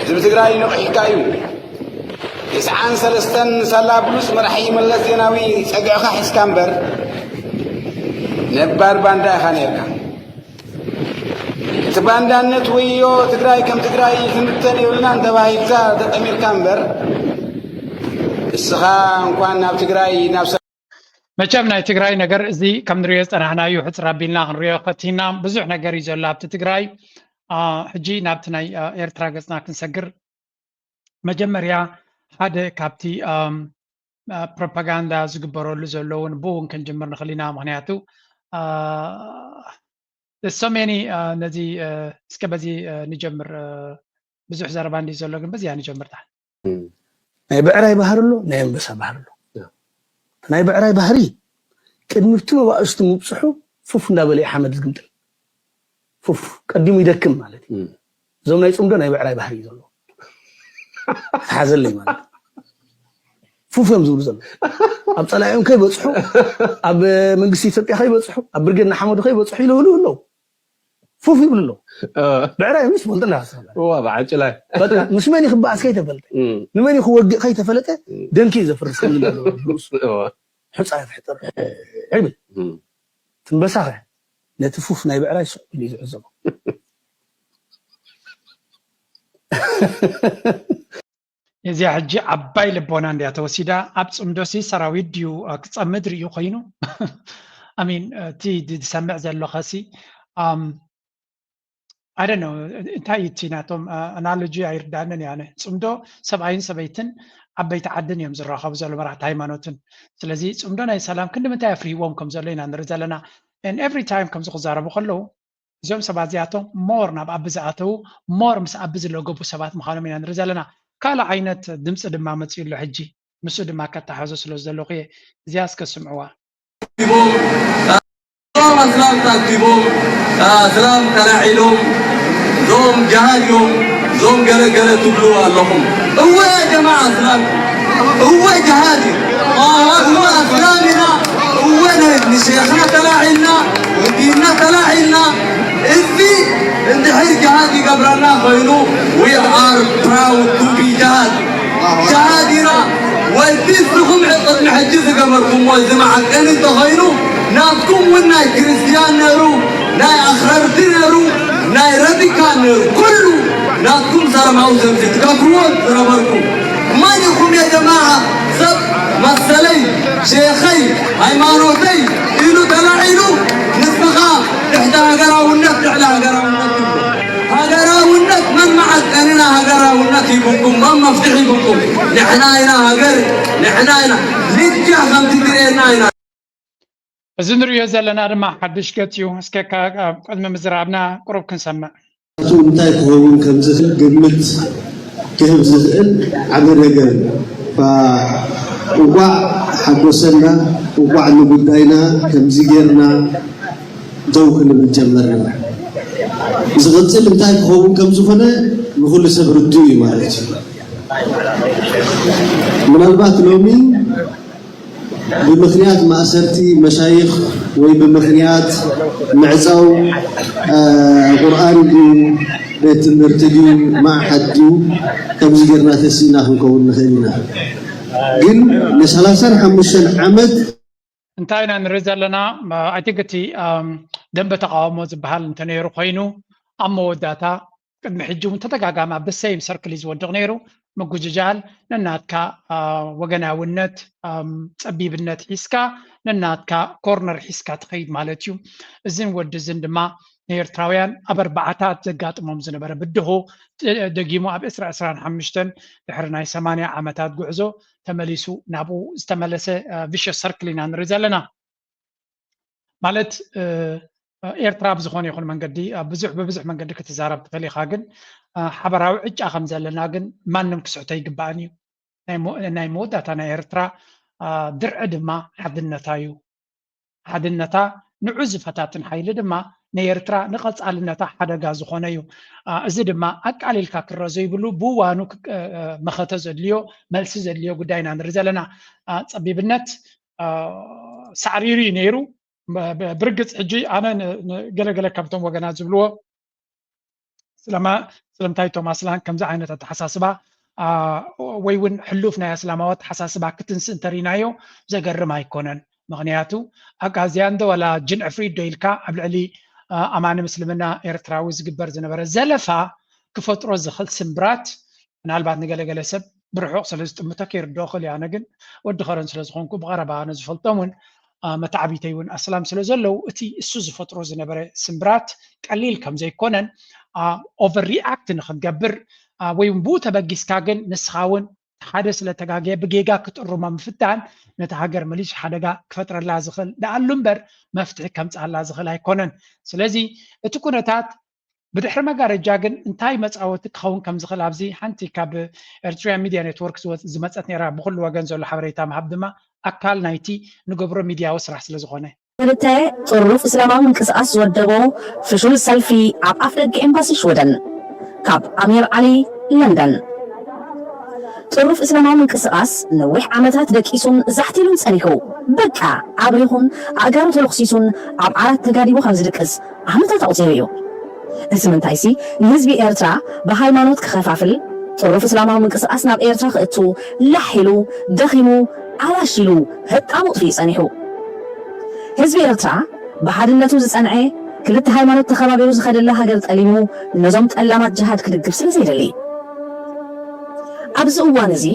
ህዝቢ ትግራይ ንቑሒካ እዩ 93 ሳላ ብሉስ መራሒ መለስ ዜናዊ ፀግዕኻ ሒዝካ እምበር ነባር ባንዳ ኢኻ ነርካ እቲ ባንዳነት ወዮ ትግራይ ከም ትግራይ ትምተን የብልና እንተባሂልካ ተጠሚርካ እምበር እስኻ እንኳን ናብ ትግራይ ናብ መቸም ናይ ትግራይ ነገር እዚ ከም ንሪኦ ፀናሕናዩ ሕፅር ኣቢልና ክንሪኦ ከቲና ብዙሕ ነገር እዩ ዘሎ ኣብቲ ትግራይ ሕጂ ናብቲ ናይ ኤርትራ ገፅና ክንሰግር መጀመርያ ሓደ ካብቲ ፕሮፓጋንዳ ዝግበረሉ ዘለውን ብውን ክንጅምር ንኽእል ኢና ምክንያቱ so many ነዚ እስከ በዚ ንጀምር ብዙሕ ዘረባ እንዲ ዘሎ ግን በዚያ ንጀምር ታ ናይ ብዕራይ ባህር ኣሎ ናይ ኣንበሳ ባህር ኣሎ ናይ ብዕራይ ባህሪ ቅድሚቱ መባእስቱ ምብፅሑ ፉፍ እንዳበለ ሓመድ ዝግምጥል ፉፍ ቀዲሙ ይደክም ማለት እዩ እዞም ናይ ፅምዶ ናይ ብዕራይ ባህሪ ዘሎ ሓዘለይ ማለት ፉፍ እዮም ዝብሉ ዘሎ ኣብ ፀላኦም ከይበፅሑ ኣብ መንግስቲ ኢትዮጵያ ከይበፅሑ ኣብ ብርጌና ሓመዱ ከይበፅሑ ይልብሉ ኣለዉ ፉፍ ይብሉ ኣለዉ ብዕራይ ምስ ፈልጥና ባዓጭላይ ምስ መን ይክበኣስ ከይተፈልጠ ንመን ይክወግእ ከይተፈለጠ ደንኪ ዘፍርስ ከም ዝብሉ ሕፃ ይፍሕጥር ዕብል ትንበሳኸ ነቲ ፉፍ ናይ ብዕራይ ስዕ ኢሉ ዝዕዘቦ እዚያ ሕጂ ዓባይ ልቦና እንድያ ተወሲዳ ኣብ ፅምዶሲ ሰራዊት ድዩ ክፀምድ ርዩ ኮይኑ ኣሚን እቲ ዝሰምዕ ዘሎ ኸሲ I don't know እንታይ እቲ ናቶም ኣናሎጂ ኣይርዳእንን ያነ ፅምዶ ሰብኣይን ሰበይትን ዓበይቲ ዓድን እዮም ዝራኸቡ ዘሎ መራሕቲ ሃይማኖትን ስለዚ ፅምዶ ናይ ሰላም ክንምንታይ ኣፍሪዎም ከም ዘሎ ኢና ንርኢ ዘለና and every time ከም ዝኽዛረቡ ከለዉ እዚኦም ሰባት እዚኣቶም ሞር ናብ ኣቢ ዝኣተዉ ሞር ምስ ኣቢ ዝለገቡ ሰባት ምዃኖም ኢና ንርኢ ዘለና ካልእ ዓይነት ድምፂ ድማ መፅኡሎ ሕጂ ምስኡ ድማ ከተሓዞ ስለ ዘለኹ እየ እዚኣ እስከ ስምዕዋ سلام تاكتبهم سلام تلاعلهم زوم جهادهم زوم قلقلة تبلوا اللهم هو يا جماعة سلام هو جهادي هو أسلامنا هو ابن شيخنا تلاعلنا وديننا تلاعلنا إذي عند حيث جهادي قبرنا خينو we are proud to be جهاد جهادنا والبسكم عقد محجز قبركم والجماعة كان انتخينو نابكم والناي كريستيان نيرو ناي أخررت نيرو ناي راديكال نيرو كله نابكم سلام عوزم تتكبرون سلامكم ما يكم يا جماعة سب مسلي شيخي هيمانوتي إلو تلاعينو نسبخا إحدى هقرا والنت على هقرا والنت هقرا والنت من معك أننا هقرا والنت يبكم من مفتحي بكم نحنا هنا هقر نحنا هنا لتجا خمتي درينا هنا እዚ ንሪኦ ዘለና ድማ ሓድሽ ገፅ እዩ እስከ ቅድሚ ምዝራብና ቁሩብ ክንሰምዕ እንታይ ክኸውን ከም ዝኽእል ግምት ክህብ ዝኽእል ዓብ ነገር እዋዕ ሓጎሰና እዋዕ ንጉዳይና ከምዚ ጌርና ደው ክንብል ጀመርና ዝቕፅል እንታይ ክኸውን ከም ዝኾነ ንኩሉ ሰብ ርድኡ እዩ ማለት እዩ ምናልባት ሎሚ بمخنيات مأسرتي مشايخ وبمخنيات معزو قرآن بيت مرتدي مع حدي كم زجرنا تسينا نكون خلينا قل لسلاسن حمشن عمد انتهينا نرجع لنا اعتقدتي دنب تقاومو زبحال انتنيرو خينو اما وداتا قد محجو تتقاقاما بالسيم سركل يزودغ نيرو مجوجال نناتكا وجناونت صبيبنت حسكا نناتكا كورنر حسكا تخيد مالتيو زين ود زين دما ኤርትራውያን ኣብ 4 ዘጋጥሞም ዝነበረ ብድሆ ደጊሙ ኣብ 2015 ድሕሪ ናይ 80 ዓመታት ጉዕዞ ተመሊሱ ናብኡ ዝተመለሰ ቪሸስ ሰርክል ኢና ንርኢ ዘለና ማለት ኤርትራ ብዝኾነ ይኹን መንገዲ ብብዙሕ መንገዲ ክትዛረብ ትኽእል ኢኻ ግን ሓበራዊ ዕጫ ከም ዘለና ግን ማንም ክስዕቶ ይግባእን እዩ ናይ መወዳእታ ናይ ኤርትራ ድርዒ ድማ ሓድነታ እዩ ሓድነታ ንዑ ዝፈታትን ሓይሊ ድማ ናይ ኤርትራ ንቐጻልነታ ሓደጋ ዝኾነ እዩ እዚ ድማ ኣቃሊልካ ክረአ ዘይብሉ ብዋኑ መኸተ ዘድልዮ መልሲ ዘድልዮ ጉዳይና ንርኢ ዘለና ፀቢብነት ሳዕሪሪ ነይሩ ብርግፅ ሕጂ ኣነ ገለገለ ካብቶም ወገናት ዝብልዎ ስለምንታይ ቶማስ ላን ከምዚ ዓይነት ኣተሓሳስባ ወይ እውን ሕሉፍ ናይ እስላማዊ ኣተሓሳስባ ክትንስእ እንተሪናዮ ዘገርም ኣይኮነን ምክንያቱ ኣጋዝያን ዶ ወላ ጅን ዕፍሪት ዶ ኢልካ ኣብ ልዕሊ ኣማኒ ምስልምና ኤርትራዊ ዝግበር ዝነበረ ዘለፋ ክፈጥሮ ዝኽእል ስምብራት ምናልባት ንገለገለ ሰብ ብርሑቕ ስለ ዝጥምቶ ከይርድኦ ክእል ኣነ ግን ወዲ ኸረን ስለ ዝኾንኩ ብቐረባ ኣነ ዝፈልጦም እውን መታዓቢተይ እውን ኣስላም ስለ ዘለው እቲ እሱ ዝፈጥሮ ዝነበረ ስምብራት ቀሊል ከም ዘይኮነን ኦቨር ሪኣክት ንክትገብር ወይ እውን ብኡ ተበጊስካ ግን ንስኻ እውን ሓደ ስለተጋገየ ብጌጋ ክትጥሩማ ምፍታን ነቲ ሃገር መሊሽ ሓደጋ ክፈጥረላ ዝኽእል ደኣሉ እምበር መፍትሒ ከምፅኣላ ዝኽእል ኣይኮነን ስለዚ እቲ ኩነታት ብድሕሪ መጋረጃ ግን እንታይ መፃወቲ ክኸውን ከም ዝኽእል ኣብዚ ሓንቲ ካብ ኤርትራ ሚድያ ኔትወርክ ዝመፀት ነራ ብኩሉ ወገን ዘሎ ሓበሬታ ምሃብ ድማ ኣካል ናይቲ ንገብሮ ሚድያዊ ስራሕ ስለ ዝኾነ ክልተ ጥሩፍ እስላማዊ ምንቅስቃስ ዝወደቦ ፍሹል ሰልፊ ኣብ ኣፍ ደገ ኤምባሲ ሽወደን ካብ ኣሚር ዓሊ ለንደን ጥሩፍ እስላማዊ ምንቅስቃስ ነዊሕ ዓመታት ደቂሱን ዛሕቲሉን ፀኒሑ በቃ ዓብሪኹን ኣእጋሩ ተለኽሲሱን ኣብ ዓራት ተጋዲሙ ካብ ዝድቅስ ዓመታት ኣቁፂሩ እዩ እዚ ምንታይሲ ንህዝቢ ኤርትራ ብሃይማኖት ክኸፋፍል ጥሩፍ እስላማዊ ምንቅስቃስ ናብ ኤርትራ ክእቱ ላሒሉ ደኺሙ ኣላሺሉ ህጣሙ ጥፊኡ ፀኒሑ ህዝቢ ኤርትራ ብሓድነቱ ዝፀንዐ ክልተ ሃይማኖት ተኸባቢሩ ዝኸደላ ሃገር ጠሊሙ ነዞም ጠላማት ጅሃድ ክድግፍ ስለ ዘይደሊ ኣብዚ እዋን እዚ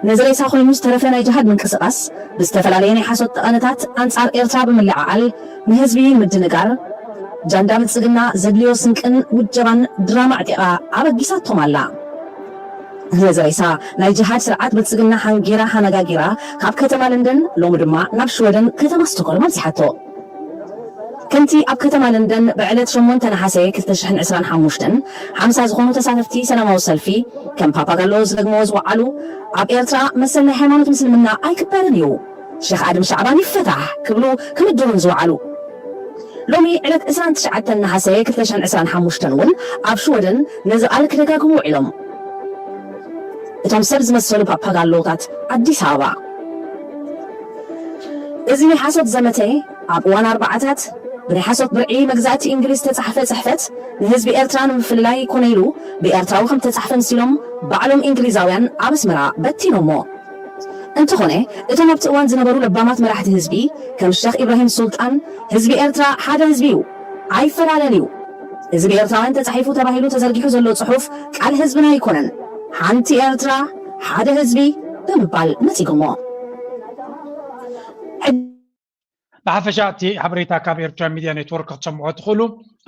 ነዝሬሳ ኮይኑ ዝተረፈ ናይ ጅሃድ ምንቅስቃስ ብዝተፈላለየ ናይ ሓሶት ጠቐነታት ኣንጻር ኤርትራ ብምልዓዓል ንህዝቢ ምድንጋር ጃንዳ ብልፅግና ዘድልዮ ስንቅን ውጀባን ድራማ ዕጢቓ ኣበጊሳቶም ኣላ ነዝሬሳ ናይ ጅሃድ ስርዓት ብልፅግና ሓንጌራ ሓነጋጊራ ካብ ከተማ ለንደን ሎሚ ድማ ናብ ሽወደን ከተማ ስቶኮልም ኣንፂሓቶ ከምቲ ኣብ ከተማ ለንደን ብዕለት 8 ነሓሴ 2025 50 ዝኾኑ ተሳተፍቲ ሰላማዊ ሰልፊ ከም ፓፓጋሎ ዝደግመዎ ዝወዓሉ ኣብ ኤርትራ መሰል ናይ ሃይማኖት ምስልምና ኣይክበርን እዩ ሼክ ኣድም ሻዕባን ይፈታሕ ክብሉ ክምድሩን ዝወዓሉ ሎሚ ዕለት 29 ነሓሴ 2025 እውን ኣብ ሽወደን ነዚ ቃል ክደጋግሙ ውዒሎም እቶም ሰብ ዝመሰሉ ፓፓጋሎታት ኣዲስ ኣበባ እዚ ናይ ሓሶት ዘመተ ኣብ እዋን ኣርባዓታት ብናይ ሓሶት ብርዒ መግዛእቲ እንግሊዝ ተፃሕፈ ፅሕፈት ንህዝቢ ኤርትራ ንምፍላይ ኮነ ኢሉ ብኤርትራዊ ከም ተፃሕፈ ንሲሎም ባዕሎም እንግሊዛውያን ኣብ ኣስመራ በቲኖሞ እንተኾነ እቶም ኣብቲ እዋን ዝነበሩ ለባማት መራሕቲ ህዝቢ ከም ሼክ ኢብራሂም ሱልጣን ህዝቢ ኤርትራ ሓደ ህዝቢ እዩ ኣይፈላለን እዩ እዚ ብኤርትራውያን ተፃሒፉ ተባሂሉ ተዘርጊሑ ዘሎ ፅሑፍ ቃል ህዝብና ኣይኮነን ሓንቲ ኤርትራ ሓደ ህዝቢ ብምባል ነፂጎሞ ብሓፈሻ እቲ ሓበሬታ ካብ ኤርትራ ሚድያ ኔትወርክ ክትሰምዑ ትኽእሉ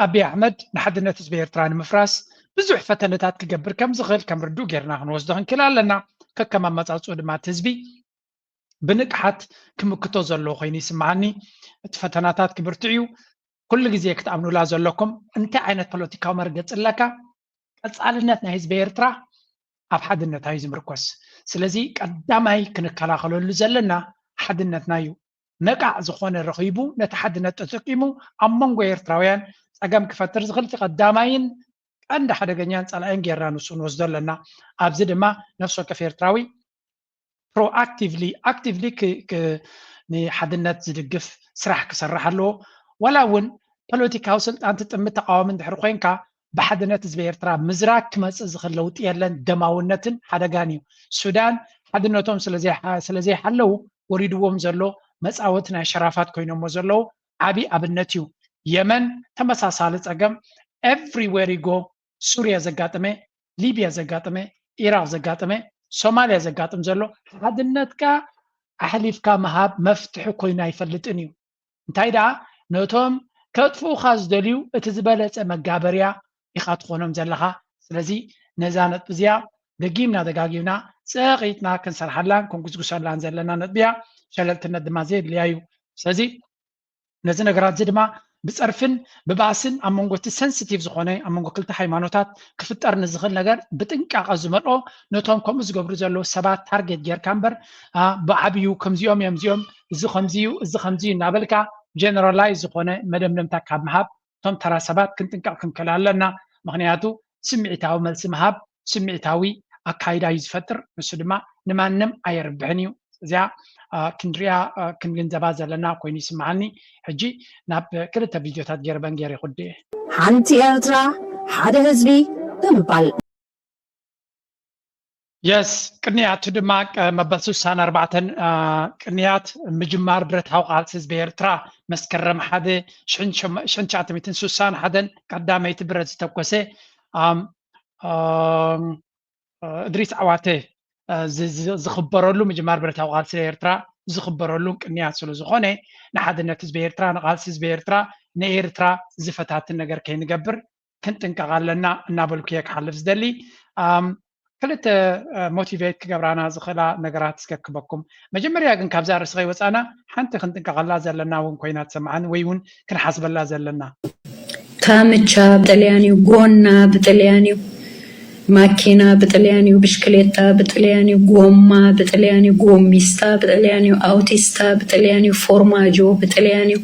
ኣብይ ኣሕመድ ንሓድነት ህዝቢ ኤርትራ ንምፍራስ ብዙሕ ፈተነታት ክገብር ከም ዝኽእል ከም ርዱእ ጌርና ክንወስዶ ክንክእል ኣለና ከከም ኣመፃፅኡ ድማ እቲ ህዝቢ ብንቅሓት ክምክቶ ዘለዎ ኮይኑ ይስማዓኒ እቲ ፈተናታት ክብርቱ እዩ ኩሉ ግዜ ክትኣምኑላ ዘለኩም እንታይ ዓይነት ፖለቲካዊ መርገፅ ኣለካ ቀፃልነት ናይ ህዝቢ ኤርትራ ኣብ ሓድነታ እዩ ዝምርኮስ ስለዚ ቀዳማይ ክንከላኸለሉ ዘለና ሓድነትና እዩ ነቃዕ ዝኾነ ረኺቡ ነቲ ሓድነት ተጠቂሙ ኣብ መንጎ ኤርትራውያን ፀገም ክፈጥር ዝኽእል እቲ ቀዳማይን ቀንዲ ሓደገኛን ጸላእን ጌርና ንሱ ንወስዶ ኣለና ኣብዚ ድማ ነፍሲ ወከፍ ኤርትራዊ actively ንሓድነት ዝድግፍ ስራሕ ክሰርሕ ኣለዎ ወላ እውን ፖለቲካዊ ስልጣን ትጥምት ተቃዋሚ እንድሕር ኮንካ ብሓድነት ህዝቢ ኤርትራ ምዝራቅ ክመፅእ ዝኽእል ለውጢ የለን ደማውነትን ሓደጋን እዩ ሱዳን ሓድነቶም ስለዘይሓለው ወሪድዎም ዘሎ መፃወት ናይ ሸራፋት ኮይኖሞ ዘለው ዓቢ ኣብነት እዩ የመን ተመሳሳሊ ፀገም everywhere you go ሱርያ ዘጋጥመ ሊብያ ዘጋጥመ ኢራቅ ዘጋጥመ ሶማልያ ዘጋጥም ዘሎ ሓድነትካ ኣሕሊፍካ መሃብ መፍትሒ ኮይኑ ኣይፈልጥን እዩ እንታይ ደኣ ነቶም ከጥፉኻ ዝደልዩ እቲ ዝበለፀ መጋበርያ ኢኻ ትኾኖም ዘለኻ ስለዚ ነዛ ነጥቢ እዚኣ ደጊምና ደጋጊምና ፀቂጥና ክንሰርሓላን ክንጉስጉሰላን ዘለና ነጥቢያ ሸለልትነት ድማ ዘየድልያ እዩ ስለዚ ነዚ ነገራት እዚ ድማ ብፀርፍን ብባእስን ኣብ መንጎ እቲ ሰንሲቲቭ ዝኾነ ኣብ መንጎ ክልተ ሃይማኖታት ክፍጠር ንዝኽእል ነገር ብጥንቃቐ ዝመልኦ ነቶም ከምኡ ዝገብሩ ዘለዉ ሰባት ታርጌት ጌርካ እምበር ብዓብዩ ከምዚኦም እዮም እዚኦም እዚ ከምዚዩ እዚ ከምዚዩ እናበልካ ጀነራላይዝ ዝኾነ መደምደምታ ካብ ምሃብ እቶም ተራ ሰባት ክንጥንቀቕ ክንከል ኣለና ምክንያቱ ስምዒታዊ መልሲ ምሃብ ስምዒታዊ ኣካይዳ እዩ ዝፈጥር ንሱ ድማ ንማንም ኣየርብሕን እዩ እዚኣ ክንድሪያ ክንግንዘባ ዘለና ኮይኑ ይስምዓኒ ሕጂ ናብ ክልተ ቪድዮታት ገይረበን ገይረ ይኹድ ሓንቲ ኤርትራ ሓደ ህዝቢ ብምባል የስ ቅንያቱ ድማ መበል 64 ቅንያት ምጅማር ብረታዊ ቃልሲ ህዝቢ ኤርትራ መስከረም 1961 ቀዳመይቲ ብረት ዝተኮሰ እድሪስ ዓዋቴ ዝኽበረሉ ምጅማር ብረታዊ ቃልሲ ኤርትራ ዝኽበረሉ ቅንያት ስለ ዝኾነ ንሓድነት ህዝቢ ኤርትራ ንቃልሲ ህዝቢ ኤርትራ ንኤርትራ ዝፈታትን ነገር ከይንገብር ክንጥንቀቕ ኣለና እናበልኩ እየ ክሓልፍ ዝደሊ ክልተ ሞቲቬት ክገብራና ዝኽእላ ነገራት ዝከክበኩም መጀመርያ ግን ካብዛ ርእሲ ከይወፃና ሓንቲ ክንጥንቀቐላ ዘለና እውን ኮይና ትሰምዓኒ ወይ እውን ክንሓስበላ ዘለና ካምቻ ብጣልያንዩ ጎና ብጣልያንዩ ማኪና ብጣልያንዩ ብሽክሌታ ብጣልያንዩ ጎማ ብጣልያንዩ ጎሚስታ ብጣልያንዩ አውቲስታ ብጣልያንዩ ፎርማጆ ብጣልያንዩ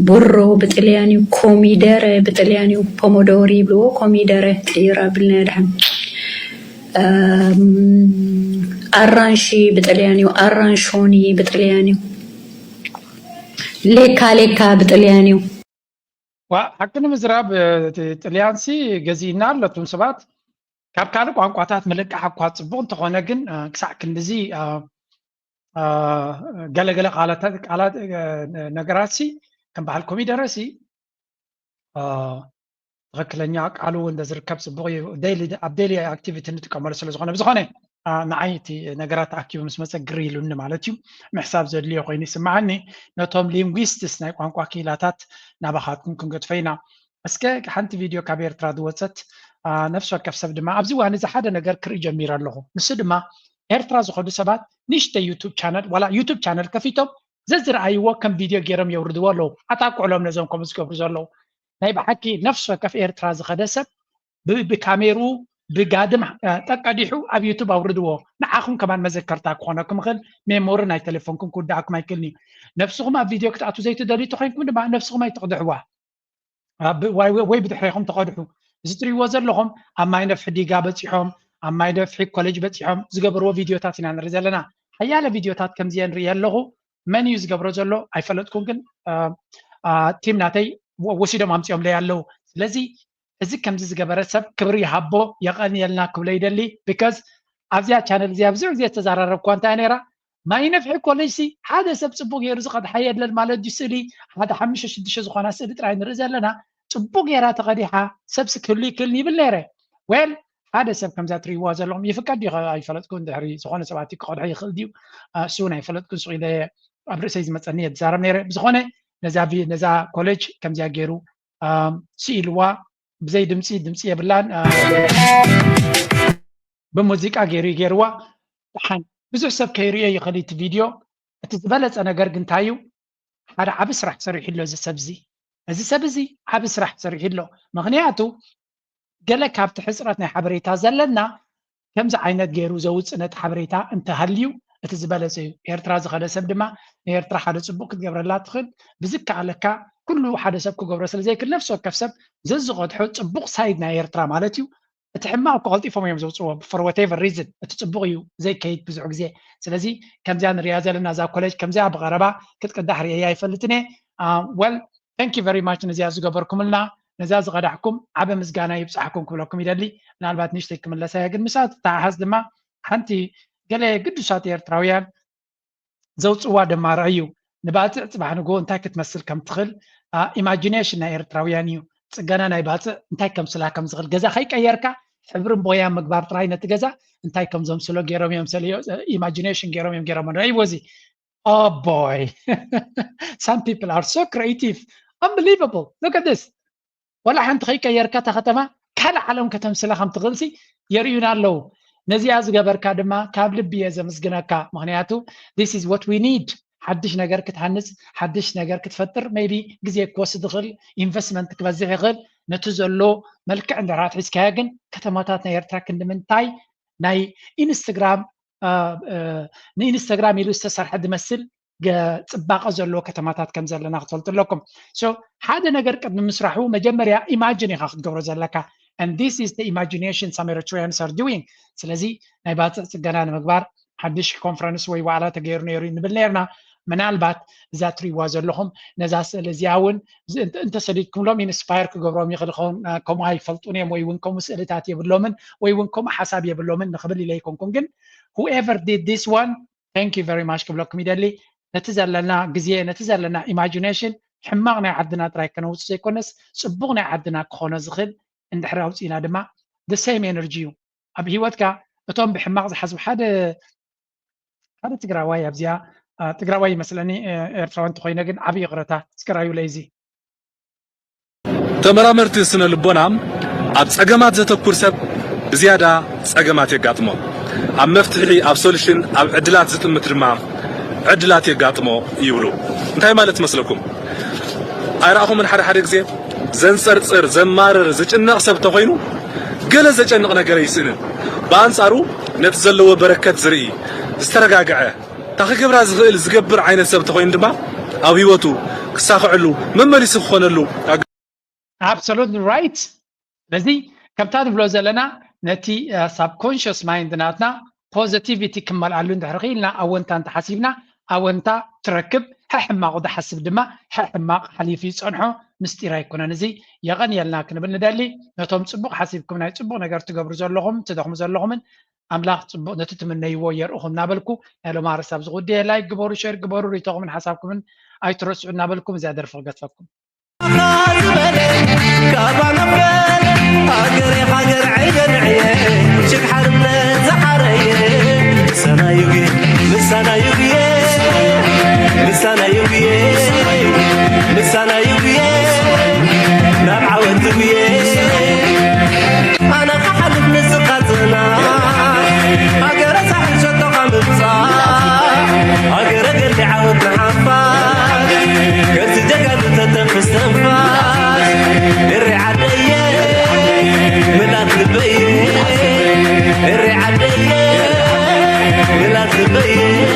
ቡሮ ብጣልያንዩ ኮሚደረ ብጣልያንዩ ፖሞዶሪ ብሎ ኮሚደረ ጥይራ ብልና ድሐም አራንሺ ብጣልያንዩ አራንሾኒ ብጣልያንዩ ሌካ ሌካ ብጣልያንዩ ሓቂ ንምዝራብ ጣልያንሲ ገዚእና ኣለቶም ሰባት ካብ ካልእ ቋንቋታት ምልቃሕ እኳ ፅቡቅ እንተኾነ ግን ክሳዕ ክንዲዚ ገለገለ ቃላት ነገራት ከም በዓል ኮሚደረሲ ትክክለኛ ቃሉ እንደዝርከብ ፅቡቅ እዩ ኣብ ዴይሊ ኣክቲቪቲ ንጥቀመሉ ስለ ዝኾነ ብዝኾነ ንዓይ እቲ ነገራት ተኣኪቡ ምስ መፀ ግሪ ኢሉኒ ማለት እዩ ምሕሳብ ዘድልዮ ኮይኑ ይስምዓኒ ነቶም ሊንጉስትስ ናይ ቋንቋ ክኢላታት ናባኻትኩም ክንገድፈ ኢና እስከ ሓንቲ ቪድዮ ካብ ኤርትራ ዝወፀት ነፍሲ ወከፍ ሰብ ድማ ኣብዚ ዋን እዚ ሓደ ነገር ክርኢ ጀሚረ ኣለኹ ንሱ ድማ ኤርትራ ዝኸዱ ሰባት ንእሽተይ ዩቱብ ቻነል ዋላ ዩቱብ ቻነል ከፊቶም ዘዝረኣይዎ ከም ቪድዮ ገይሮም የውርድዎ ኣለዉ ኣታኩዕሎም ነዞም ከምኡ ዝገብሩ ዘለዉ ናይ ብሓቂ ነፍሲ ወከፍ ኤርትራ ዝኸደ ሰብ ብካሜሩ ብጋድም ጠቀዲሑ ኣብ ዩቱብ ኣውርድዎ ንዓኹም ከማን መዘከርታ ክኾነኩም ይኽእል ሜሞሪ ናይ ቴሌፎንኩም ክውዳእኩም ኣይክእልኒ ነፍስኹም ኣብ ቪድዮ ክትኣቱ ዘይትደልዩ ተኮይንኩም ድማ ነፍስኹም ኣይትቕድሕዋ ወይ ብድሕሪኹም ተቐድሑ እዚ ትሪእዎ ዘለኹም ኣብ ማይ ነፍሒ ዲጋ በፂሖም ኣብ ማይ ነፍሒ ኮሌጅ በፂሖም ዝገበርዎ ቪድዮታት ኢና ንርኢ ዘለና ሓያለ ቪድዮታት ከምዚየ ንርኢ ኣለኹ መን እዩ ዝገብሮ ዘሎ ኣይፈለጥኩም ግን ቲም ናተይ ወሲዶም ኣምፂኦም ለይ ኣለዉ ስለዚ እዚ ከምዚ ዝገበረ ሰብ ክብሪ ይሃቦ የቐንየልና ክብሎ ይደሊ ቢካዝ ኣብዚያ ቻነል እዚኣ ብዙሕ ግዜ ዝተዘራረብኳ እንታይ ነይራ ማይ ነፍሒ ኮሌጅ ሓደ ሰብ ፅቡቅ ገይሩ ዝቐድሓ የለን ማለት እዩ ስእሊ ሓደ 5-6 ዝኾና ስእሊ ጥራይ ንርኢ ዘለና ፅቡቅ ጌራ ተቐዲሓ ሰብሲ ክህሉ ይክእልኒ ይብል ነይረ ወል ሓደ ሰብ ከምዛ ትሪእዋ ዘለኹም ይፍቀድ ኣይፈለጥኩን ድሕሪ ዝኾነ ሰባት ክቐድሖ ይኽእል ድዩ እሱ እውን ኣይፈለጥኩን ሱቕ ኢለ ኣብ ርእሰይ ዝመፀኒ እየ ትዛረብ ነይረ ብዝኾነ ነዛ ኮሌጅ ከምዚያ ገይሩ ስኢልዋ ብዘይ ድምፂ የብላን ብሙዚቃ ገይርዋ ብዙሕ ሰብ ከይርዮ ይኽእል እቲ ቪድዮ እቲ ዝበለፀ ነገር ግን እንታይ እዩ ሓደ ዓብ ስራሕ ሰሪሑ ኣሎ እዚ ሰብ እዚ ዓብ ስራሕ ሰሪሑ ኣሎ ምክንያቱ ገለ ካብቲ ሕፅረት ናይ ሓበሬታ ዘለና ከምዚ ዓይነት ገይሩ ዘውፅእ ነቲ ሓበሬታ እንተሃልዩ እቲ ዝበለፀ እዩ ኤርትራ ዝኸደ ሰብ ድማ ንኤርትራ ሓደ ፅቡቅ ክትገብረላ ትኽእል ብዝከኣለካ كله ሓደ ሰብ ክገብሮ ስለ ዘይክል ነፍሲ ወከፍ ሰብ ዘዝቆድሑ ፅቡቕ ሳይድ ናይ ኤርትራ ማለት እዩ እቲ ሕማቕ ከቀልጢፎም እዮም ዘውፅዎ for whatever reason እቲ ፅቡቕ እዩ ዘይከይድ ብዙሕ ግዜ ስለዚ ከምዚያ ንሪኣ ዘለና እዛ ኮሌጅ ከምዚያ ብቐረባ ክትቅዳሕ ርአያ ይፈልጥኒ well thank you very much ነዚያ ዝገበርኩምልና ነዛ ዝቐዳሕኩም ዓበ ምስጋና ይብፅሓኩም ክብለኩም ይደሊ ምናልባት ንእሽተይ ክምለሳ ግን ምሳት ተሓሓዝ ድማ ሓንቲ ገለ ቅዱሳት ኤርትራውያን ዘውፅዋ ድማ ርአዩ ንባፅዕ ፅባሕ ንጎ እንታይ ክትመስል ከም ትኽእል ኢማጂኔሽን ናይ ኤርትራውያን እዩ ፅገና ናይ ባፅዕ እንታይ ከም ስላ ከም ዝኽእል ገዛ ከይቀየርካ ሕብርን ቦያ ምግባር ጥራይ ነቲ ገዛ እንታይ ከም ዘምስሎ ገይሮም እዮም ኢማጂኔሽን ገይሮም እዮም ገይሮም ረእይዎ እዚ oh boy some people are so creative unbelievable look at this ولا حنت ከይቀየርካ ታ ከተማ ካልእ ዓለም ከተምስላ ከም ትኽእልሲ የርእዩና ኣለዉ ነዚኣ ዝገበርካ ድማ ካብ ልቢ እየ ዘመስግነካ ምክንያቱ this is what we need ሓድሽ ነገር ክትሃንፅ ሓድሽ ነገር ክትፈጥር ሜቢ ግዜ ክወስድ ይኽእል ኢንቨስትመንት ክበዝሕ ይኽእል ነቲ ዘሎ መልክዕ እንድሕር ሒዝካዮ ግን ከተማታት ናይ ኤርትራ ክንድምንታይ ናይ ንኢንስታግራም ኢሉ ዝተሰርሐ ዝመስል ፅባቐ ዘለዎ ከተማታት ከም ዘለና ክትፈልጡ ኣለኩም ሶ ሓደ ነገር ቅድሚ ምስራሑ መጀመርያ ኢማጂን ኢኻ ክትገብሮ ዘለካ and this is the imagination some Eritreans are doing ስለዚ ናይ ባፅዕ ፅገና ንምግባር ሓድሽ ኮንፈረንስ ወይ ዋዕላ ተገይሩ ነይሩ ንብል ነርና ምናልባት እዛ ትሪእዋ ዘለኹም ነዛ ስእሊ እዚኣ እውን እንተሰዲድኩምሎም ኢንስፓየር ክገብሮም ይኽእል ኸውን ከምኡ ኣይፈልጡን እዮም ወይ እውን ከምኡ ስእልታት የብሎምን ወይ እውን ከምኡ ሓሳብ የብሎምን ንኽብል ኢለ ይኮንኩም ግን whoever did this one thank you very much ክብለኩም ይደሊ ነቲ ዘለና ግዜ ነቲ ዘለና ኢማጂኔሽን ሕማቕ ናይ ዓድና ጥራይ ከነውፅ ዘይኮነስ ፅቡቕ ናይ ዓድና ክኾነ ዝኽእል እንድሕር ኣውፂና ድማ the same energy እዩ ኣብ ሂወትካ እቶም ብሕማቕ ዝሓዝቡ ሓደ ትግራዋይ ኣብዚኣ ትግራዋይ ይመስለኒ ኤርትራዊ እንተኮይነ ግን ዓብዪ ቅረታ ዝከራዩ ለይዚ ተመራመርቲ ስነ ልቦና ኣብ ፀገማት ዘተኩር ሰብ ብዝያዳ ፀገማት የጋጥሞ ኣብ መፍትሒ ኣብ ሶሉሽን ኣብ ዕድላት ዝጥምት ድማ ዕድላት የጋጥሞ ይብሉ እንታይ ማለት መስለኩም ኣይራእኹምን ሓደ ግዜ ዘንፀርፅር ዘማርር ዝጭነቕ ሰብ ተኮይኑ ገለ ዘጨንቕ ነገር ይስእንን ብኣንፃሩ ነቲ ዘለዎ በረከት ዝርኢ ዝተረጋግዐ ታኽገብራ ዝኽእል ዝገብር ዓይነት ሰብ ተኮይኑ ድማ ኣብ ሂወቱ ክሳኽዐሉ መመሊሱ ክኾነሉ absolutely right ስለዚ ከምታ ንብሎ ዘለና ነቲ subconscious mind ናትና ፖዚቲቪቲ ክመልኣሉ እንድሕር ኽኢልና ኣወንታ እንተሓሲብና ኣወንታ ትረክብ ሕማቕ ዝሓስብ ድማ ሕማቕ ሓሊፉ ይፀንሖ ምስጢር ኣይኮነን እዚ የቐንየልና ክንብል ንደሊ ነቶም ፅቡቕ ሓሲብኩም ናይ ፅቡቕ ነገር ትገብሩ ዘለኹም ትደኽሙ ዘለኹምን ኣምላኽ ፅቡቕ ነቲ ትምነይዎ የርእኹም እናበልኩ ናይ ሎማ ርሳብ ዝጉዳይ ላይክ ግበሩ ሸር ግበሩ ሪቶኹምን ሓሳብኩምን ኣይትረስዑ እናበልኩም እዚኣ ደርፊ ክገትፈኩም أنا كحلف نسقتنا أقر صاحب شطة خمسة أقر قل عودنا حفاظ قلت جقل تتنفس تنفاس الرعادية ملاك البيت الرعادية ملاك البيت